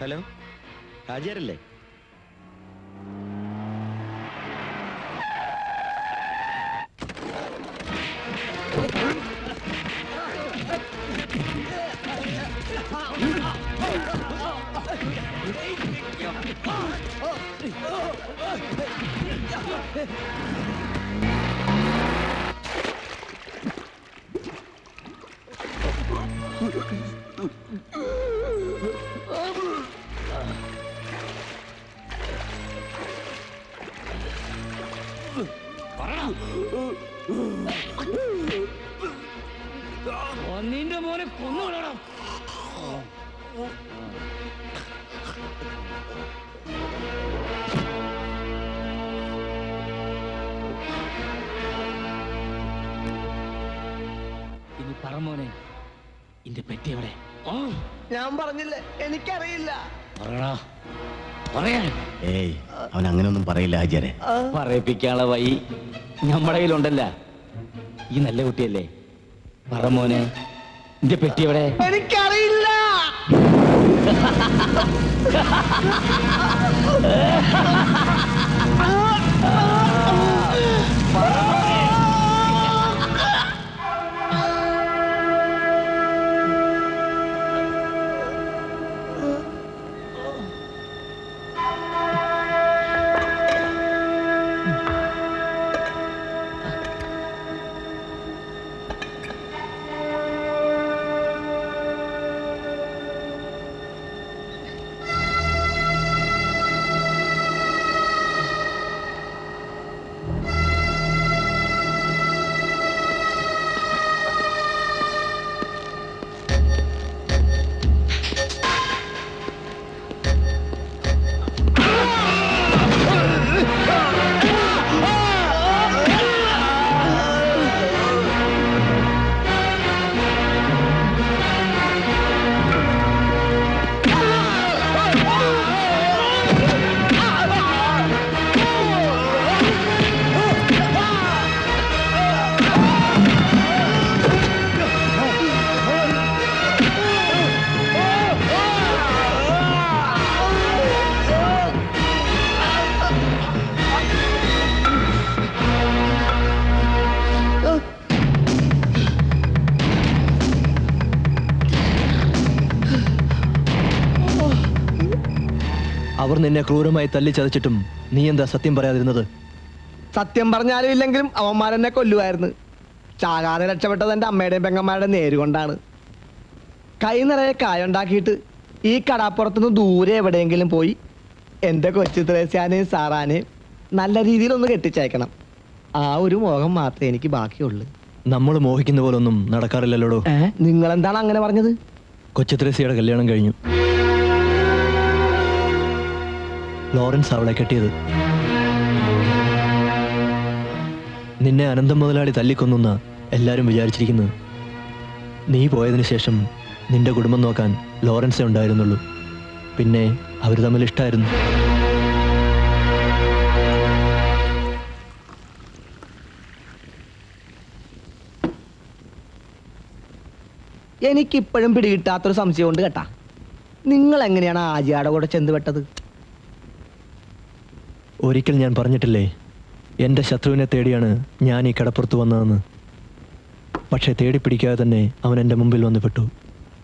ഹലോ, ഹാജിയാരല്ലേ? നിന്റെ മോനെ കൊന്നുകളാം. ഇനി പറ മോനെ, ഇന്റെ പെട്ടി എവിടെ? ഞാൻ പറഞ്ഞില്ലേ, എനിക്കറിയില്ല. പറയടാ, പറയാൻ. ഏയ് അവൻ അങ്ങനെയൊന്നും പറയില്ല ഹാജിയാരെ. പറയിപ്പിക്കാനുള്ള വഴി നമ്മുടെ കയ്യിലുണ്ടല്ല. ഈ നല്ല കുട്ടിയല്ലേ, പറ മോനെ, ഇന്റെ പെട്ടി എവിടെ? എനിക്കറിയില്ല. അവർ നിന്നെ ക്രൂരമായി തല്ലിച്ചതച്ചിട്ടും നീ എന്താ സത്യം പറയാതിരുന്നത്? സത്യം പറഞ്ഞാലും ഇല്ലെങ്കിലും അവന്മാരെന്നെ കൊല്ലുമായിരുന്നു. ചാകാതെ രക്ഷപ്പെട്ടത് എൻ്റെ അമ്മയുടെയും പെങ്ങന്മാരുടെ നേരുകൊണ്ടാണ്. കൈ നിറയെ കായുണ്ടാക്കിയിട്ട് ഈ കടാപ്പുറത്തുനിന്ന് ദൂരെ എവിടെയെങ്കിലും പോയി എൻ്റെ കൊച്ചു ത്രേസ്യാനെയും സാറാനെയും നല്ല രീതിയിലൊന്ന് കെട്ടിച്ചയക്കണം. ആ ഒരു മോഹം മാത്രമേ എനിക്ക് ബാക്കിയുള്ളൂ. നമ്മൾ മോഹിക്കുന്ന പോലൊന്നും നടക്കാറില്ലല്ലോടോ. നിങ്ങളെന്താണ് അങ്ങനെ പറഞ്ഞത്? കൊച്ചു ത്രേസ്യയുടെ കല്യാണം കഴിഞ്ഞു. ലോറൻസ് അവളെ കെട്ടിയത്. നിന്നെ അനന്തം മുതലാളി തല്ലിക്കൊന്നുന്ന എല്ലാവരും വിചാരിച്ചിരിക്കുന്നത്. നീ പോയതിനു ശേഷം നിന്റെ കുടുംബം നോക്കാൻ ലോറൻസേ ഉണ്ടായിരുന്നുള്ളൂ. പിന്നെ അവർ തമ്മിൽ ഇഷ്ടമായിരുന്നു. എനിക്കിപ്പോഴും പിടികിട്ടാത്തൊരു സംശയമുണ്ട് കേട്ടാ. നിങ്ങൾ എങ്ങനെയാണ് ആജിയാടെ കൂടെ ചെന്നുപെട്ടത്? ഒരിക്കൽ ഞാൻ പറഞ്ഞിട്ടില്ലേ, എൻ്റെ ശത്രുവിനെ തേടിയാണ് ഞാൻ ഈ കടപ്പുറത്ത് വന്നതെന്ന്. പക്ഷേ തേടിപ്പിടിക്കാതെ തന്നെ അവൻ എൻ്റെ മുമ്പിൽ വന്ന് പെട്ടു,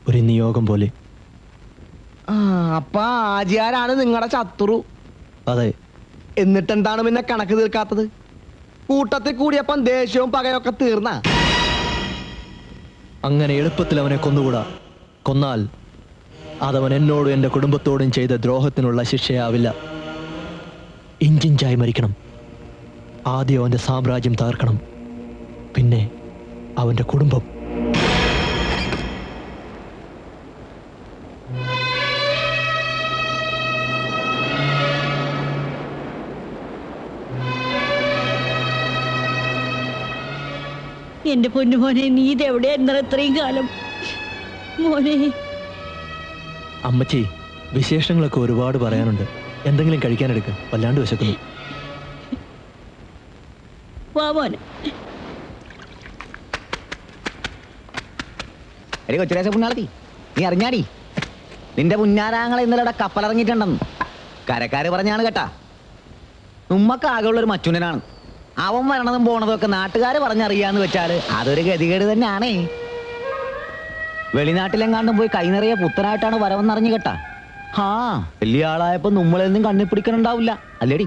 ഒരു നിയോഗം പോലെ. അപ്പൊ ആജിയാരാണ് നിങ്ങളുടെ ശത്രു? അതെ. എന്നിട്ടെന്താണ് പിന്നെ കണക്ക് തീർക്കാത്തത്? കൂട്ടത്തിൽ കൂടിയപ്പം ദേഷ്യവും പകയൊക്കെ തീർന്ന? അങ്ങനെ എളുപ്പത്തിൽ അവനെ കൊന്നുകൂടാ. കൊന്നാൽ അതവൻ എന്നോടും എൻ്റെ കുടുംബത്തോടും ചെയ്ത ദ്രോഹത്തിനുള്ള ശിക്ഷയാവില്ല. ഇഞ്ചിഞ്ചായി മരിക്കണം. ആദ്യം അവൻ്റെ സാമ്രാജ്യം തകർക്കണം, പിന്നെ അവൻ്റെ കുടുംബം. എന്റെ പൊന്നു മോനെ, നീ ഇതെവിടെയായിരുന്നു ഇത്രയും കാലം? മോനെ, അമ്മച്ചി, വിശേഷങ്ങളൊക്കെ ഒരുപാട് പറയാനുണ്ട്. എന്തെങ്കിലും കഴിക്കാനെടുക്ക, വല്ലാണ്ട് വിശക്കുന്നു. വാ മോനെ. എടി കൊച്ചുരേശ പുണ്ണാളത്തി, നീ അറിഞ്ഞാടി നിന്റെ പുന്നാരാങ്ങളെ ഇന്നലെ കപ്പലിറങ്ങിയിട്ടുണ്ടെന്ന് കരക്കാര് പറഞ്ഞാണ് കേട്ടാ. ഉമ്മക്ക് ആകെയുള്ളൊരു മച്ചുനനാണ്. അവൻ വരണതും പോണതും ഒക്കെ നാട്ടുകാര് പറഞ്ഞറിയാന്ന് വെച്ചാല് അതൊരു ഗതികേട് തന്നെയാണേ. വെളിനാട്ടിലെങ്ങാണ്ടും പോയി കൈ നിറയെ പുത്തനായിട്ടാണ് വരവെന്നറിഞ്ഞു കേട്ടാ. വലിയ ആളായപ്പോ നമ്മളെന്നും കണ്ണി പിടിക്കണുണ്ടാവില്ല അല്ലേടി?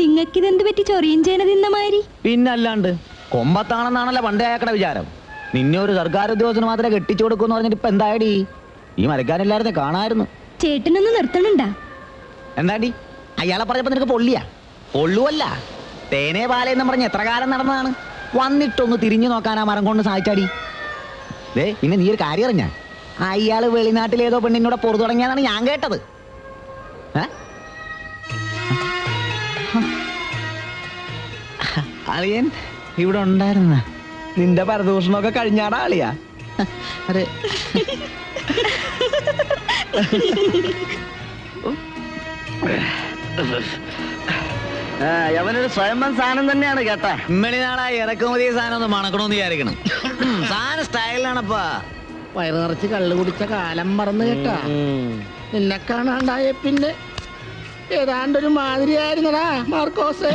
നിങ്ങൾക്കിതെന്ത് പറ്റി ചൊറിയും ചേന തിന്ന മാതിരി? പിന്നല്ലാണ്ട് കൊമ്പത്താണെന്നാണല്ലോ പണ്ടേ അയാക്കടെ വിചാരം. നിന്നെ ഒരു സർക്കാർ ഉദ്യോഗസ്ഥന് മാത്രമേ കെട്ടിച്ചു കൊടുക്കൂന്ന് പറഞ്ഞിട്ട് ഇപ്പൊ എന്തായടി? ഈ മരക്കാരെല്ലാരും കാണായിരുന്നു. ചേട്ടനൊന്ന് നിർത്തണുണ്ടാ? എന്താടി അയാളെ പറഞ്ഞപ്പോ നിനക്ക് പൊള്ളിയാ? പൊള്ളുവല്ല, തേനേ പാലയെന്നും പറഞ്ഞ് എത്ര കാലം നടന്നതാണ്. വന്നിട്ടൊന്ന് തിരിഞ്ഞു നോക്കാൻ ആ മരം കൊണ്ട് സഹായിച്ചാടി. ദേ പിന്നെ നീ ഒരു കാര്യം അറിഞ്ഞ അയാള് വെളിനാട്ടിൽ ഏതോ പെണ്ണിനോട് പൊറു തുടങ്ങിയാന്നാണ് ഞാൻ കേട്ടത്. അളിയൻ ഇവിടെ ഉണ്ടായിരുന്ന നിന്റെ പരദൂഷണമൊക്കെ കഴിഞ്ഞാടാ ആളിയാ. അതെ. അവനൊരു സ്വയംഭം സാധനം തന്നെയാണ് കേട്ടാ. ഇമ്മണി നാളെ ഇറക്കുമതി സാധനം ഒന്ന് മണക്കണമെന്ന് വിചാരിക്കണം. സാധനം സ്റ്റൈലാണപ്പാ. വയറ് നിറച്ച് കള്ളു കുടിച്ച കാലം മറന്നു കേട്ടാ. നിന്നെ കാണാണ്ടായ പിന്നെ ഏതാണ്ടൊരു മാതിരിയായിരുന്നടാ മാർക്കോസ്.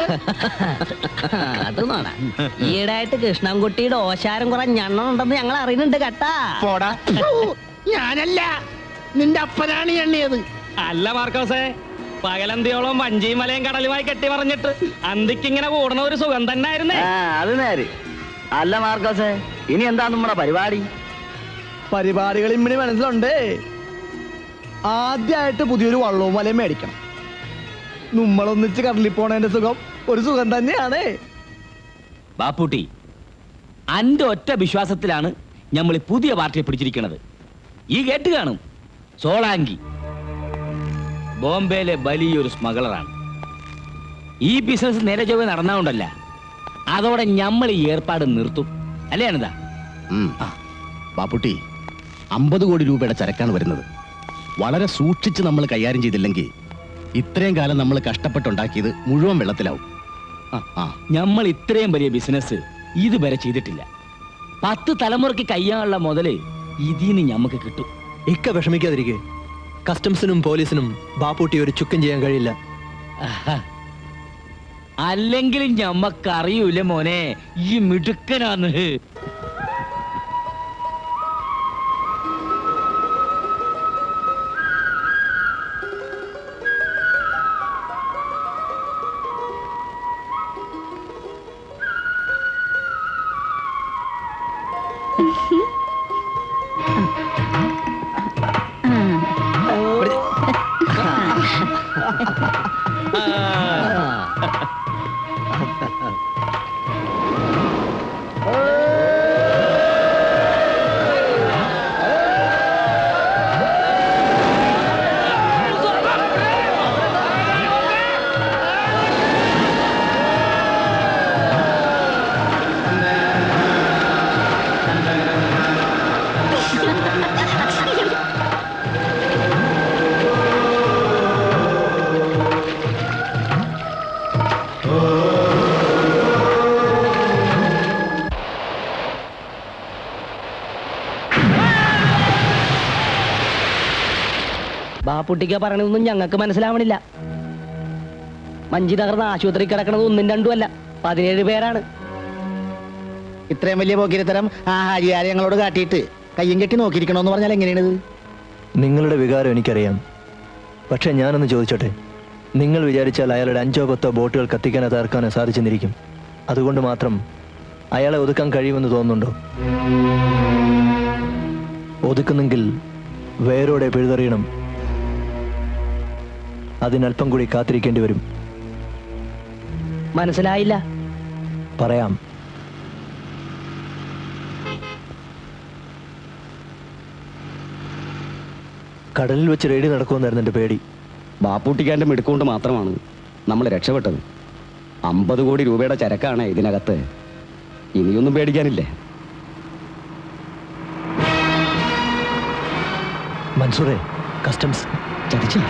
അത് നോടാ, ഈയിടായിട്ട് കൃഷ്ണൻകുട്ടിയുടെ ഓശാരം കുറെ ഞണ്ണുണ്ടെന്ന് ഞങ്ങൾ അറിയുന്നുണ്ട് കേട്ടാ. പോടാ. ഞാനല്ല, നിന്റെ അപ്പനാണ് എണ്ണിയത്. അല്ല മാർക്കോസേ, പകലന്തിയോളം വഞ്ചിയും മലയും കടലുമായി കെട്ടി പറഞ്ഞിട്ട് അന്തിക്കിങ്ങനെ കൂടണ ഒരു സുഖം തന്നെ ആയിരുന്നേ. അത് നേര്. അല്ല മാർക്കോസേ, ഇനി എന്താ നമ്മുടെ പരിപാടി? പരിപാടികൾ ഇമ്മിണി മനസ്സിലുണ്ട്. ആദ്യമായിട്ട് പുതിയൊരു വള്ളവും വലയും മേടിക്കണം. നമ്മളൊന്നിച്ച് കടലിൽ പോണതിന്റെ സുഖം ഒരു സുഖം തന്നെയാണ്. ബാപ്പൂട്ടി, അന്റെ ഒറ്റ വിശ്വാസത്തിലാണ് നമ്മൾ പുതിയ പാർട്ടിയെ പിടിച്ചിരിക്കുന്നത്. ഈ കേട്ട് കാണും, സോളാങ്കി ബോംബെയിലെ വലിയൊരു സ്മഗ്ലറാണ്. ഈ ബിസിനസ് നേരെ ചൊവ്വേ നടന്നാണ്ടല്ല, അതോടെ നമ്മൾ ഈ ഏർപ്പാട് നിർത്തും. അല്ലേ അനന്താ? ബാപ്പുട്ടി, 50 കോടി രൂപയുടെ ചരക്കാണ് വരുന്നത്. വളരെ സൂക്ഷിച്ച് നമ്മൾ കൈകാര്യം ചെയ്തില്ലെങ്കിൽ ഇത്രയും കാലം നമ്മൾ കഷ്ടപ്പെട്ടുണ്ടാക്കിയത് മുഴുവൻ വെള്ളത്തിലാവും. നമ്മൾ ഇത്രയും വലിയ ബിസിനസ് ഇതുവരെ ചെയ്തിട്ടില്ല. 10 തലമുറയ്ക്ക് കയ്യാനുള്ള മുതല് ഇതിന്ന് ഞമ്മക്ക് കിട്ടും. ഇക്ക വിഷമിക്കാതിരിക്കെ. കസ്റ്റംസിനും പോലീസിനും ബാപ്പൂട്ടി ഒരു ചുക്കം ചെയ്യാൻ കഴിയില്ല. അല്ലെങ്കിലും ഞമ്മക്കറിയൂല മോനെ, ഈ മിടുക്കനാന്ന്. ബാപ്പുട്ടിക്ക പറയണതൊന്നും ഞങ്ങൾക്ക് മനസ്സിലാവണില്ല. മഞ്ചി തകർന്ന ആശുപത്രി കിടക്കണത് 1ഉം 2ഉം അല്ല, 17 പേരാണ്. ഇത്രയും വലിയ പോക്കിരിത്തരം ആ ഹാജിയാരെ ഞങ്ങളോട് കാട്ടിയിട്ട് കയ്യും കെട്ടി നോക്കിയിരിക്കണോന്ന് പറഞ്ഞാൽ എങ്ങനെയാണിത്? നിങ്ങളുടെ വികാരം എനിക്കറിയാം. പക്ഷെ ഞാനൊന്ന് ചോദിച്ചോട്ടെ, നിങ്ങൾ വിചാരിച്ചാൽ അയാളുടെ 5ഓ 10ഓ ബോട്ടുകൾ കത്തിക്കാനോ തകർക്കാനോ സാധിച്ചെന്നിരിക്കും. അതുകൊണ്ട് മാത്രം അയാളെ ഒതുക്കാൻ കഴിയുമെന്ന് തോന്നുന്നുണ്ടോ? ഒതുക്കുന്നെങ്കിൽ വേരോടെ പിഴുതെറിയണം. അതിനല്പം കൂടി കാത്തിരിക്കേണ്ടി വരും. മനസ്സിലായില്ല. പറയാം. കടലിൽ വെച്ച് റെയ്ഡ് നടക്കുമെന്നായിരുന്നു എൻ്റെ പേടി. ബാപ്പൂട്ടിക്കാരൻ്റെ മിടുക്കൊണ്ട് മാത്രമാണ് നമ്മൾ രക്ഷപ്പെട്ടത്. 50 കോടി രൂപയുടെ ചരക്കാണ് ഇതിനകത്ത്. ഇനിയൊന്നും പേടിക്കാനില്ലേ. മൻസൂറേ, കസ്റ്റംസ് ചതിച്ചു.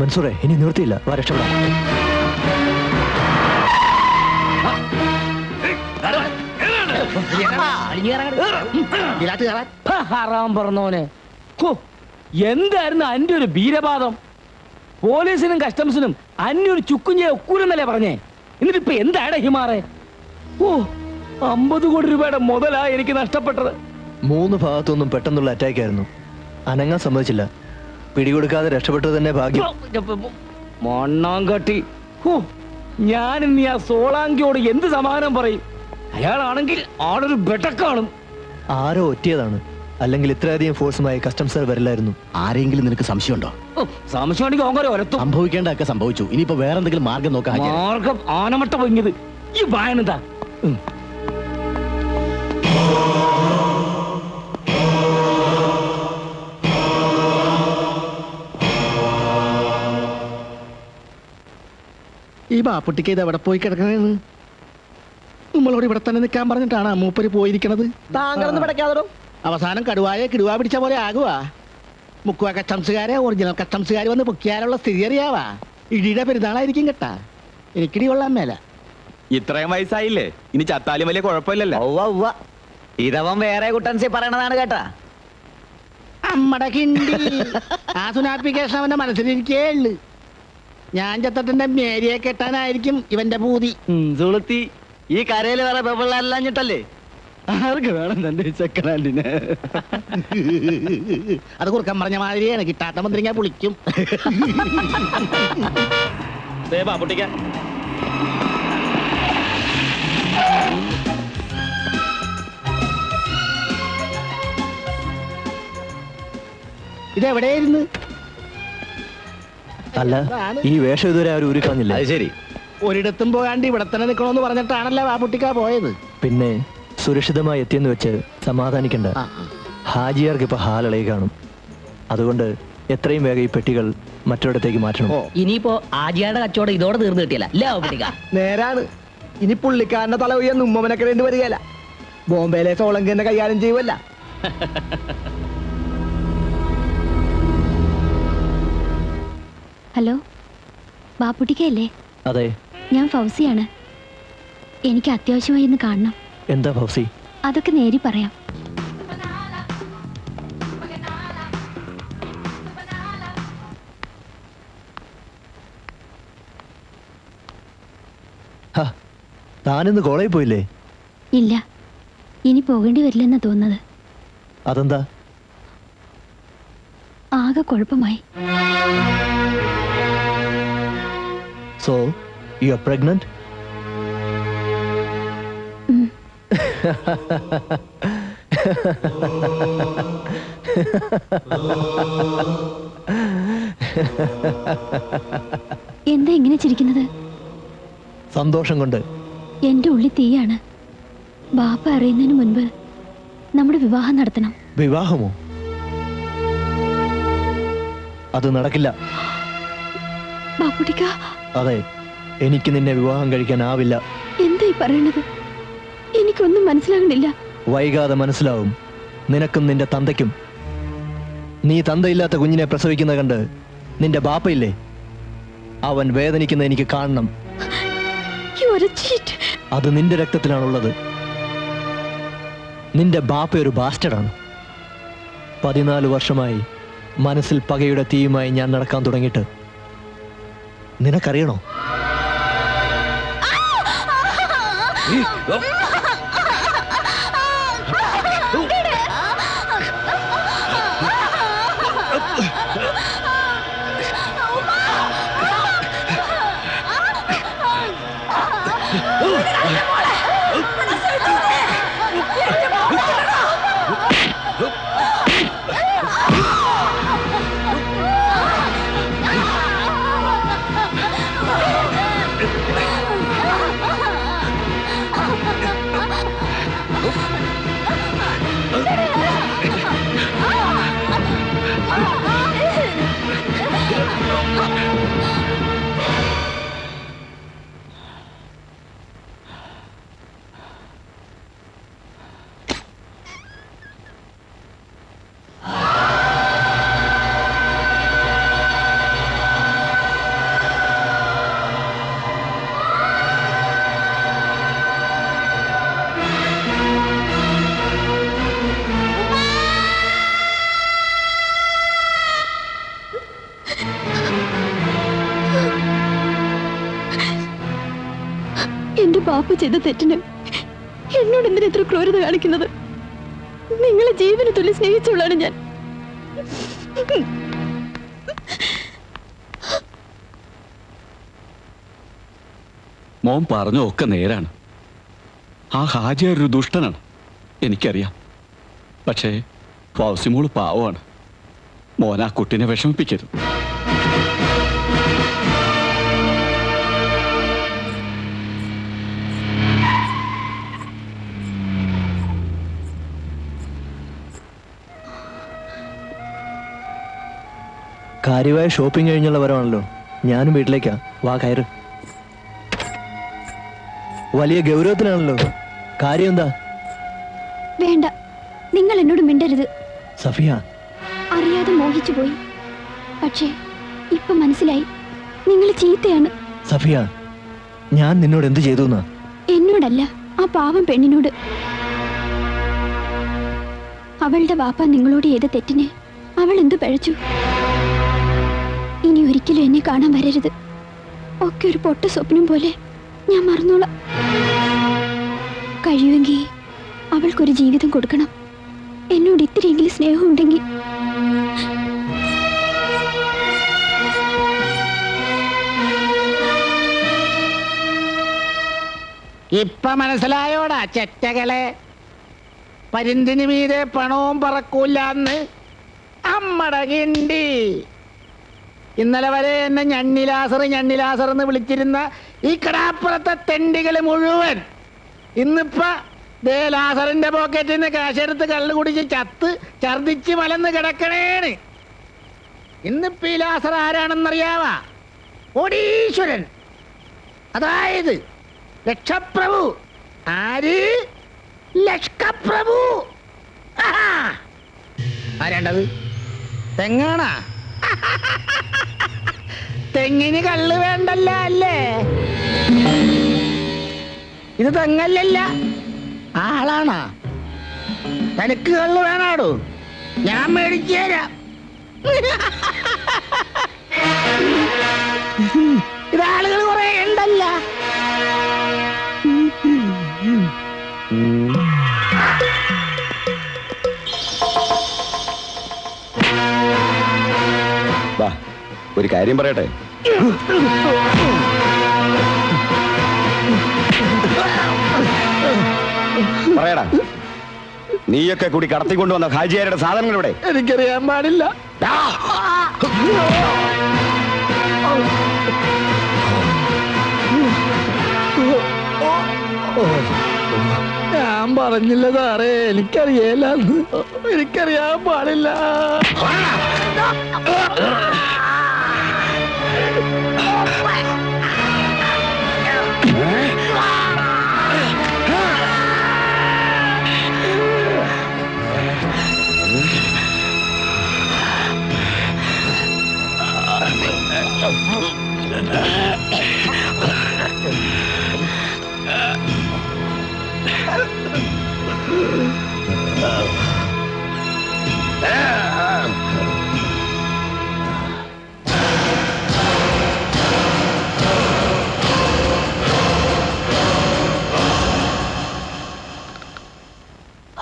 മൻസൂറേ, ഇനി നിവൃത്തിയില്ല. വാ, രക്ഷപ്പെടാം. ഹറാം പറഞ്ഞോനെ. എന്തായിരുന്നു അന്റെ ഒരു വീരവാദം? പോലീസിനും കസ്റ്റംസിനും അന്നെ ഒരു ചുക്കുഞ്ഞെ ഒക്കൂരെന്നല്ലേ പറഞ്ഞേ? എന്നിട്ട് ഇപ്പൊ എന്താണ് ഹിമാറെ? ഓ, 50 കോടി രൂപയുടെ മുതലാ എനിക്ക് നഷ്ടപ്പെട്ടത്. 3 ഭാഗത്തുനിന്നും പെട്ടെന്നുള്ള അറ്റാക്ക് ആയിരുന്നു. അനങ്ങാൻ സമ്മതിച്ചില്ല. പിടികൊടുക്കാതെ രക്ഷപ്പെട്ടത് തന്നെ ഭാഗ്യം. മണ്ണാങ്കട്ടി. ഞാൻ ഇനി ആ സോളാങ്കിയോട് എന്ത് സമാധാനം പറയും? അയാളാണെങ്കിൽ ആളൊരു ബെട്ടക്കാണ്. ആരോ ഒറ്റിയതാണ്, അല്ലെങ്കിൽ ഇത്രയധികം ഫോഴ്സുമായി കസ്റ്റംസ് വരില്ലായിരുന്നു. ആരെങ്കിലും നിനക്ക് സംശയമുണ്ടോ? സംശയമാണെങ്കിൽ ഓങ്കരെ ഒരത്തും. സംഭവിക്കേണ്ടതൊക്കെ സംഭവിച്ചു. ഇനിയിപ്പോ വേറെ എന്തെങ്കിലും മാർഗം നോക്കാം. മാർഗം ആനമട്ട പൊങ്ങിയത് ഈ വായനതാ. ഈ ബാപ്പുട്ടിക്ക് ഇത് എവിടെ പോയി കിടക്കണേന്ന്? നമ്മളോട് ഇവിടെ തന്നെ നിൽക്കാൻ പറഞ്ഞിട്ടാണ് മൂപ്പര് പോയിരിക്കണത്. താങ്കളൊന്ന് പിടയ്ക്കാതോ. അവസാനം കടുവായെ കിടുവാ പിടിച്ച പോലെ ആകുവാ. മുക്കുവ കസ്റ്റംസുകാരെ ഒറിജിനൽ കസ്റ്റംസുകാർ വന്ന് പൊക്കിയാലുള്ള സ്ഥിതി അറിയാവാ. ഇടിയുടെ പെരുന്നാളായിരിക്കും കേട്ടാ. എനിക്കിടി കൊള്ളാൻ മേല. ഇത്രയും വയസ്സായില്ലേ, ഇനി ചത്താലും വലിയ കുഴപ്പമില്ലല്ലോ. ഇതവൻ വേറെ കുട്ടൻസി പറയണതാണ് കേട്ടാ. അമ്മടെ കിണ്ടി. ആ സുനാപ്പിക്കേഷൻ അവന്റെ മനസ്സിലിരിക്കേ ഉള്ളു. ഞാൻ ചത്തട്ടിന്റെ മേരിയെ കെട്ടാനായിരിക്കും ഇവന്റെ പൂതി. സുളുത്തി, ഈ കരയിൽ വേറെ പെപ്പിള്ളാരില്ലാഞ്ഞിട്ടല്ലേ? ആർക്ക് വേണം തന്റെ സെക്കൻഡിന്? അത് കുറുക്കം പറഞ്ഞ മാതിരിയാണ്. കിട്ടാത്ത മന്ത്രിങ്ങ പുളിക്കും. ഇതെവിടെയായിരുന്നു? അല്ല, ഈ വേഷം ഇതുവരെ ആരും ഊരിക്കളഞ്ഞില്ല. അത് ശരി. ഒരിടത്തും പോകാണ്ട് ഇവിടെ തന്നെ നിൽക്കണമെന്ന് പറഞ്ഞിട്ടാണല്ലോ ബാപ്പുട്ടിക്ക പോയത്. പിന്നെ സുരക്ഷിതമായി എത്തിയെന്ന് വെച്ച് സമാധാനിക്കണ്ട. ഹാജിയാർക്ക് ഇപ്പൊ ഹാലളയി കാണും. അതുകൊണ്ട് എത്രയും വേഗം ഈ പെട്ടികൾ മറ്റൊരിടത്തേക്ക് മാറ്റണം. ഇനിയിപ്പോ ആജിയാരുടെ കച്ചവടം ഇതോടെ തീർന്നു കിട്ടിയല്ല. നേരാണ്. ഇനി പുള്ളിക്കാരന്റെ തല ഉയർന്ന് ഉമ്മനക്കിടേണ്ടി വരികയല്ല. ബോംബെയിലെ സോളങ്കി തന്നെ കൈകാര്യം ചെയ്യുമല്ല. ഹലോ, ബാപ്പുട്ടിക്കല്ലേ? അതെ. ഞാൻ ഫൗസിയാണ്. എനിക്ക് അത്യാവശ്യമായി ഇന്ന് കാണണം. എന്താ ഫൗസി? അതൊക്കെ നേരി പറയാം. താനിന്ന് കോളേജിൽ പോയില്ലേ? ഇല്ല, ഇനി പോകേണ്ടി വരില്ലെന്നാ തോന്നുന്നത്. അതെന്താ? ആകെ കുഴപ്പമായി. So, you are pregnant? എന്താ ഇങ്ങനെ ചിരിക്കുന്നത്? സന്തോഷം കൊണ്ട്. എന്റെ ഉള്ളിൽ തീയാണ്. ബാപ്പ അറിയുന്നതിന് മുൻപ് നമ്മുടെ വിവാഹം നടത്തണം. വിവാഹമോ? അത് നടക്കില്ല. ബാപ്പുട്ടിക്ക. അതെ, എനിക്ക് നിന്നെ വിവാഹം കഴിക്കാനാവില്ല. എന്തായി പറയണത്? എനിക്കൊന്നും മനസ്സിലാകണില്ല. വൈകാതെ മനസ്സിലാവും, നിനക്കും നിന്റെ തന്തയ്ക്കും. നീ തന്തയില്ലാത്ത കുഞ്ഞിനെ പ്രസവിക്കുന്ന കണ്ട് നിന്റെ ബാപ്പയില്ലേ, അവൻ വേദനിക്കുന്ന എനിക്ക് കാണണം. അത് നിന്റെ രക്തത്തിലാണുള്ളത്. നിന്റെ ബാപ്പ ഒരു ബാസ്റ്റഡാണ്. 14 വർഷമായി മനസ്സിൽ പകയുടെ തീയുമായി ഞാൻ നടക്കാൻ തുടങ്ങിയിട്ട് നിനക്കറിയണോ? ബാപ്പ ചെയ്ത തെറ്റിന് എന്നോട് എന്തിനാ ഇത്ര ക്രൂരത കാണിക്കുന്നത്? നിങ്ങളെ ജീവന് തുല്യ സ്നേഹിച്ചുള്ളാണ് ഞാൻ. മോൻ പറഞ്ഞൊക്കെ നേരാണ്. ആ ഹാജിയാർ ഒരു ദുഷ്ടനാണ്, എനിക്കറിയാം. പക്ഷേ ഫൗസിമോള് പാവമാണ്. മോൻ ആ കുട്ടിനെ വിഷമിപ്പിക്കരുത്. കാര്യമായ ഷോപ്പിംഗ് കഴിഞ്ഞുള്ള വരവാണല്ലോ. ഞാനും വീട്ടിലേക്കാ. വാ കയറ്. വലിയ ഗൗരവത്തിലാണല്ലോ. കാര്യം എന്താ? വേണ്ട, നിങ്ങൾ എന്നോട് മിണ്ടരുത്. സഫിയ, അറിയാതെ മോഹിച്ചു പോയി. പക്ഷേ ഇപ്പൊ മനസ്സിലായി, നിങ്ങൾ ചീത്തയാണ്. സഫിയ, ഞാൻ നിന്നോട് എന്ത് ചെയ്തു എന്നാ? എന്നോടല്ല, ആ പാവം പെണ്ണിനോട്. അവളുടെ വാപ്പ നിങ്ങളോട് ചെയ്ത തെറ്റിന് അവൾ എന്തു പഴച്ചു? ഇനി ഒരിക്കലും എന്നെ കാണാൻ വരരുത്. ഒക്കെ ഒരു പൊട്ട സ്വപ്നം പോലെ ഞാൻ മറന്നോളാം. കഴിയുമെങ്കിൽ അവൾക്കൊരു ജീവിതം കൊടുക്കണം. എന്നോട് ഇത്തിരിയെങ്കിലും സ്നേഹം ഉണ്ടെങ്കിൽ. ഇപ്പൊ മനസ്സിലായോടാ ചെറ്റകളെ? പരിന്തിന് മീതെ പണവും പറക്കൂലെന്ന് അമ്മടെ കിണ്ടി. ഇന്നലെ വരെ എന്നെ ഞണ്ണിലാസർ എന്ന് വിളിച്ചിരുന്ന ഈ കടാപ്പുറത്തെ തെണ്ടികള് മുഴുവൻ ഇന്നിപ്പ ദേ ലാസറിന്റെ പോക്കറ്റിൽ നിന്ന് കാശെടുത്ത് കള്ളു കുടിച്ച് ചത്ത് ഛർദിച്ച് മലന്ന് കിടക്കണേണ്. ഇന്നിപ്പ ഈ ലാസർ ആരാണെന്നറിയാവാ? കോടീശ്വരൻ, അതായത് ലക്ഷപ്രഭു. ആര്? ലക്ഷപ്രഭു. ആരാണ്ടത്? തെങ്ങാണാ? തെങ്ങിന് കള്ള് വേണ്ടല്ല അല്ലേ? ഇത് തെങ്ങല്ലല്ല, ആളാണാ. തനിക്ക് കള്ള് വേണാടോ? ഞാൻ മേടിച്ചു തരാം. ഇതാളുകൾ കുറെ ഉണ്ടല്ല. ഒരു കാര്യം പറയട്ടെ. പറയടാ, നീയൊക്കെ കൂടി കടത്തിക്കൊണ്ടുവന്ന ഹാജിയാരുടെ സാധനങ്ങളിവിടെ? എനിക്കറിയാൻ പാടില്ല. ഞാൻ പറഞ്ഞില്ല സാറേ, എനിക്കറിയാൻ പാടില്ല.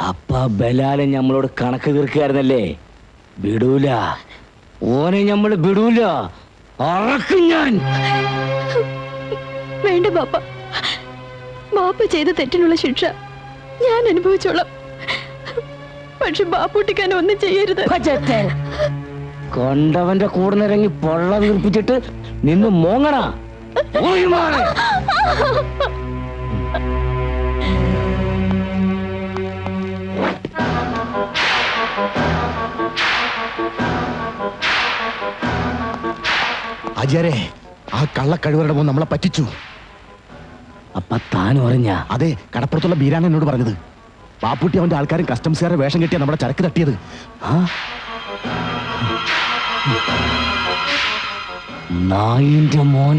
അപ്പ ബലാലെ നമ്മളോട് കണക്ക് തീർക്കായിരുന്നല്ലേ? വിടൂല, ഓനെ നമ്മൾ വിടൂല, അറക്കും ഞാൻ. വേണ്ട ബാപ്പ, ബാപ്പ ചെയ്ത തെറ്റിനുള്ള ശിക്ഷ ഞാൻ അനുഭവിച്ചോളാം. പക്ഷെ ബാപ്പൂട്ടിക്കാൻ ഒന്നും ചെയ്യരുത്. കൊണ്ടവന്റെ കൂടെ നിറങ്ങി പൊള്ള വീർപ്പിച്ചിട്ട് നിന്ന് മോങ്ങണ. ആചാരേ, ആ കള്ളക്കഴിവരുടെ മുൻ നമ്മളെ പറ്റിച്ചു. അപ്പ താൻ പറഞ്ഞ? അതെ, കടപ്പുറത്തുള്ള ബീരാൻ എന്നോട് പറഞ്ഞത്. ബാപ്പുട്ടി അവന്റെ ആൾക്കാരും കസ്റ്റംസുകാരെ വേഷം കെട്ടിയ നമ്മുടെ ചരക്ക് തട്ടിയത്. നായിന്റെ മോൻ.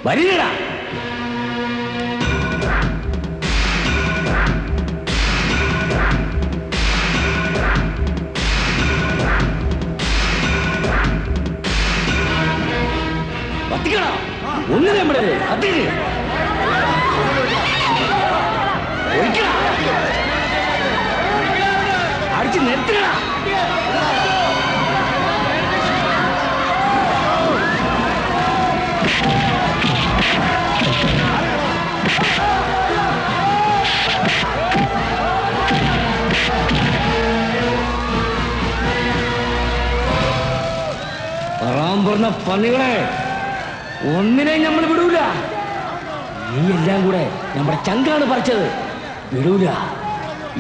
വരികടാ. കത്തിക്കടാ, ഒന്ന് നമ്മുടെ കത്തിക്ക് അടിച്ച് നിർത്തണ. പറയാൻ പറഞ്ഞ പന്നികളെ ഒന്നിനെ നമ്മൾ വിടൂല. നീ എല്ലാം കൂടെ നമ്മുടെ ചങ്കാണ് പറിച്ചത്, വിടൂല.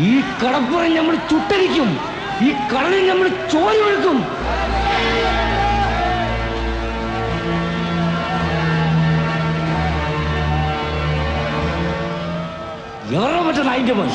ഈ കടപ്പുറം നമ്മൾ ചുട്ടരിക്കും, ഈ കടലിൽ നമ്മൾ ചോര ഒഴുക്കും. എവറോ പറ്റ നായിന്റെ മോൻ.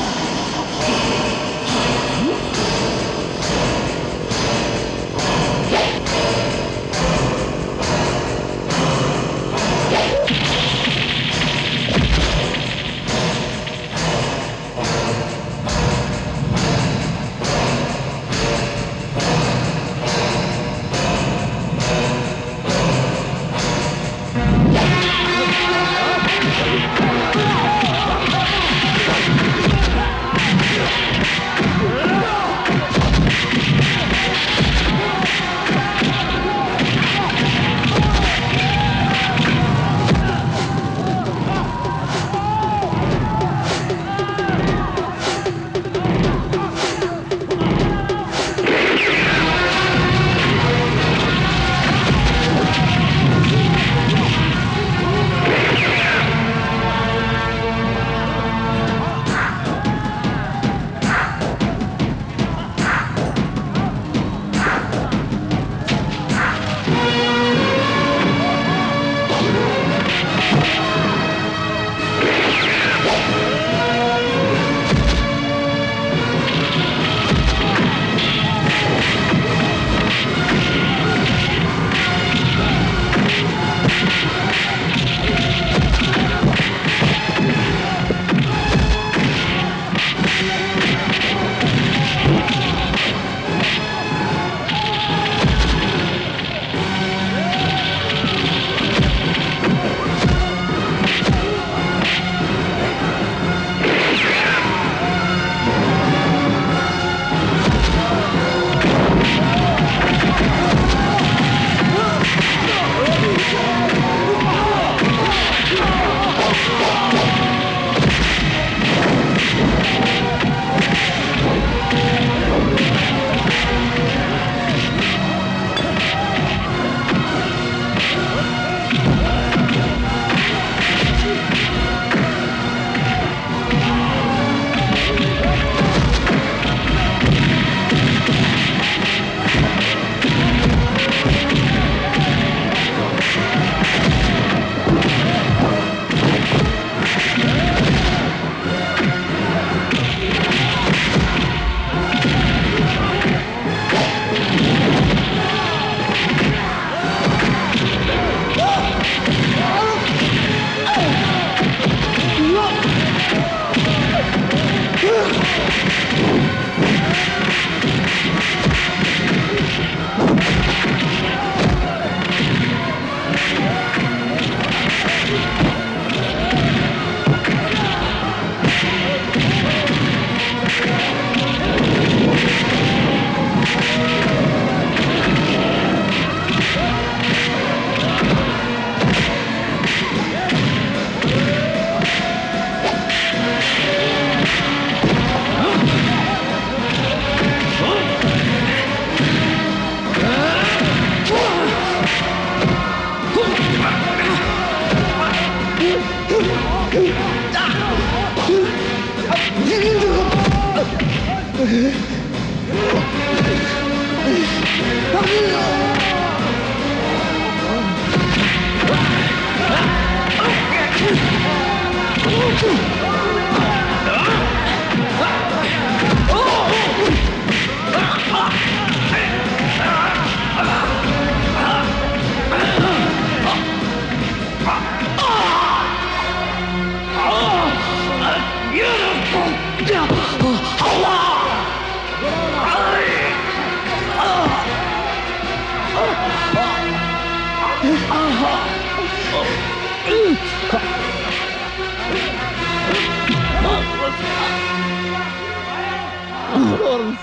Ah!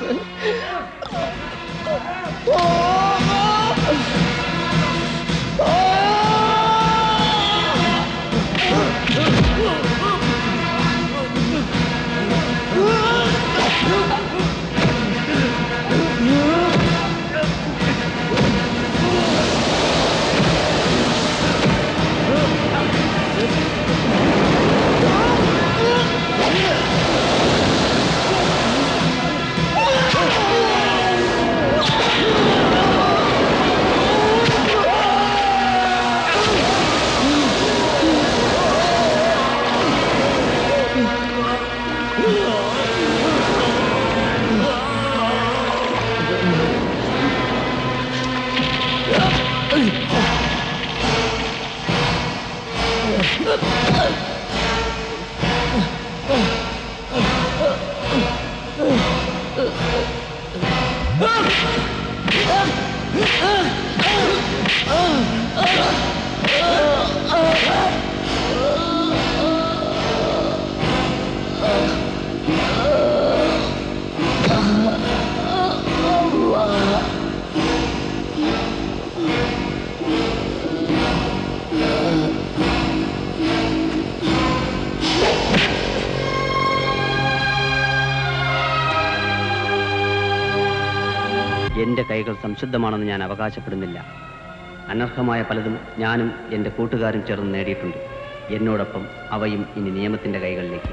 ബോസ്. എൻ്റെ കൈകൾ സംശുദ്ധമാണെന്ന് ഞാൻ അവകാശപ്പെടുന്നില്ല. അനർഹമായ പലതും ഞാനും എൻ്റെ കൂട്ടുകാരും ചേർന്ന് നേടിയിട്ടുണ്ട്. എന്നോടൊപ്പം അവയും ഇനി നിയമത്തിൻ്റെ കൈകളിലേക്ക്.